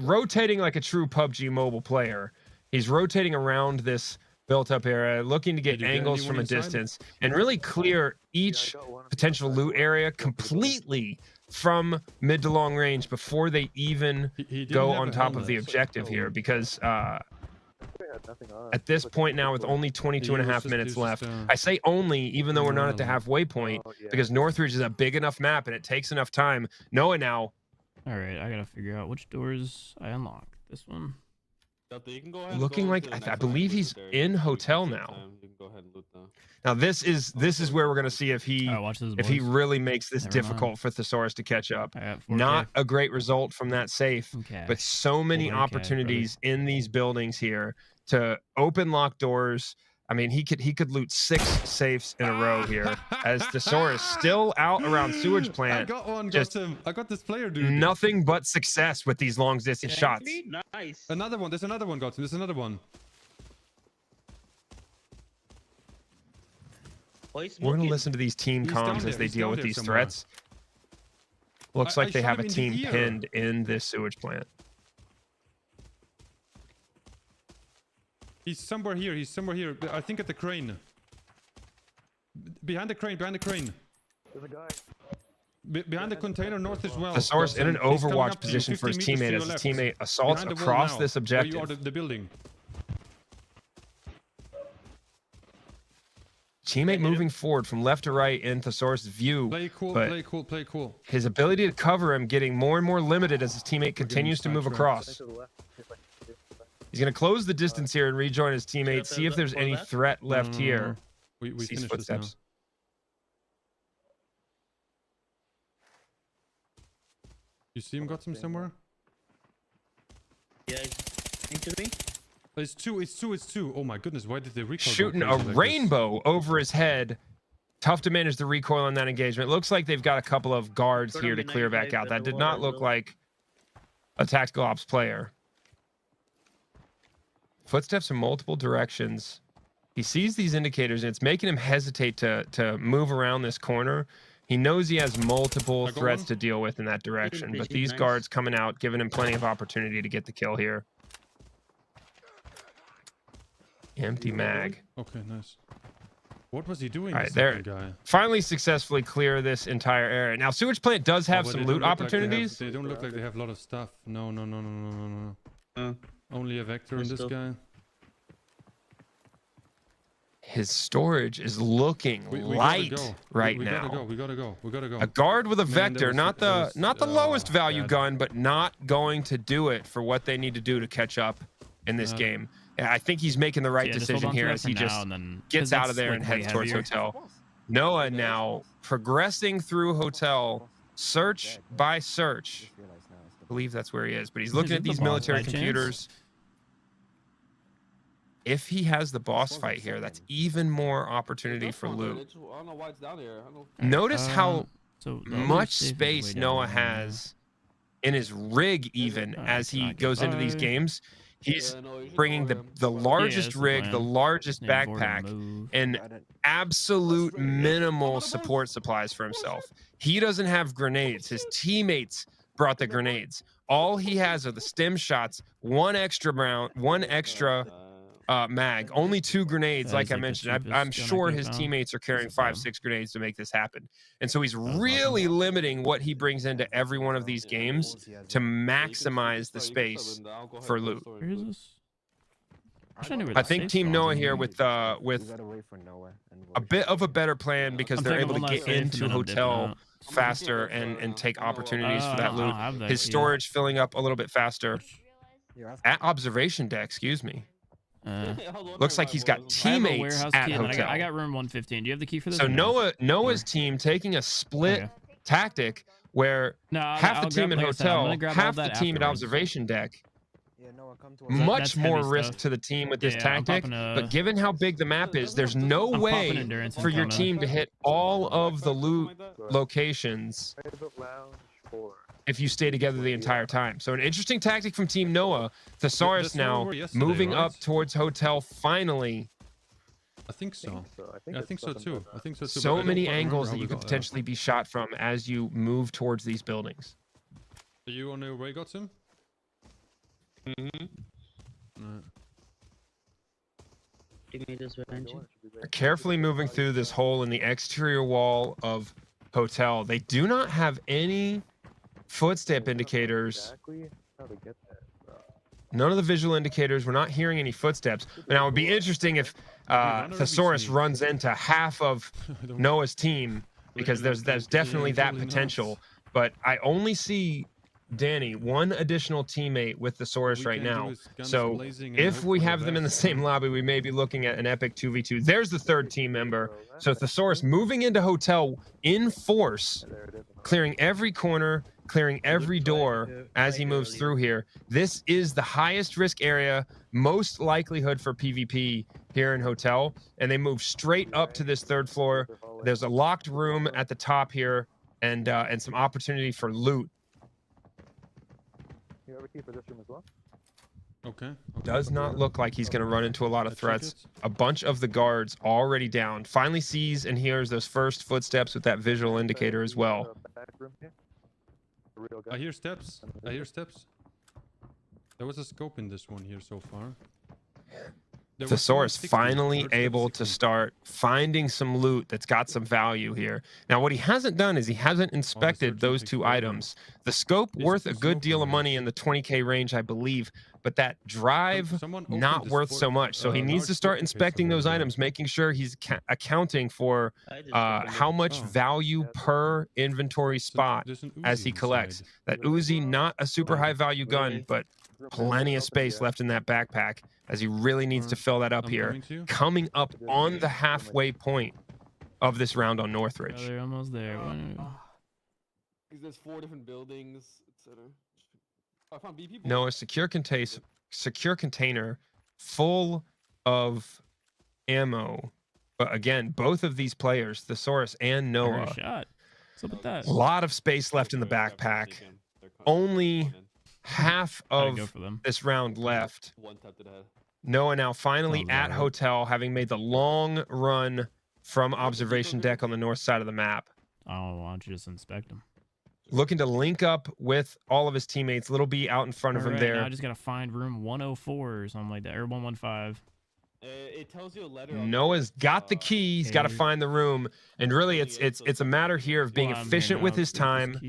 rotating like a true PUBG mobile player, he's rotating around this built-up area, looking to get Did you get angles anyone from a inside? distance and really clear each potential loot area completely from mid to long range before they even He didn't go have on a top of the helmet. objective here, because They had nothing on. at this point now, with only 22 and a half minutes left, I say only, even though we're not at the halfway point, because Northridge is a big enough map and it takes enough time. Noah now. All right, I gotta figure out which doors I unlock. This one. You can go ahead and Looking go like into the I next one. believe he's in hotel now. You can go ahead and loot them. Now this is where we're gonna see if he watch this, if he boys. really makes this Never difficult mind. for Thesaurus to catch up. I got 4K. Not a great result from that safe, Okay. but so many 4K, opportunities in these buildings here to open lock doors. I mean, he could loot 6 safes in a row here, as Thesaurus still out around sewage plant. I got one. Just Got him. I got this player, dude. nothing but success with these long distance shots. Nice. Another one. There's another one. Got him. There's another one. Oh, he's We're gonna smoking. listen to these team He's down comms there, as they he's deal down with there these somewhere. threats. Looks I like they shot have him a in the team ear. pinned in this sewage plant. He's somewhere here. He's somewhere here. I think at the crane. Behind the crane. Behind the crane. There's a guy. Behind the container north as well. Thesaurus in an He's coming overwatch up to you, position for his 50 meters teammate to as your his left. teammate assaults Behind the wall across now, this where you are objective. the building. Teammate moving forward from left to right in Thesaurus' view. Play cool, but play cool, play cool. his ability to cover him getting more and more limited as his teammate continues to move across. He's going to close the distance here and rejoin his teammate, see if there's any threat left here. We Sees finished footsteps. this now. You see him got him somewhere? Yeah, into me. It's two. Oh my goodness, why did they recoil? Shooting a rainbow over his head. Tough to manage the recoil on that engagement. Looks like they've got a couple of guards here to clear back out. That did not look like a tactical ops player. Footsteps from multiple directions. He sees these indicators and it's making him hesitate to move around this corner. He knows he has multiple threats to deal with in that direction, but these guards coming out, giving him plenty of opportunity to get the kill here. Empty mag. Okay, nice. What was he doing? All right, there. Guy? Finally successfully clear this entire area. Now, Sewage Plant does have some loot opportunities. They don't look like they have a lot of stuff. No. Only a vector in this guy. His storage is looking light right now. We gotta go. A guard with a vector, not the lowest value gun, but not going to do it for what they need to do to catch up in this game. I think he's making the right decision here as he just gets out of there and heads towards hotel. Noah now progressing through hotel, search by search. I believe that's where he is, but he's looking at these military computers. If he has the boss fight here, that's even more opportunity for loot. Notice how much space Noah has in his rig even as he goes into these games. He's bringing the largest rig, the largest backpack, and absolute minimal support supplies for himself. He doesn't have grenades. His teammates brought the grenades. All he has are the stem shots, one extra mag, only 2 grenades. Like I mentioned, I'm sure his teammates are carrying 5-6 grenades to make this happen. And so he's really limiting what he brings into every one of these games to maximize the space for loot. I think Team Noah here with a bit of a better plan because they're able to get into hotel faster and take opportunities for that loot. His storage filling up a little bit faster. At observation deck, excuse me. Looks like he's got teammates at hotel. I got room 115. Do you have the key for this? So Noah's team taking a split tactic where half the team at hotel, half the team at observation deck. Much more risk to the team with this tactic, but given how big the map is, there's no way for your team to hit all of the loot locations if you stay together the entire time. So an interesting tactic from Team Noah. Thesaurus now moving up towards hotel finally. I think so. I think so too. So many angles that you could potentially be shot from as you move towards these buildings. Are you on your way, got him? Carefully moving through this hole in the exterior wall of hotel. They do not have any footstep indicators. None of the visual indicators. We're not hearing any footsteps. Now, it would be interesting if Thesaurus runs into half of Noah's team, because there's definitely that potential. But I only see, Danny, one additional teammate with Thesaurus right now. So if we have them in the same lobby, we may be looking at an epic 2v2. There's the third team member. So Thesaurus moving into hotel in force, clearing every corner, clearing every door as he moves through here. This is the highest risk area, most likelihood for PvP here in hotel. And they move straight up to this third floor. There's a locked room at the top here and some opportunity for loot. You have a key for this room as well? Okay. Does not look like he's going to run into a lot of threats. A bunch of the guards already down. Finally sees and hears those first footsteps with that visual indicator as well. I hear steps. There was a scope in this one here so far. Thesaurus finally able to start finding some loot that's got some value here. Now, what he hasn't done is he hasn't inspected those two items. The scope worth a good deal of money in the 20K range, I believe, but that drive not worth so much. So he needs to start inspecting those items, making sure he's accounting for how much value per inventory spot as he collects. That Uzi, not a super high value gun, but plenty of space left in that backpack, as he really needs to fill that up here. Coming up on the halfway point of this round on Northridge. They're almost there. Because there's 4 different buildings, etc. I found B people. No, a secure container full of ammo. But again, both of these players, Thesaurus and Noah, Shot. What's up with that? a lot of space left in the backpack. Only half of this round left. Noah now finally at hotel, having made the long run from observation deck on the north side of the map. Oh, why don't you just inspect him? Looking to link up with all of his teammates. Little B out in front of him there. Now I just gotta find room 104 or something like that, or 115. It tells you a letter. Noah's got the key. He's got to find the room, and really, it's a matter here of being efficient with his time.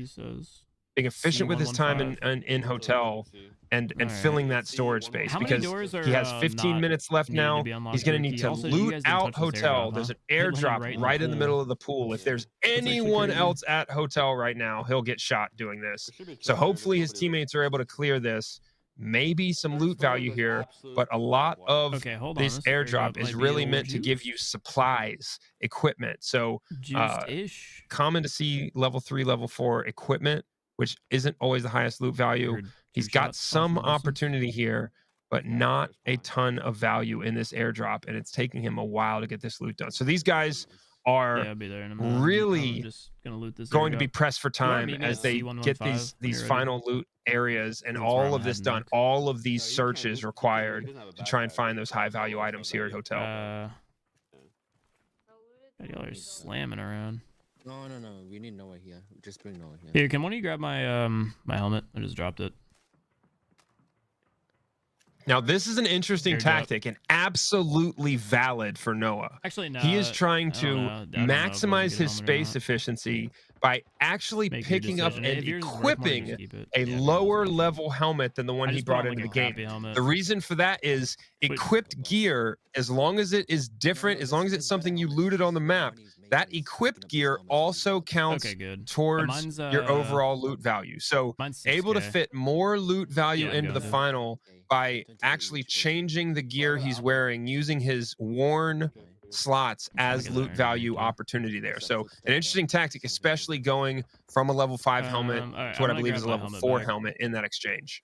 Being efficient with his time in hotel and filling that storage space, because he has 15 minutes left now. He's going to need to loot out hotel. There's an airdrop right in the middle of the pool. If there's anyone else at hotel right now, he'll get shot doing this. So hopefully his teammates are able to clear this. Maybe some loot value here, but a lot of this airdrop is really meant to give you supplies, equipment. So common to see level 3, level 4 equipment, which isn't always the highest loot value. He's got some opportunity here, but not a ton of value in this airdrop, and it's taking him a while to get this loot done. So these guys are really going to be pressed for time as they get these final loot areas and all of this done. All of these searches required to try and find those high value items here at hotel. Y'all are slamming around. No. We need Noah here. Just bring Noah here. Here, can one of you grab my my helmet? I just dropped it. Now, this is an interesting tactic and absolutely valid for Noah. Actually, no. He is trying to maximize his space efficiency by actually picking up and equipping a lower level helmet than the one he brought into the game. The reason for that is equipped gear, as long as it is different, as long as it's something you looted on the map, that equipped gear also counts towards your overall loot value. So able to fit more loot value into the final by actually changing the gear he's wearing, using his worn slots as loot value opportunity there. So an interesting tactic, especially going from a level 5 helmet to what I believe is a level 4 helmet in that exchange.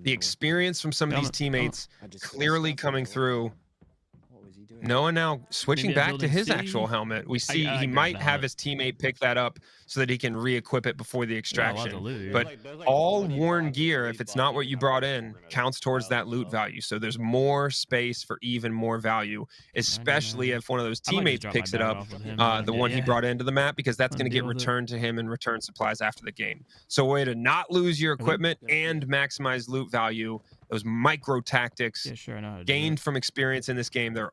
The experience from some of these teammates clearly coming through. Noah now switching back to his actual helmet. We see he might have his teammate pick that up so that he can re-equip it before the extraction. But all worn gear, if it's not what you brought in, counts towards that loot value. So there's more space for even more value, especially if one of those teammates picks it up, the one he brought into the map, because that's going to get returned to him and return supplies after the game. So a way to not lose your equipment and maximize loot value. Those micro tactics gained from experience in this game. There are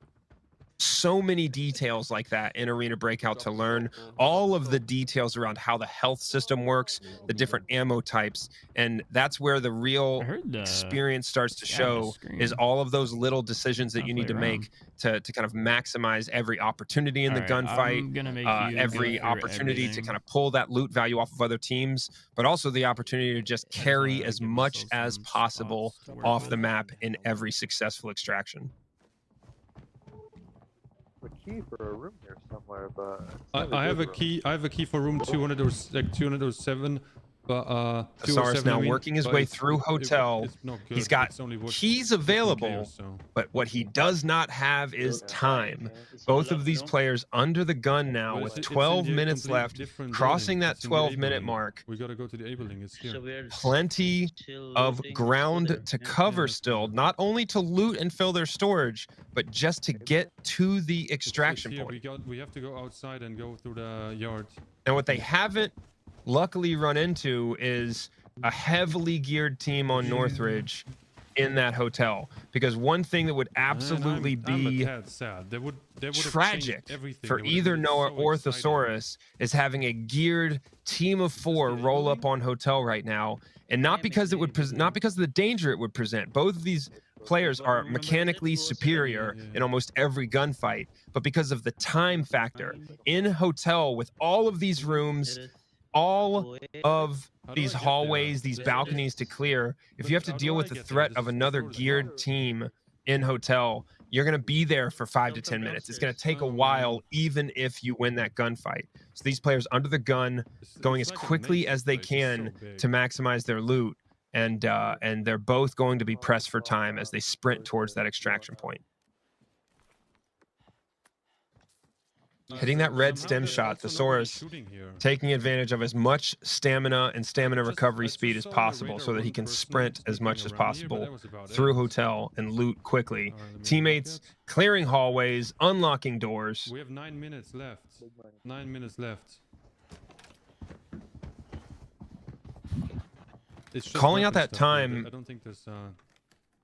so many details like that in Arena Breakout to learn. All of the details around how the health system works, the different ammo types, and that's where the real experience starts to show, is all of those little decisions that you need to make to kind of maximize every opportunity in the gunfight, every opportunity to kind of pull that loot value off of other teams, but also the opportunity to just carry as much as possible off the map in every successful extraction. A key for a room here somewhere, but I have a key. I have a key for room 207. But Thesaurus now working his way through hotel. He's got keys available, but what he does not have is time. Both of these players under the gun now with 12 minutes left, crossing that 12-minute mark. We gotta go to the Abeling. It's here. Plenty of ground to cover still, not only to loot and fill their storage, but just to get to the extraction point. We have to go outside and go through the yard. And what they haven't luckily run into is a heavily geared team on Northridge in that hotel, because one thing that would absolutely be tragic for either Noah or Thesaurus is having a geared team of 4 roll up on hotel right now, and not because it would not because of the danger it would present. Both of these players are mechanically superior in almost every gunfight, but because of the time factor in hotel with all of these rooms, all of these hallways, these balconies to clear, if you have to deal with the threat of another geared team in hotel, you're going to be there for 5 to 10 minutes. It's going to take a while, even if you win that gunfight. So these players under the gun, going as quickly as they can to maximize their loot, and they're both going to be pressed for time as they sprint towards that extraction point. Hitting that red stem shot, Thesaurus taking advantage of as much stamina and stamina recovery speed as possible so that he can sprint as much as possible through hotel and loot quickly. Teammates clearing hallways, unlocking doors. We have 9 minutes left. 9 minutes left. It's just Calling out that stuff, time. I don't think there's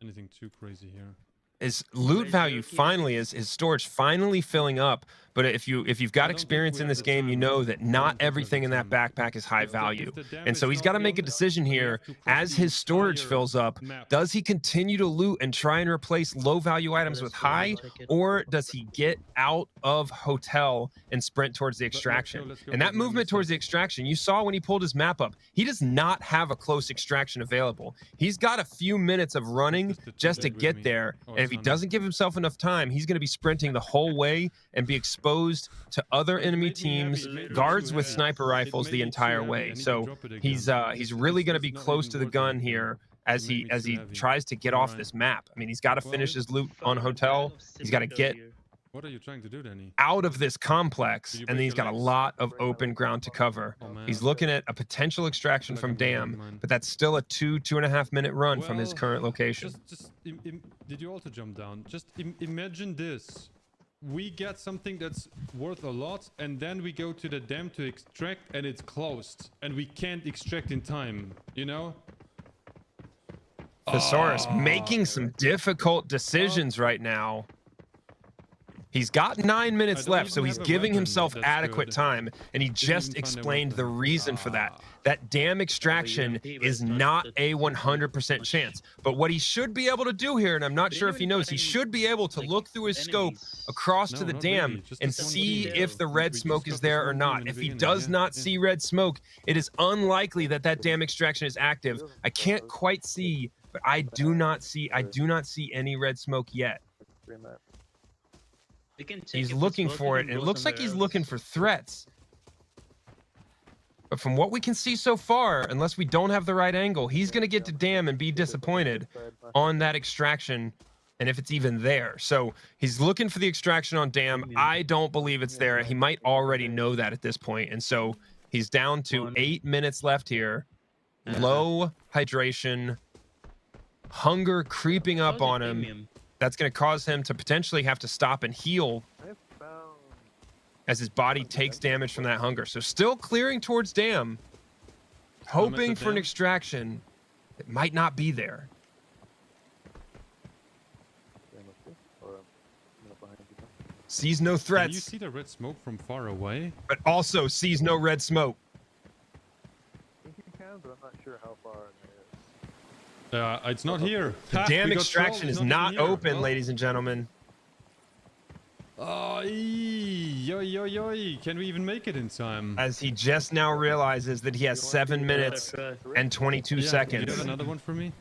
anything too crazy here. His loot value finally is his storage finally filling up, but if you've got experience in this game, you know that not everything in that backpack is high value, and so he's got to make a decision here as his storage fills up. Does he continue to loot and try and replace low value items with high, or does he get out of hotel and sprint towards the extraction? And that movement towards the extraction, you saw when he pulled his map up, he does not have a close extraction available. He's got a few minutes of running just to get there, and if he doesn't give himself enough time, he's going to be sprinting the whole way and be exposed to other enemy teams, guards with sniper rifles the entire way. So he's really going to be close to the gun here as he tries to get off this map. I mean, he's got to finish his loot on hotel. He's got to get What are you trying to do, Danny? out of this complex, and then he's got a lot of open ground to cover. He's looking at a potential extraction from Dam, but that's still a 2.5 minute run from his current location. Did you also jump down? Just imagine this. We get something that's worth a lot, and then we go to the dam to extract, and it's closed, and we can't extract in time, you know? Thesaurus making some difficult decisions right now. He's got 9 minutes left, so he's giving himself adequate time, and he just explained the reason for that. That dam extraction is not a 100% chance. But what he should be able to do here, and I'm not sure if he knows, he should be able to look through his scope across to the dam and see if the red smoke is there or not. If he does not see red smoke, it is unlikely that that dam extraction is active. I can't quite see, but I do not see any red smoke yet. He's looking for it, and it looks like he's looking for threats. But from what we can see so far, unless we don't have the right angle, he's going to get to dam and be disappointed on that extraction, and if it's even there. So he's looking for the extraction on dam. I don't believe it's there. He might already know that at this point, and so he's down to 8 minutes left here. Low hydration, hunger creeping up on him. That's going to cause him to potentially have to stop and heal as his body takes damage from that hunger. So still clearing towards dam, hoping for an extraction that might not be there. Sees no threats. Can you see the red smoke from far away? But also sees no red smoke. I think you can, but I'm not sure how far. It's not here. The dam extraction is not open, ladies and gentlemen. Can we even make it in time? As he just now realizes that he has 7 minutes and 22 seconds. Do you have another one for me?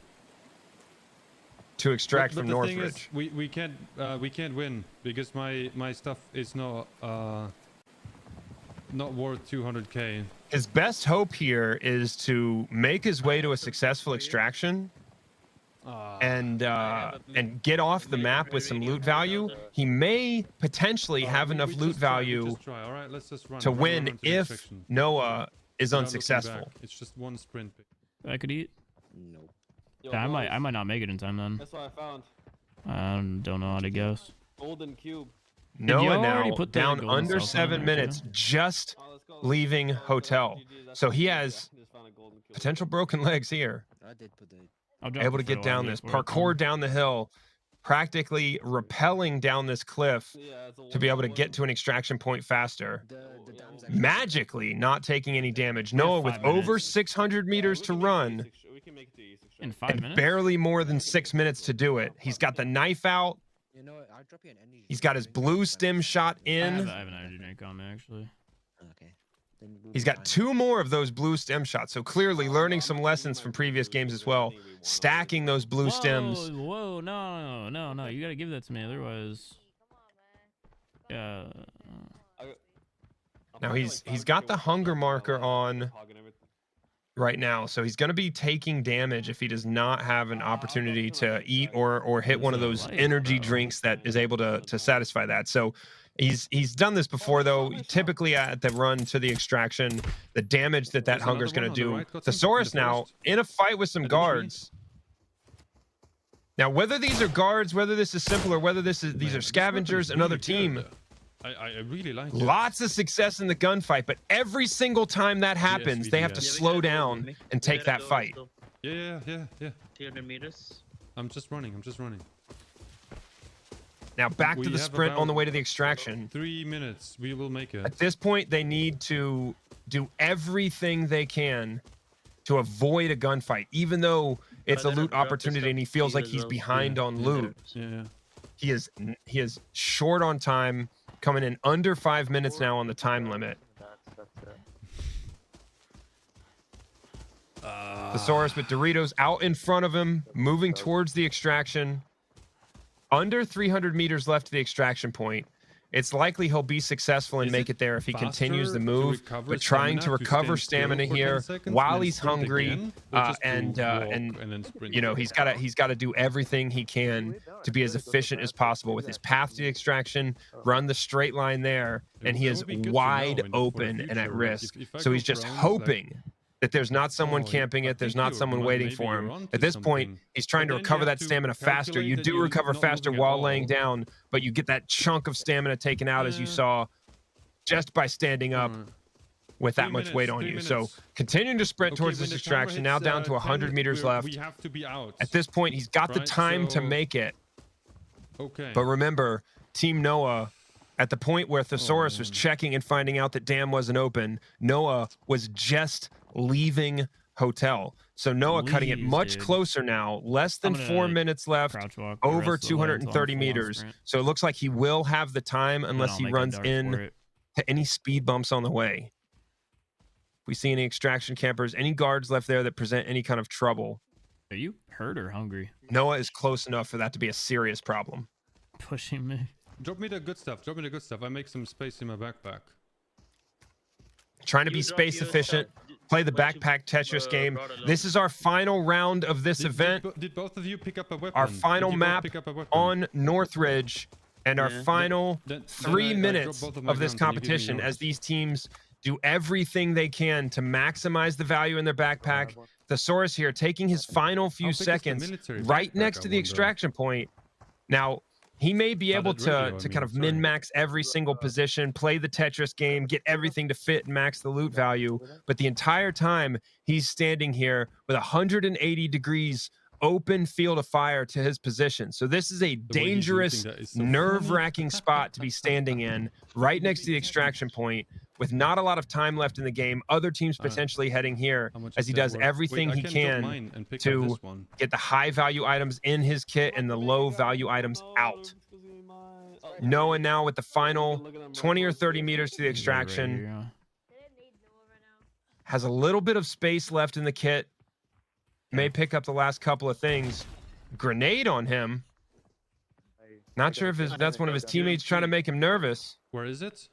To extract from the thing Northridge. is, we can't win because my stuff is not worth 200k. His best hope here is to make his way to a successful extraction and get off the map with some loot value. He may potentially have enough loot value to win if Noah is unsuccessful. It's just one sprint. I could eat. No. Yeah, I might not make it in time then. That's what I found. I don't know how to guess. Golden cube. Noah already now put the down golden under cell phone 7 there, minutes, just leaving hotel. So he has potential broken legs here. I did put the. I'll drop Able the to get photo down ID this, for it, parkour then. down the hill, practically rappelling down this cliff to be able to get to an extraction point faster. Magically not taking any damage. Noah with 5 over minutes. 600 meters to run In 5 and minutes. barely more than 6 minutes to do it. He's got the knife out. You know what? I'll drop you an energy. He's got his blue stem shot I have in. an energy drink on me actually. Okay. Then we'll He's be got fine. 2 more of those blue stem shots. So clearly learning some lessons from previous games as well. Stacking those blue stems. Whoa, no. You gotta give that to me, otherwise. Yeah. Now he's got the hunger marker on right now, so he's going to be taking damage if he does not have an opportunity to eat or hit one of those energy drinks that is able to satisfy that. So he's done this before, though. Typically at the run to the extraction, the damage that hunger is going to do. Thesaurus now in a fight with some guards. Now, whether these are guards, whether this is simple, or whether these are scavengers, another team. I really like it. Lots of success in the gunfight, but every single time that happens, they have to slow down and take that fight. Yeah. 300 meters. I'm just running. Now back to We the have sprint on the about way to the extraction. 3 minutes. We will make it. At this point, they need to do everything they can to avoid a gunfight, even though it's a loot opportunity and he feels like he's behind on loot. Yeah. He is short on time, coming in under 5 minutes now on the time limit. Thesaurus with Doritos out in front of him, moving towards the extraction. Under 300 meters left to the extraction point. It's likely he'll be successful and make it there if he continues the move, but trying to recover stamina here while he's hungry, and you know he's got to do everything he can to be as efficient as possible with his path to the extraction, run the straight line there, and he is wide open and at risk. So he's just hoping that there's not someone camping it, there's not someone waiting for him. At this point, he's trying to recover that stamina faster. You do recover faster while laying down, but you get that chunk of stamina taken out, as you saw, just by standing up with that much weight on you. So continuing to sprint towards this extraction, now down to 100 meters left. We have to be out. At this point, he's got the time to make it. Okay. But remember, Team Noah, at the point where Thesaurus was checking and finding out that dam wasn't open, Noah was just leaving hotel. So Noah cutting it much closer now, less than 4 minutes left, over 230 meters. So it looks like he will have the time unless he runs in to any speed bumps on the way. If we see any extraction campers, any guards left there that present any kind of trouble. Are you hurt or hungry? Noah is close enough for that to be a serious problem. Pushing me. Drop me the good stuff. I make some space in my backpack. Trying to be space efficient, play the backpack Tetris game. This is our final round of this event. Did both of you pick up a weapon? Our final map on Northridge, and our final 3 minutes of this competition as these teams do everything they can to maximize the value in their backpack. Thesaurus here taking his final few seconds right next to the extraction point. Now, he may be able to kind of min-max every single position, play the Tetris game, get everything to fit and max the loot value. But the entire time, he's standing here with 180 degrees open field of fire to his position. So this is a dangerous, nerve-wracking spot to be standing in, right next to the extraction point, with not a lot of time left in the game. Other teams potentially heading here as he does everything he can to get the high-value items in his kit and the low-value items out. Noah now with the final 20 or 30 meters to the extraction. Has a little bit of space left in the kit. May pick up the last couple of things. Grenade on him. Not sure if that's one of his teammates trying to make him nervous. Where is it?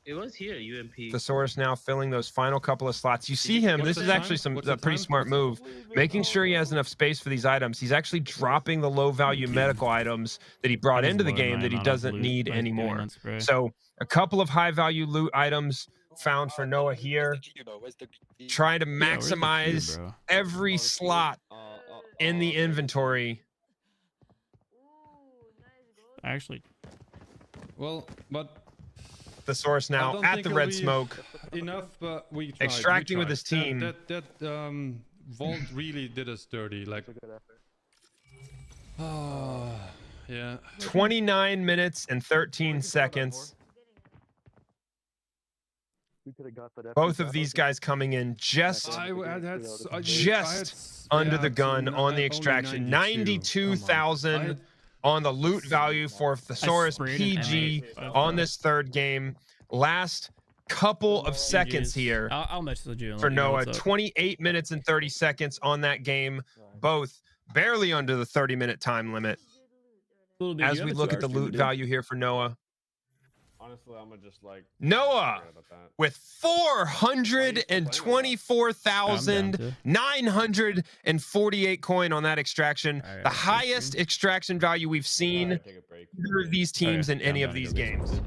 It was here, UMP. Thesaurus now filling those final couple of slots. You see him. This is actually a pretty smart move. Making sure he has enough space for these items. He's actually dropping the low-value medical items that he brought into the game that he doesn't need anymore. So a couple of high-value loot items found for Noah here. Trying to maximize every slot in the inventory actually. Well, but Thesaurus I now don't at think the it'll red be smoke. Enough, but we tried. Extracting we with tried. his team. That vault really did us dirty. Like, oh, yeah. 29 minutes and 13 seconds. We could have got that. Both of these guys coming in just under the gun on the extraction. 92,000 on the loot value for ThesaurusPG on this third game. Last couple of seconds here I'll message you for Noah. 28 minutes and 30 seconds on that game. Both barely under the 30-minute time limit. As we look at the loot value here for Noah. Honestly, I'm gonna just like Noah with 424,948 coin on that extraction, the highest extraction value we've seen either of these teams in any of these games.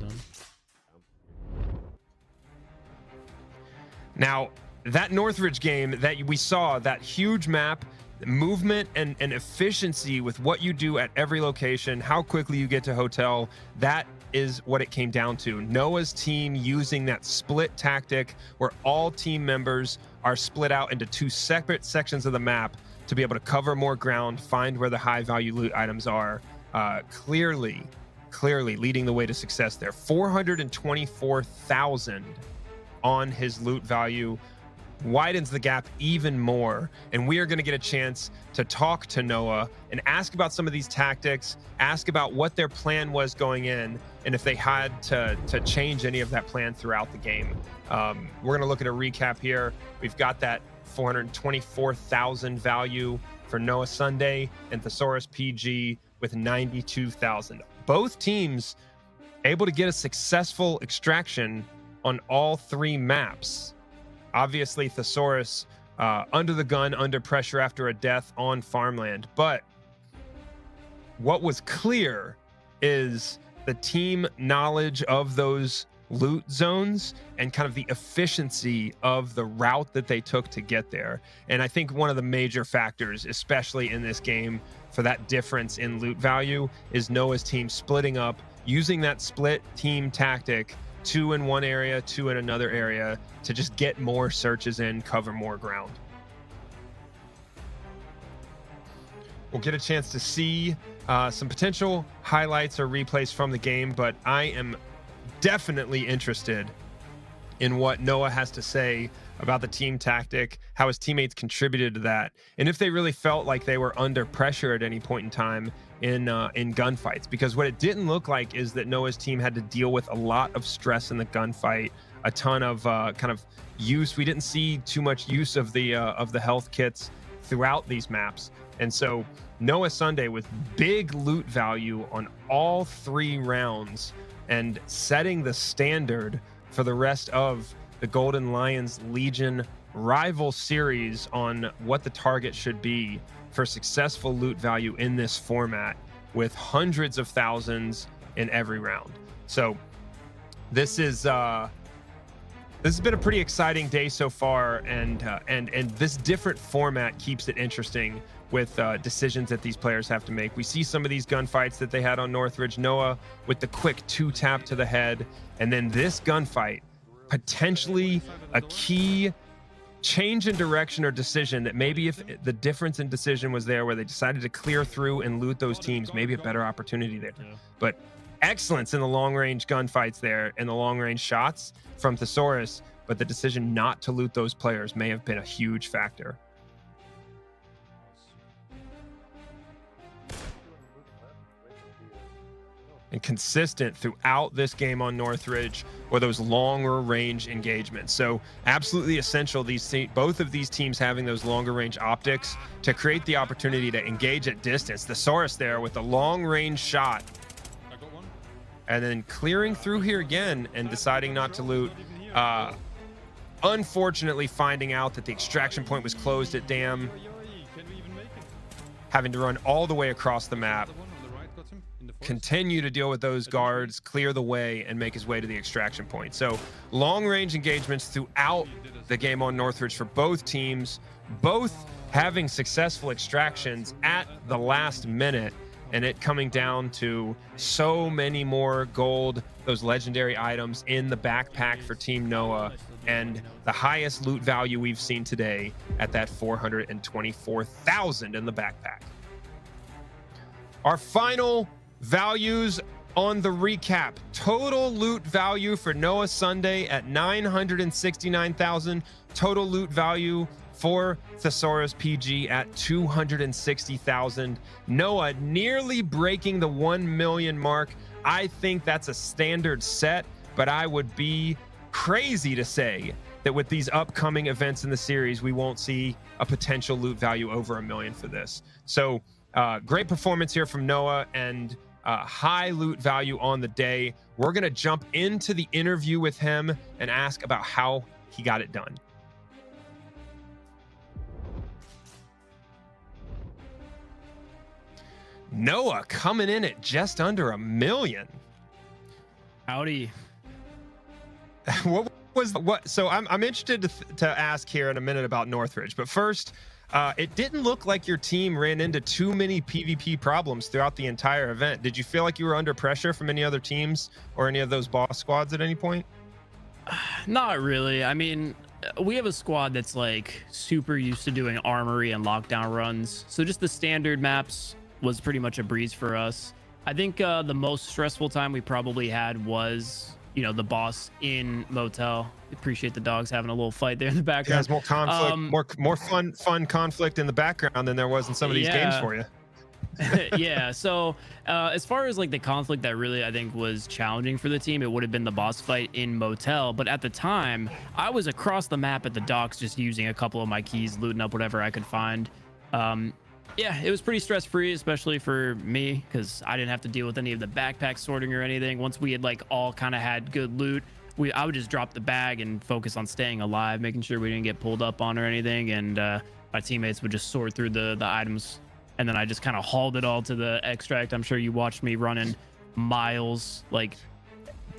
Now, that Northridge game that we saw, that huge map, movement and efficiency with what you do at every location, how quickly you get to hotel, that is what it came down to. Noah's team using that split tactic where all team members are split out into two separate sections of the map to be able to cover more ground, find where the high value loot items are. Clearly leading the way to success there. 424,000 on his loot value, widens the gap even more. And we are going to get a chance to talk to Noah and ask about some of these tactics, ask about what their plan was going in, and if they had to change any of that plan throughout the game. We're going to look at a recap here. We've got that 424,000 value for Noah Sunday and ThesaurusPG with 92,000. Both teams able to get a successful extraction on all three maps. Obviously, Thesaurus under the gun, under pressure after a death on Farmland. But what was clear is the team knowledge of those loot zones and kind of the efficiency of the route that they took to get there. And I think one of the major factors, especially in this game, for that difference in loot value is Noah's team splitting up, using that split team tactic, 2 in one area, 2 in another area, to just get more searches in, cover more ground. We'll get a chance to see some potential highlights or replays from the game, but I am definitely interested in what Noah has to say about the team tactic, how his teammates contributed to that, and if they really felt like they were under pressure at any point in time in gunfights. Because what it didn't look like is that Noah's team had to deal with a lot of stress in the gunfight, a ton of kind of use. We didn't see too much use of the health kits throughout these maps. And so Noah Sunday with big loot value on all 3 rounds and setting the standard for the rest of the Golden Lions Legion rival series on what the target should be for successful loot value in this format, with hundreds of thousands in every round. So this has been a pretty exciting day so far, and this different format keeps it interesting with decisions that these players have to make. We see some of these gunfights that they had on Northridge. Noah with the quick 2-tap to the head, and then this gunfight, potentially a key change in direction or decision that maybe if the difference in decision was there where they decided to clear through and loot those teams, maybe a better opportunity there. But excellence in the long-range gunfights there and the long-range shots from Thesaurus, but the decision not to loot those players may have been a huge factor. And consistent throughout this game on Northridge were those longer range engagements. So absolutely essential, both of these teams having those longer range optics to create the opportunity to engage at distance. Thesaurus there with a long range shot, and then clearing through here again and deciding not to loot. Unfortunately finding out that the extraction point was closed at Dam, having to run all the way across the map, continue to deal with those guards, clear the way, and make his way to the extraction point. So long-range engagements throughout the game on Northridge for both teams, both having successful extractions at the last minute, and it coming down to so many more gold, those legendary items in the backpack for Team Noah, and the highest loot value we've seen today at that 424,000 in the backpack. Our final values on the recap: total loot value for Noah Sunday at 969,000, total loot value for ThesaurusPG at 260,000. Noah nearly breaking the 1 million mark. I think that's a standard set, but I would be crazy to say that with these upcoming events in the series, we won't see a potential loot value over 1 million for this. So great performance here from Noah, and high loot value on the day. We're going to jump into the interview with him and ask about how he got it done. Noah coming in at just under 1 million. Howdy. So I'm interested to ask here in a minute about Northridge, but first, it didn't look like your team ran into too many PvP problems throughout the entire event. Did you feel like you were under pressure from any other teams or any of those boss squads at any point? Not really. I mean, we have a squad that's like super used to doing Armory and lockdown runs, so just the standard maps was pretty much a breeze for us. I think the most stressful time we probably had was, you know, the boss in Motel. Appreciate the dogs having a little fight there in the background. There's more conflict, more fun conflict in the background than there was in some of these games for you. Yeah, so as far as like the conflict that really I think was challenging for the team, it would have been the boss fight in Motel. But at the time, I was across the map at the docks just using a couple of my keys, looting up whatever I could find. Yeah, it was pretty stress-free, especially for me, because I didn't have to deal with any of the backpack sorting or anything. Once we had like all kind of had good loot, I would just drop the bag and focus on staying alive, making sure we didn't get pulled up on or anything. And my teammates would just sort through the items, and then I just kind of hauled it all to the extract. I'm sure you watched me running miles, like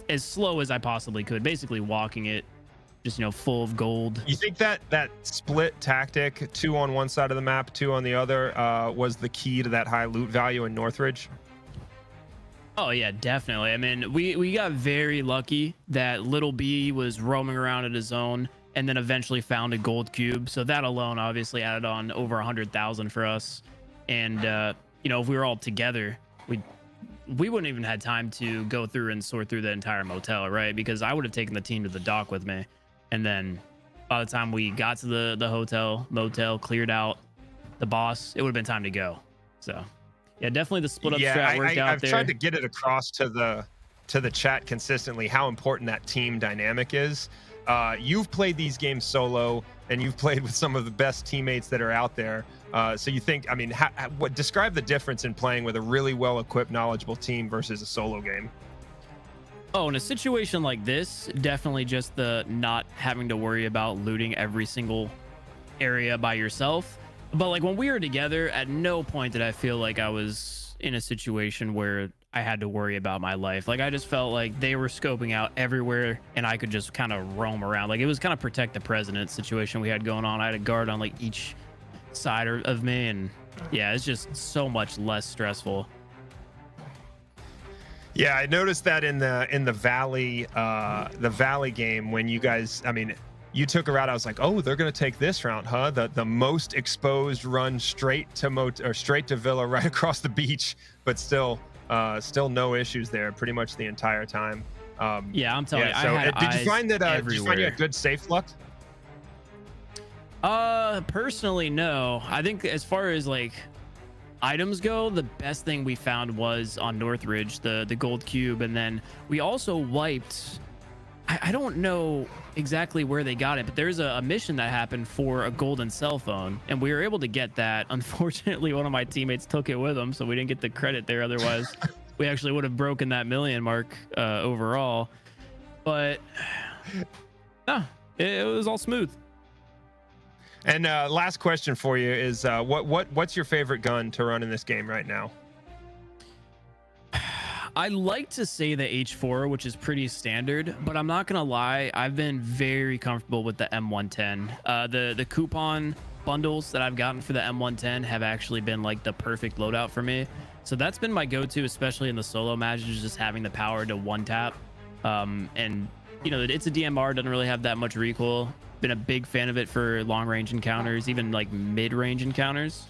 as slow as I possibly could, basically walking it, just, you know, full of gold. You think that split tactic, 2 on one side of the map, 2 on the other, was the key to that high loot value in Northridge? Oh yeah, definitely. I mean, we got very lucky that Little B was roaming around at his own and then eventually found a gold cube. So that alone obviously added on over 100,000 for us. And you know, if we were all together, we wouldn't even had time to go through and sort through the entire motel, right? Because I would have taken the team to the dock with me. And then by the time we got to the motel, cleared out the boss, it would have been time to go. So yeah, definitely the split up strat worked out I've there. tried to get it across to the chat consistently how important that team dynamic is. You've played these games solo, and you've played with some of the best teammates that are out there. So you think, I mean, describe the difference in playing with a really well-equipped, knowledgeable team versus a solo game. Oh, in a situation like this, definitely just the not having to worry about looting every single area by yourself. But like when we were together, at no point did I feel like I was in a situation where I had to worry about my life. Like I just felt like they were scoping out everywhere and I could just kind of roam around. Like it was kind of protect the president situation we had going on. I had a guard on like each side of me, and yeah, it's just so much less stressful. Yeah, I noticed that in the Valley game when you guys, I mean, you took a route. I was like, oh, they're gonna take this route, huh? The most exposed run straight to Villa, right across the beach, but still no issues there, pretty much the entire time. Yeah, I'm telling you. So I had did you find that? Did you find you had good safe luck? Personally, no. I think as far as like items go, the best thing we found was on Northridge, the gold cube, and then we also wiped. I don't know exactly where they got it, but there's a mission that happened for a golden cell phone, and we were able to get that. Unfortunately, one of my teammates took it with him, so we didn't get the credit there. Otherwise, we actually would have broken that 1 million mark overall. But no, it was all smooth. And last question for you is what's your favorite gun to run in this game right now? I like to say the H4, which is pretty standard, but I'm not gonna lie, I've been very comfortable with the M110. The coupon bundles that I've gotten for the M110 have actually been like the perfect loadout for me. So that's been my go-to, especially in the solo matches, just having the power to one tap. And you know, it's a DMR, doesn't really have that much recoil. Been a big fan of it for long range encounters, even like mid-range encounters.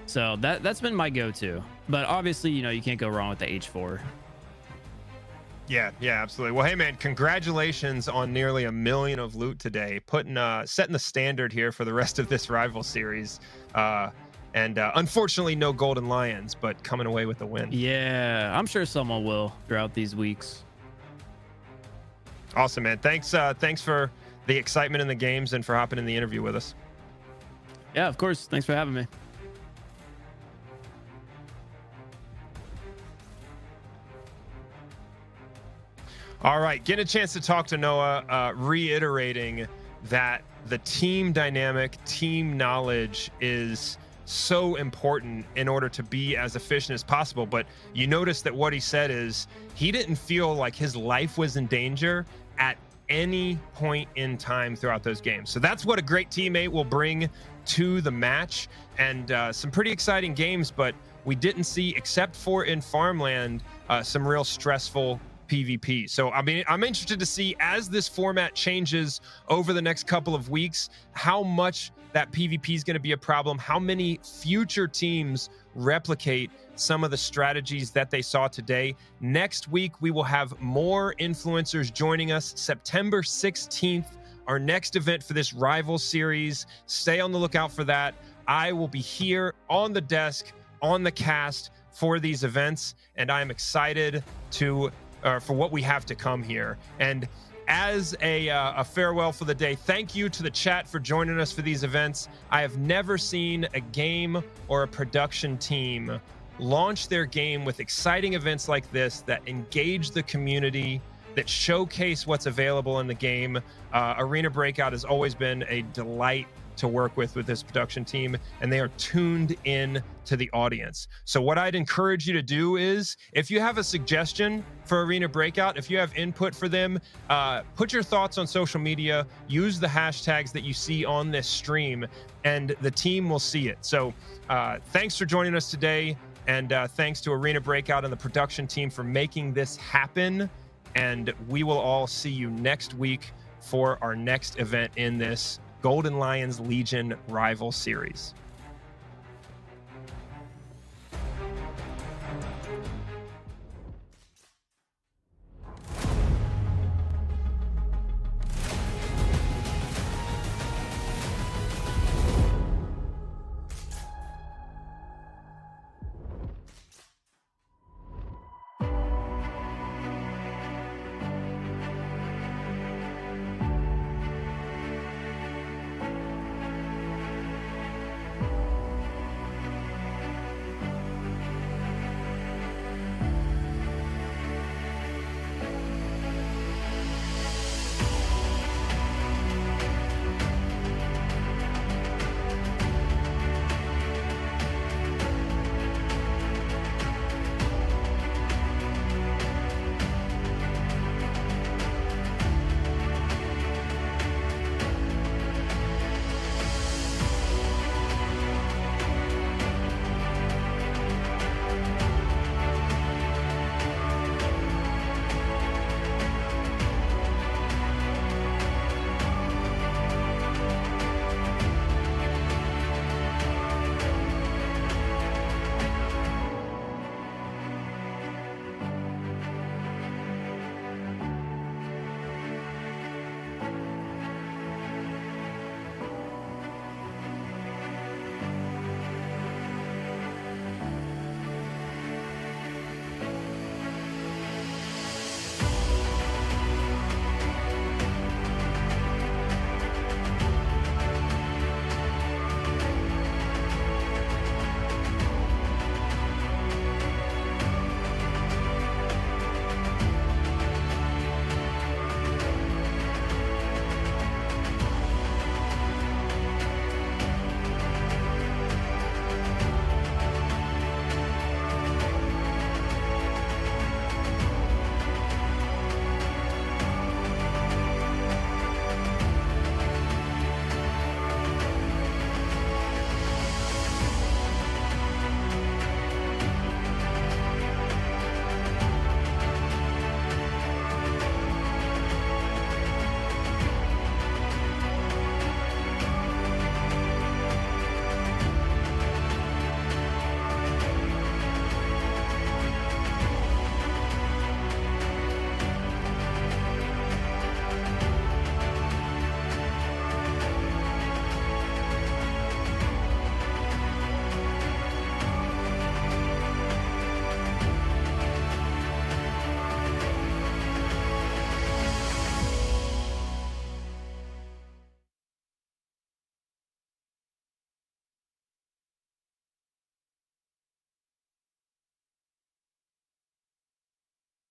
So that's been my go-to. But obviously, you know, you can't go wrong with the H4. Yeah, absolutely. Well, hey man, congratulations on nearly 1 million of loot today, setting the standard here for the rest of this rival series. And unfortunately, no Golden Lions, but coming away with the win. Yeah, I'm sure someone will throughout these weeks. Awesome, man. Thanks for the excitement in the games and for hopping in the interview with us. Yeah, of course. Thanks for having me. All right, getting a chance to talk to Noah, reiterating that the team dynamic, team knowledge is so important in order to be as efficient as possible. But you notice that what he said is he didn't feel like his life was in danger at any point in time throughout those games. So that's what a great teammate will bring to the match, and some pretty exciting games, but we didn't see, except for in Farmland, some real stressful PvP. So I mean, I'm interested to see, as this format changes over the next couple of weeks, how much that PvP is going to be a problem, how many future teams replicate some of the strategies that they saw today. Next week, we will have more influencers joining us. September 16th, our next event for this Rival series. Stay on the lookout for that. I will be here on the desk, on the cast for these events, and I'm excited for what we have to come here. And as a farewell for the day, thank you to the chat for joining us for these events. I have never seen a game or a production team launch their game with exciting events like this that engage the community, that showcase what's available in the game. Arena Breakout has always been a delight to work with this production team, and they are tuned in to the audience. So what I'd encourage you to do is, if you have a suggestion for Arena Breakout, if you have input for them, put your thoughts on social media, use the hashtags that you see on this stream, and the team will see it. So thanks for joining us today, and thanks to Arena Breakout and the production team for making this happen. And we will all see you next week for our next event in this Golden Lions Legion Rival Series.